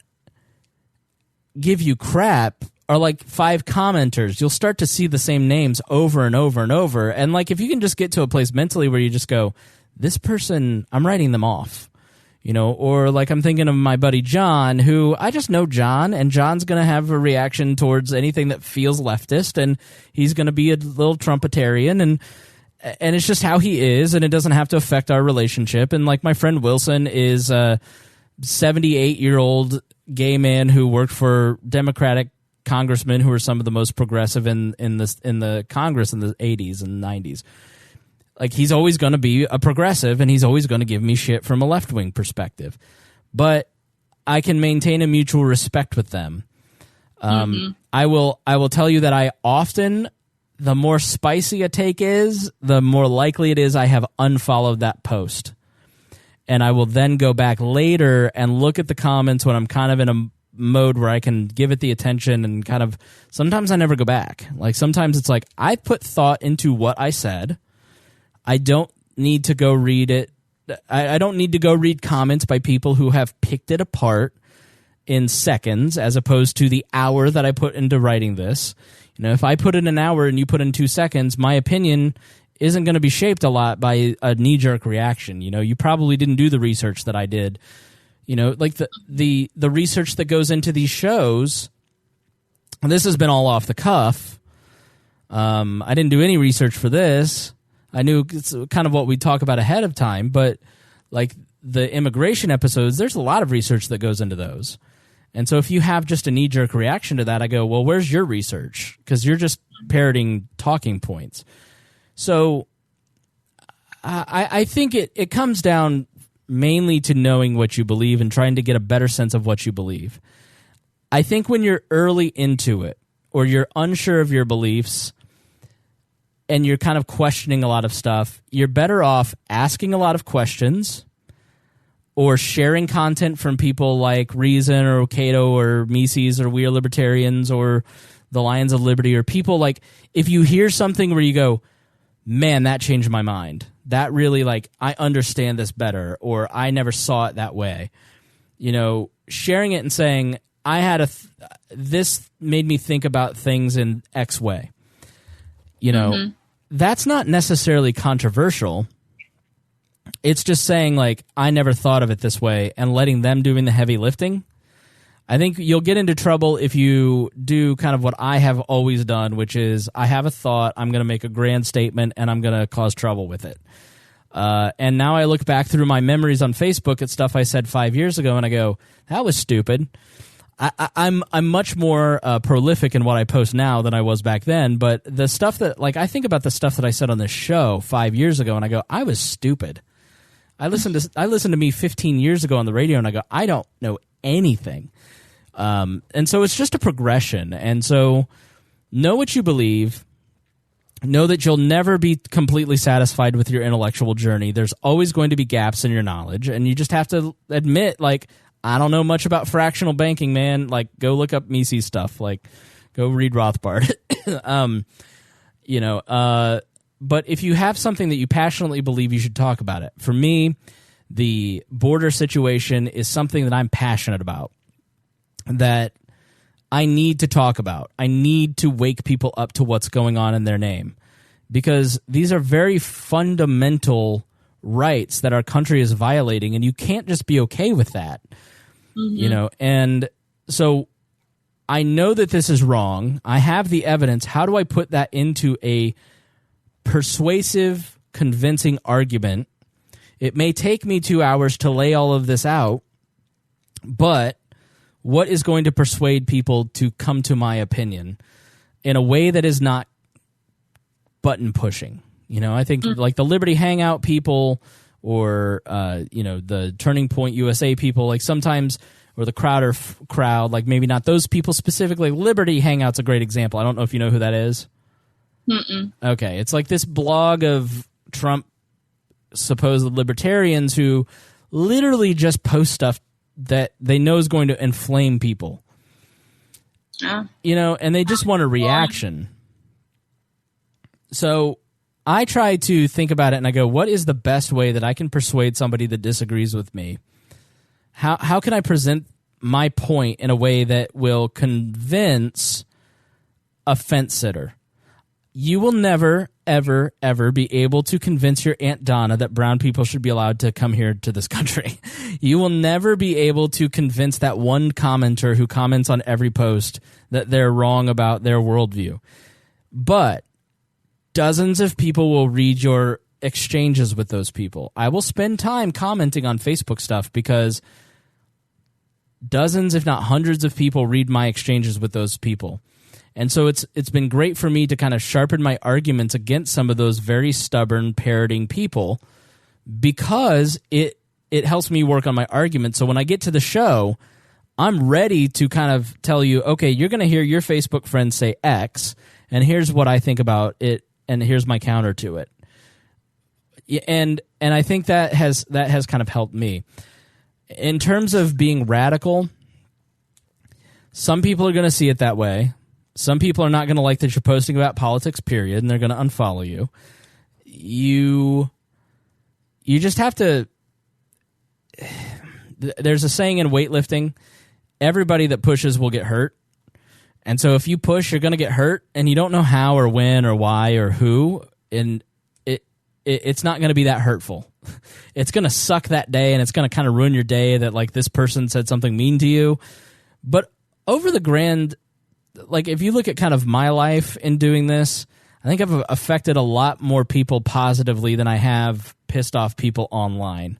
give you crap are like 5 commenters. You'll start to see the same names over and over and over. And like, if you can just get to a place mentally where you just go, this person, I'm writing them off. Or like I'm thinking of my buddy John, who I just know John, and John's going to have a reaction towards anything that feels leftist, and he's going to be a little Trumpetarian, and it's just how he is, and it doesn't have to affect our relationship. And like my friend Wilson is a 78-year-old gay man who worked for Democratic congressmen who are some of the most progressive in the Congress in the 80s and 90s. Like, he's always going to be a progressive, and he's always going to give me shit from a left-wing perspective. But I can maintain a mutual respect with them. I will tell you that I often, the more spicy a take is, the more likely it is I have unfollowed that post. And I will then go back later and look at the comments when I'm kind of in a mode where I can give it the attention, and kind of, sometimes I never go back. Like, sometimes it's like, I put thought into what I said. I don't need to go read it. I don't need to go read comments by people who have picked it apart in seconds as opposed to the hour that I put into writing this. If I put in an hour and you put in 2 seconds, my opinion isn't going to be shaped a lot by a knee-jerk reaction. You probably didn't do the research that I did. Like the research that goes into these shows, and this has been all off the cuff. I didn't do any research for this. I knew it's kind of what we talk about ahead of time, but like the immigration episodes, there's a lot of research that goes into those. And so if you have just a knee-jerk reaction to that, I go, well, where's your research? Because you're just parroting talking points. So I think it comes down mainly to knowing what you believe and trying to get a better sense of what you believe. I think when you're early into it or you're unsure of your beliefs and you're kind of questioning a lot of stuff, you're better off asking a lot of questions or sharing content from people like Reason or Cato or Mises or We Are Libertarians or the Lions of Liberty, or people like, if you hear something where you go, man, that changed my mind. That really, like, I understand this better, or I never saw it that way. Sharing it and saying, I had this made me think about things in X way. That's not necessarily controversial. It's just saying, like, I never thought of it this way, and letting them doing the heavy lifting. I think you'll get into trouble if you do kind of what I have always done, which is I have a thought, I'm going to make a grand statement, and I'm going to cause trouble with it. And now I look back through my memories on Facebook at stuff I said 5 years ago, and I go, that was stupid. I'm much more prolific in what I post now than I was back then, but the stuff that, like, I think about the stuff that I said on this show 5 years ago, and I go, I was stupid. I listened to me 15 years ago on the radio, and I go, I don't know anything. And so it's just a progression. And so know what you believe. Know that you'll never be completely satisfied with your intellectual journey. There's always going to be gaps in your knowledge, and you just have to admit, like, I don't know much about fractional banking, man. Like, go look up Mises stuff. Like, go read Rothbard. But if you have something that you passionately believe, you should talk about it. For me, the border situation is something that I'm passionate about, that I need to talk about. I need to wake people up to what's going on in their name, because these are very fundamental rights that our country is violating, and you can't just be okay with that. And so I know that this is wrong. I have the evidence. How do I put that into a persuasive, convincing argument? It may take me 2 hours to lay all of this out, but what is going to persuade people to come to my opinion in a way that is not button pushing? I think like the Liberty Hangout people, or the Turning Point USA people, like sometimes, or the Crowder crowd, like maybe not those people specifically. Liberty Hangout's a great example. I don't know if you know who that is. Mm-mm. Okay, it's like this blog of Trump supposed libertarians who literally just post stuff that they know is going to inflame people. And they just want a reaction. So I try to think about it, and I go, what is the best way that I can persuade somebody that disagrees with me? How can I present my point in a way that will convince a fence sitter? You will never, ever, ever be able to convince your Aunt Donna that brown people should be allowed to come here to this country. You will never be able to convince that one commenter who comments on every post that they're wrong about their worldview. But dozens of people will read your exchanges with those people. I will spend time commenting on Facebook stuff because dozens, if not hundreds of people read my exchanges with those people. And so it's been great for me to kind of sharpen my arguments against some of those very stubborn, parroting people, because it helps me work on my argument. So when I get to the show, I'm ready to kind of tell you, okay, you're going to hear your Facebook friends say X, and here's what I think about it, and here's my counter to it. And I think that has kind of helped me. In terms of being radical, some people are going to see it that way. Some people are not going to like that you're posting about politics, period, and they're going to unfollow you. You just have to... There's a saying in weightlifting, everybody that pushes will get hurt. And so if you push, you're going to get hurt, and you don't know how or when or why or who, and it's not going to be that hurtful. It's going to suck that day, and it's going to kind of ruin your day that, like, this person said something mean to you. But over the grand, like, if you look at kind of my life in doing this, I think I've affected a lot more people positively than I have pissed off people online,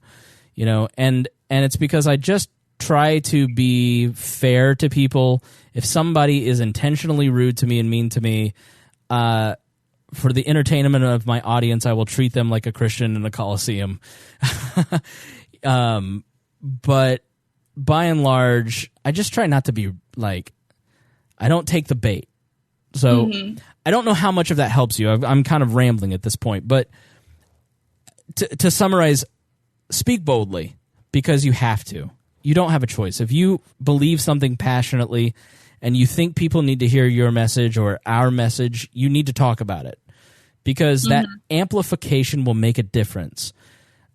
you know, and it's because I just try to be fair to people. If somebody is intentionally rude to me and mean to me, for the entertainment of my audience, I will treat them like a Christian in a Coliseum. But by and large, I just try not to be like, I don't take the bait. So I don't know how much of that helps you. I'm kind of rambling at this point, but to summarize, speak boldly because you have to. You don't have a choice. If you believe something passionately and you think people need to hear your message or our message, you need to talk about it because that amplification will make a difference.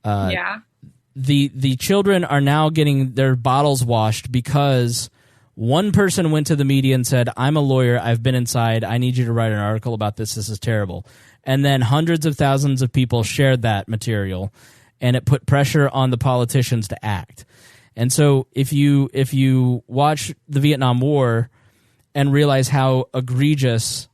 The children are now getting their bottles washed because one person went to the media and said, I'm a lawyer, I've been inside, I need you to write an article about this is terrible. And then hundreds of thousands of people shared that material, and it put pressure on the politicians to act. And so if you watch the Vietnam War and realize how egregious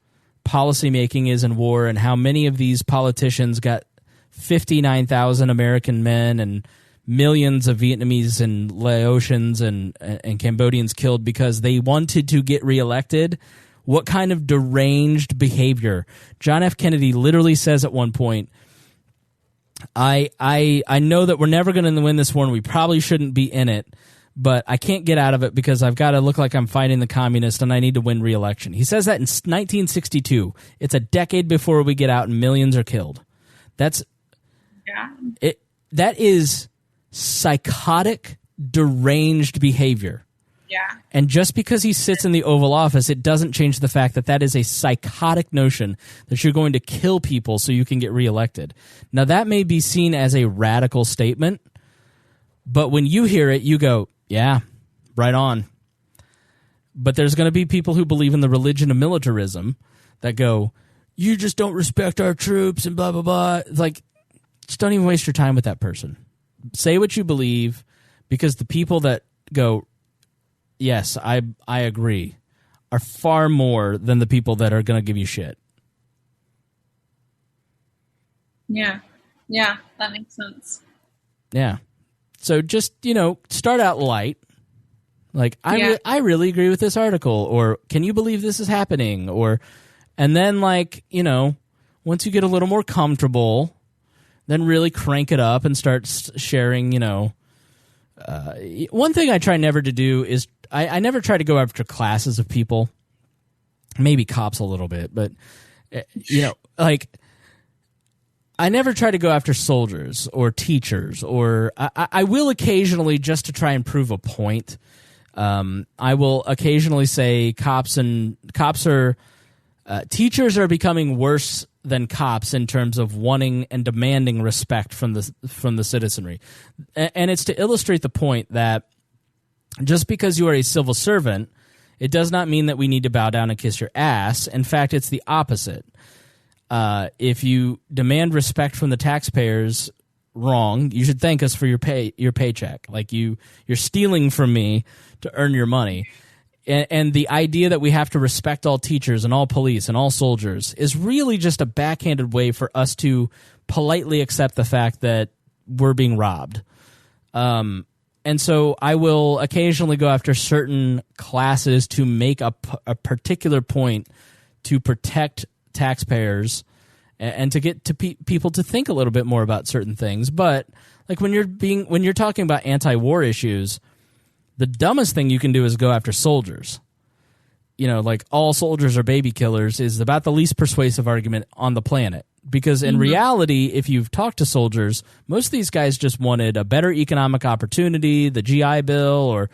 policymaking is in war and how many of these politicians got 59,000 American men and millions of Vietnamese and Laotians and Cambodians killed because they wanted to get reelected, what kind of deranged behavior? John F. Kennedy literally says at one point, I know that we're never going to win this war and we probably shouldn't be in it, but I can't get out of it because I've got to look like I'm fighting the communists and I need to win re-election. He says that in 1962. It's a decade before we get out and millions are killed. That is psychotic, deranged behavior. Yeah. And just because he sits in the Oval Office, it doesn't change the fact that that is a psychotic notion that you're going to kill people so you can get reelected. Now, that may be seen as a radical statement, but when you hear it, you go, yeah, right on. But there's going to be people who believe in the religion of militarism that go, you just don't respect our troops and blah, blah, blah. It's like, just don't even waste your time with that person. Say what you believe, because the people that go, yes, I agree, are far more than the people that are going to give you shit. Yeah, that makes sense. Yeah. So just, start out light. Like, I really agree with this article, or can you believe this is happening? And then, once you get a little more comfortable, then really crank it up and start sharing, one thing I try never to do is I never try to go after classes of people, maybe cops a little bit, but, I never try to go after soldiers or teachers, or I will occasionally just to try and prove a point. I will occasionally say teachers are becoming worse than cops in terms of wanting and demanding respect from the citizenry. And it's to illustrate the point that just because you are a civil servant, it does not mean that we need to bow down and kiss your ass. In fact, it's the opposite. If you demand respect from the taxpayers, wrong. You should thank us for your paycheck. Like you're stealing from me to earn your money. And the idea that we have to respect all teachers and all police and all soldiers is really just a backhanded way for us to politely accept the fact that we're being robbed. And so I will occasionally go after certain classes to make a particular point to protect taxpayers and to get to people to think a little bit more about certain things. But like when you're talking about anti-war issues, the dumbest thing you can do is go after soldiers. Like all soldiers are baby killers is about the least persuasive argument on the planet. Because in reality, if you've talked to soldiers, most of these guys just wanted a better economic opportunity, the GI Bill, or,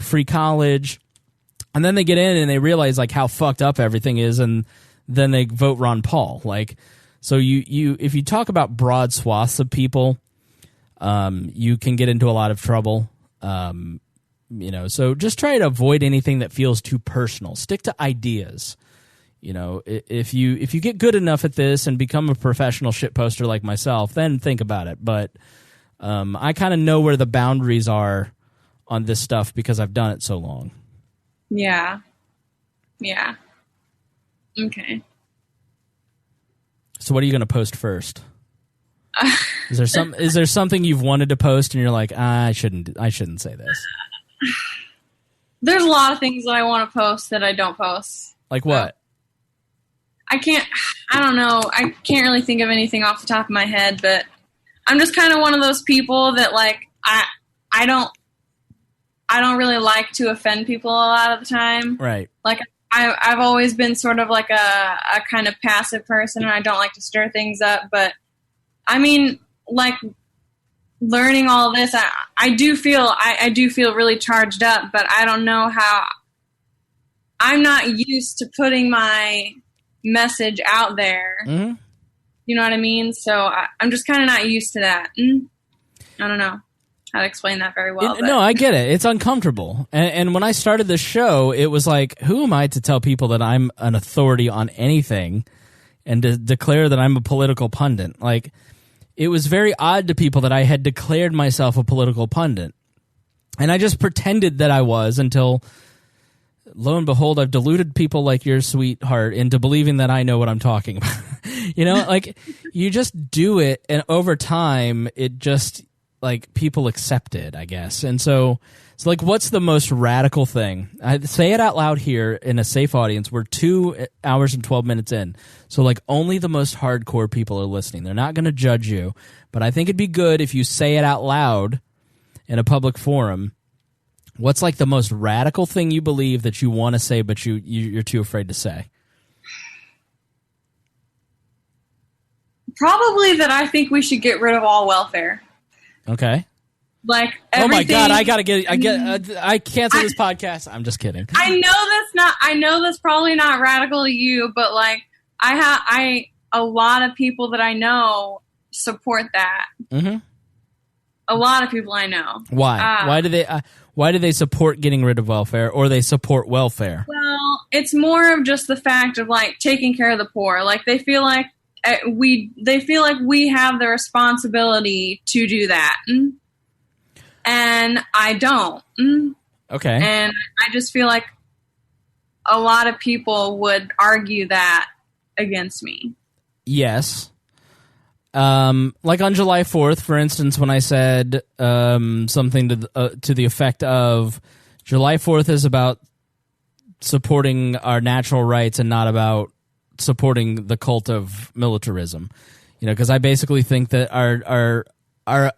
free college. And then they get in and they realize like how fucked up everything is, and then they vote Ron Paul. Like, so you if you talk about broad swaths of people, you can get into a lot of trouble. So just try to avoid anything that feels too personal. Stick to ideas. If you get good enough at this and become a professional shit poster like myself, then think about it. But I kind of know where the boundaries are on this stuff because I've done it so long. Yeah. Okay. So what are you going to post first? Is there something you've wanted to post and you're like, I shouldn't say this? There's a lot of things that I want to post that I don't post. Like what? I don't know. I can't really think of anything off the top of my head, but I'm just kind of one of those people that like I don't really like to offend people a lot of the time. Right. Like I've always been sort of like a kind of passive person, and I don't like to stir things up. But I mean, like learning all this, I do feel really charged up, but I don't know how. I'm not used to putting my message out there. Mm-hmm. You know what I mean? So I'm just kind of not used to that. I don't know how to explain that very well. No, I get it. It's uncomfortable. And when I started this show, it was like, who am I to tell people that I'm an authority on anything and to declare that I'm a political pundit? Like, it was very odd to people that I had declared myself a political pundit. And I just pretended that I was until, lo and behold, I've deluded people like your sweetheart into believing that I know what I'm talking about. Like, you just do it, and over time, it just, like, people accept it, I guess. And so like, what's the most radical thing? I say it out loud here in a safe audience. We're 2 hours and 12 minutes in. So, like, only the most hardcore people are listening. They're not going to judge you. But I think it'd be good if you say it out loud in a public forum. What's, like, the most radical thing you believe that you want to say but you're too afraid to say? Probably that I think we should get rid of all welfare. Okay. Like, oh my God, I cancel this podcast. I'm just kidding. I know that's probably not radical to you, but like a lot of people that I know support that. Mm-hmm. A lot of people I know. Why? Why do they support getting rid of welfare, or they support welfare? Well, it's more of just the fact of like taking care of the poor. Like they feel like we have the responsibility to do that. And I don't. Okay. And I just feel like a lot of people would argue that against me. Yes. Like on July 4th, for instance, when I said something to the effect of July 4th is about supporting our natural rights and not about supporting the cult of militarism. Because I basically think that our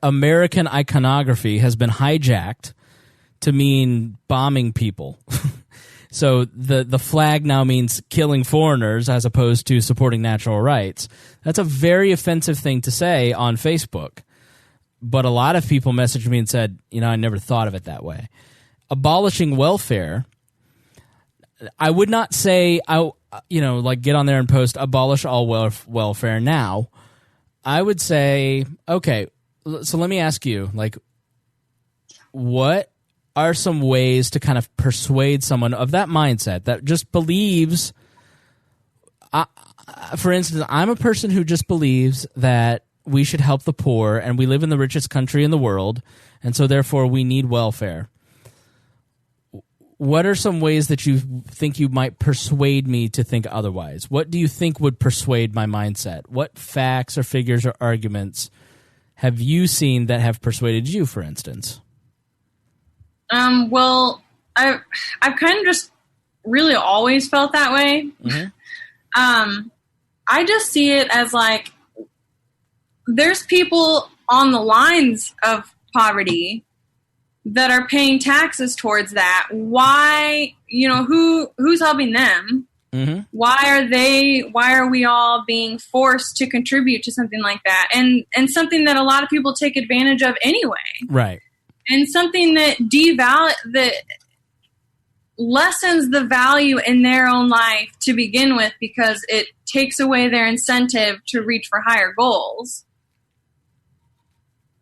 American iconography has been hijacked to mean bombing people. So the flag now means killing foreigners as opposed to supporting natural rights. That's a very offensive thing to say on Facebook. But a lot of people messaged me and said, I never thought of it that way. Abolishing welfare, I would not say, like get on there and post abolish all welfare now. I would say, okay, so let me ask you, like, what are some ways to kind of persuade someone of that mindset that just believes, for instance, I'm a person who just believes that we should help the poor and we live in the richest country in the world, and so therefore we need welfare. What are some ways that you think you might persuade me to think otherwise? What do you think would persuade my mindset? What facts or figures or arguments have you seen that have persuaded you, for instance? Well, I've kind of just really always felt that way. Mm-hmm. I just see it as like there's people on the lines of poverty that are paying taxes towards that. Why, who's helping them? Mm-hmm. Why are we all being forced to contribute to something like that? And something that a lot of people take advantage of anyway. Right. And something that that lessens the value in their own life to begin with, because it takes away their incentive to reach for higher goals.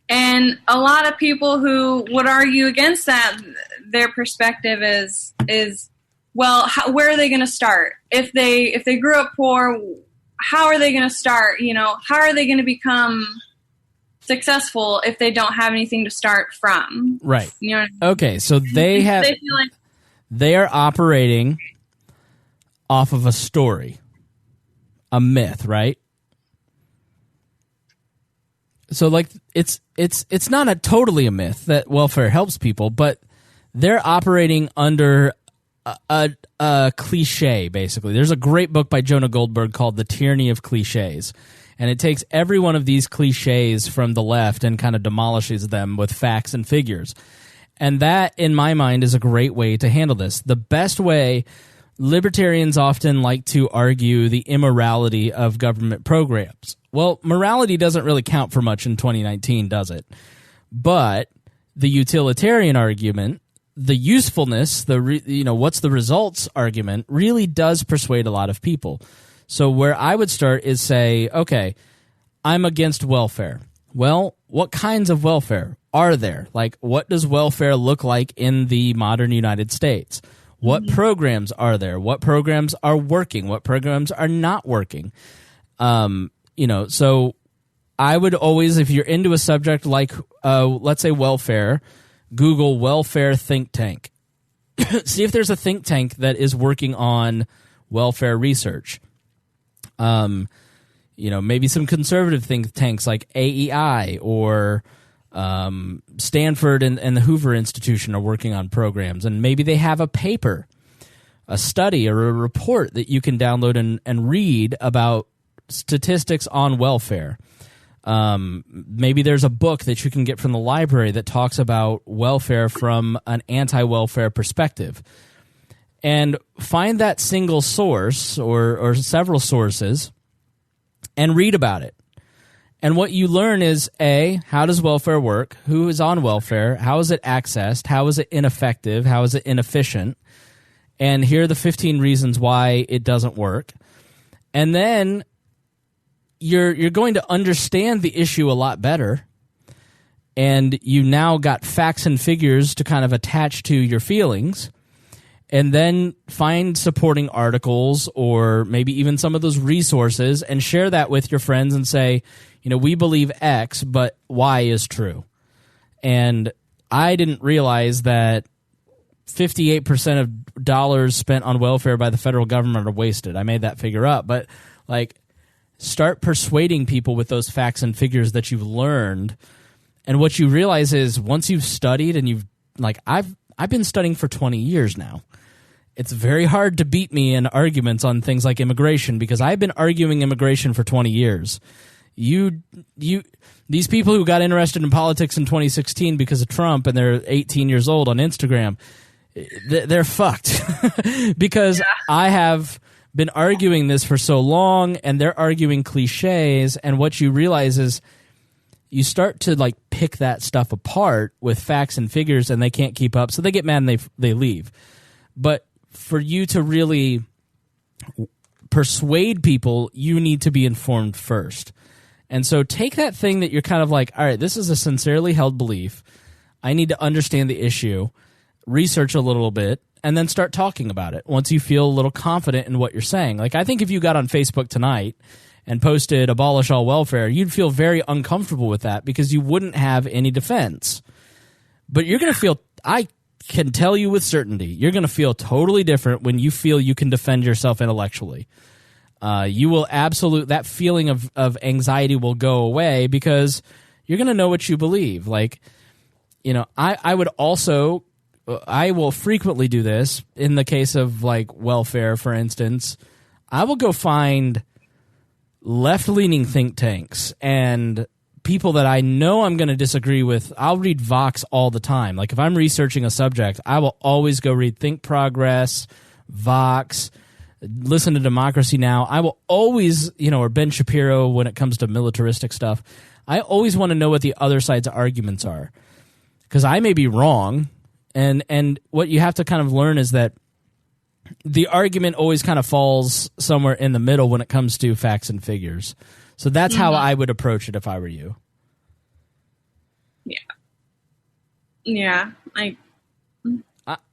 And a lot of people who would argue against that, their perspective is well, where are they going to start? If they grew up poor, how are they going to start? How are they going to become successful if they don't have anything to start from? Right. You know what I mean? Okay, so they feel like they are operating off of a story, a myth, right? So like it's not totally a myth that welfare helps people, but they're operating under a cliche, basically. There's a great book by Jonah Goldberg called The Tyranny of Cliches, and it takes every one of these cliches from the left and kind of demolishes them with facts and figures. And that, in my mind, is a great way to handle this. The best way, libertarians often like to argue the immorality of government programs. Well, morality doesn't really count for much in 2019, does it? But the utilitarian argument, the usefulness, what's the results argument really does persuade a lot of people. So where I would start is say, okay, I'm against welfare. Well, what kinds of welfare are there? Like, what does welfare look like in the modern United States? What programs are there? What programs are working? What programs are not working? So I would always, if you're into a subject like, let's say welfare, Google welfare think tank. See if there's a think tank that is working on welfare research. Maybe some conservative think tanks like AEI or Stanford and the Hoover Institution are working on programs, and maybe they have a paper, a study, or a report that you can download and read about statistics on welfare. Maybe there's a book that you can get from the library that talks about welfare from an anti-welfare perspective. And find that single source or several sources and read about it. And what you learn is, A, how does welfare work? Who is on welfare? How is it accessed? How is it ineffective? How is it inefficient? And here are the 15 reasons why it doesn't work. And then you're going to understand the issue a lot better. And you now got facts and figures to kind of attach to your feelings. And then find supporting articles or maybe even some of those resources and share that with your friends and say, we believe X, but Y is true. And I didn't realize that 58% of dollars spent on welfare by the federal government are wasted. I made that figure up. But, start persuading people with those facts and figures that you've learned. And what you realize is once you've studied and I've been studying for 20 years now. It's very hard to beat me in arguments on things like immigration because I've been arguing immigration for 20 years. These people who got interested in politics in 2016 because of Trump and they're 18 years old on Instagram, they're fucked because I have been arguing this for so long and they're arguing cliches, and what you realize is you start to pick that stuff apart with facts and figures and they can't keep up, so they get mad and they leave. But for you to really persuade people, you need to be informed first. And so take that thing that you're kind of all right, this is a sincerely held belief. I need to understand the issue, research a little bit, and then start talking about it once you feel a little confident in what you're saying. I think if you got on Facebook tonight and posted abolish all welfare, you'd feel very uncomfortable with that because you wouldn't have any defense. But you're going to feel, I can tell you with certainty, you're going to feel totally different when you feel you can defend yourself intellectually. You will that feeling of anxiety will go away because you're going to know what you believe. I would also, I will frequently do this in the case of welfare, for instance. I will go find left-leaning think tanks and people that I know I'm going to disagree with. I'll read Vox all the time. If I'm researching a subject, I will always go read Think Progress, Vox, listen to Democracy Now! I will always, or Ben Shapiro when it comes to militaristic stuff. I always want to know what the other side's arguments are because I may be wrong. And what you have to kind of learn is that the argument always kind of falls somewhere in the middle when it comes to facts and figures. So that's how I would approach it if I were you. Yeah.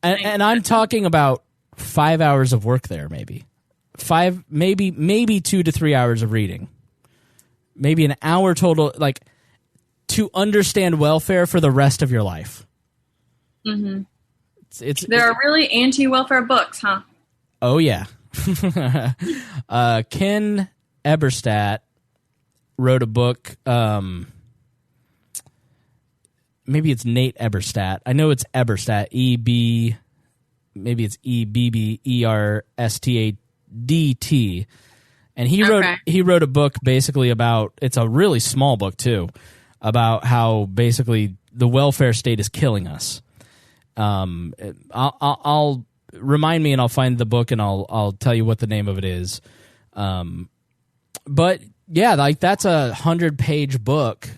And I'm talking about 5 hours of work there, maybe 2 to 3 hours of reading, maybe an hour total, like, to understand welfare for the rest of your life. Mm-hmm. There are really anti-welfare books, huh? Oh yeah. Ken Eberstadt wrote a book. Maybe it's Nate Eberstadt. I know it's Eberstadt. Maybe it's EBBERSTADT. And he wrote a book basically about, it's a really small book too, about how basically the welfare state is killing us. I'll remind me and I'll find the book and I'll tell you what the name of it is. But yeah, like, that's a 100-page book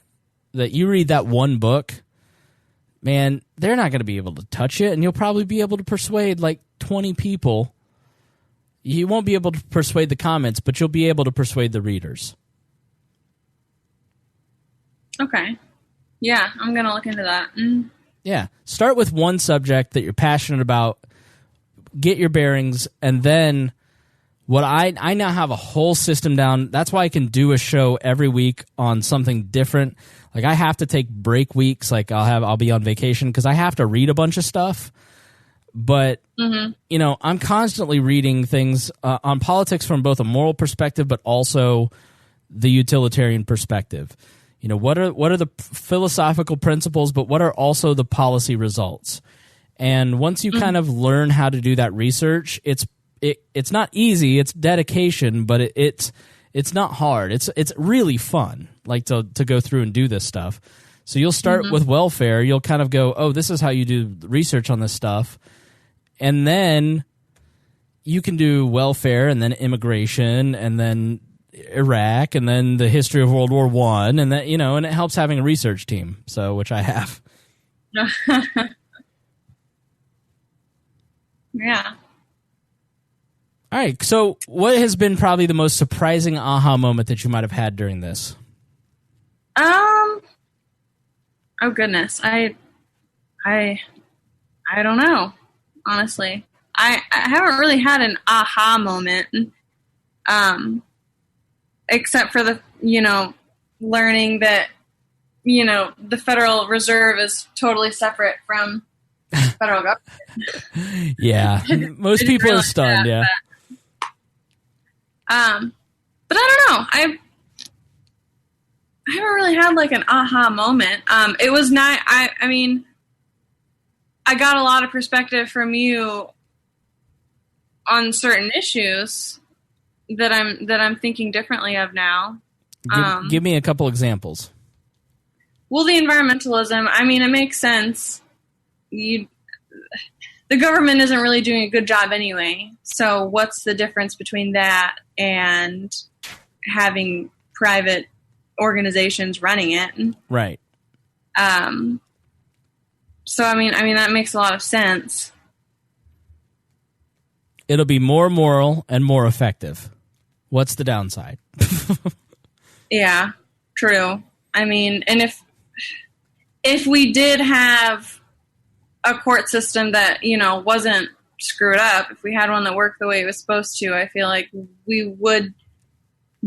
that you read that one book, man, they're not going to be able to touch it, and you'll probably be able to persuade like 20 people. You won't be able to persuade the comments, but you'll be able to persuade the readers. Okay. Yeah, I'm going to look into that. Yeah. Start with one subject that you're passionate about, get your bearings, and then what I now have a whole system down. That's why I can do a show every week on something different. Like, I have to take break weeks. Like, I'll be on vacation because I have to read a bunch of stuff. But, you know, I'm constantly reading things on politics from both a moral perspective, but also the utilitarian perspective. You know, what are the philosophical principles, but what are also the policy results? And once you kind of learn how to do that research, it's not easy. It's dedication, but it's not hard. It's really fun, like, to go through and do this stuff. So you'll start with welfare. You'll kind of go, oh, this is how you do research on this stuff. And then you can do welfare and then immigration and then Iraq and then the history of World War I, and that, you know, and it helps having a research team, so, which I have. Yeah. All right, so what has been probably the most surprising aha moment that you might have had during this? Oh goodness, I don't know. Honestly, I haven't really had an aha moment, except for the, you know, learning that, you know, the Federal Reserve is totally separate from federal government. Yeah, most people are stunned. Yeah. But I don't know. I haven't really had like an aha moment. It was not. I mean, I got a lot of perspective from you on certain issues that I'm thinking differently of now. Give me a couple examples. Well, the environmentalism. I mean, it makes sense. The government isn't really doing a good job anyway. So what's the difference between that and having private organizations running it? Right. So I mean that makes a lot of sense. It'll be more moral and more effective. What's the downside? Yeah, true. I mean, and if we did have a court system that, you know, wasn't screwed up, if we had one that worked the way it was supposed to, I feel like we would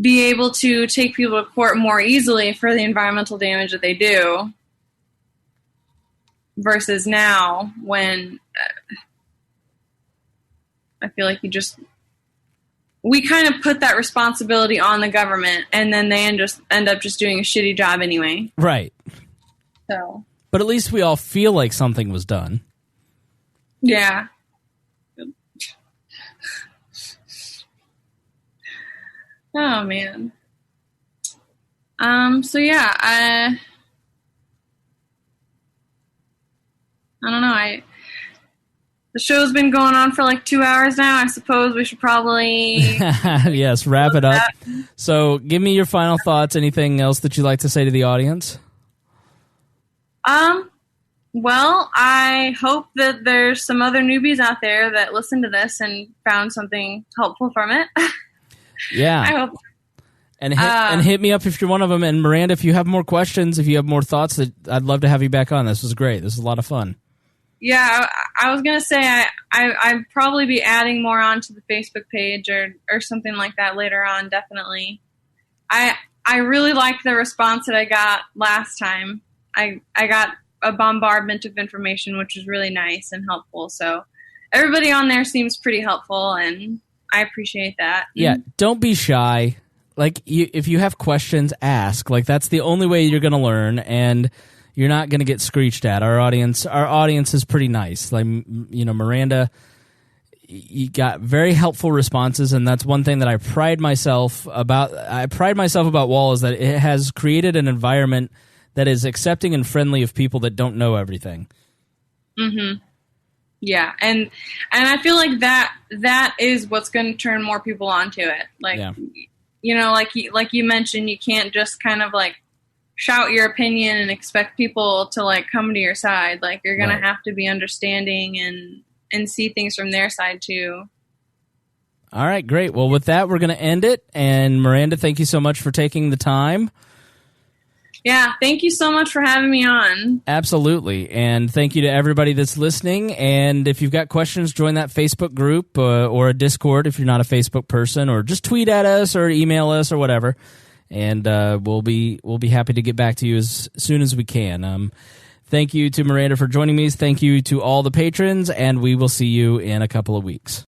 be able to take people to court more easily for the environmental damage that they do, versus now when I feel like we kind of put that responsibility on the government, and then they end up just doing a shitty job anyway. Right. So. But at least we all feel like something was done. Yeah. Oh man. So yeah, I don't know. The show's been going on for like 2 hours now. I suppose we should probably yes, wrap it up. So, give me your final thoughts. Anything else that you'd like to say to the audience? Well, I hope that there's some other newbies out there that listen to this and found something helpful from it. Yeah. I hope. And hit me up if you're one of them. And Miranda, if you have more questions, if you have more thoughts, I'd love to have you back on. This was great. This was a lot of fun. Yeah, I was going to say I'd probably be adding more onto the Facebook page or something like that later on, definitely. I really liked the response that I got last time. I got a bombardment of information, which was really nice and helpful. So everybody on there seems pretty helpful, and I appreciate that. Yeah, don't be shy. Like, if you have questions, ask. Like, that's the only way you're going to learn, and you're not going to get screeched at. Our audience is pretty nice. Like, Miranda, you got very helpful responses, and that's one thing that I pride myself about Wall, is that it has created an environment that is accepting and friendly of people that don't know everything. Mm-hmm. Yeah, and I feel like that is what's going to turn more people onto it. Like, like you mentioned, you can't just kind of like shout your opinion and expect people to like come to your side. Like, you're going to have to be understanding and see things from their side too. All right, great. Well, with that, we're going to end it. And Miranda, thank you so much for taking the time. Yeah, thank you so much for having me on. Absolutely. And thank you to everybody that's listening. And if you've got questions, join that Facebook group or a Discord if you're not a Facebook person, or just tweet at us or email us or whatever. And we'll be happy to get back to you as soon as we can. Thank you to Miranda for joining me. Thank you to all the patrons, and we will see you in a couple of weeks.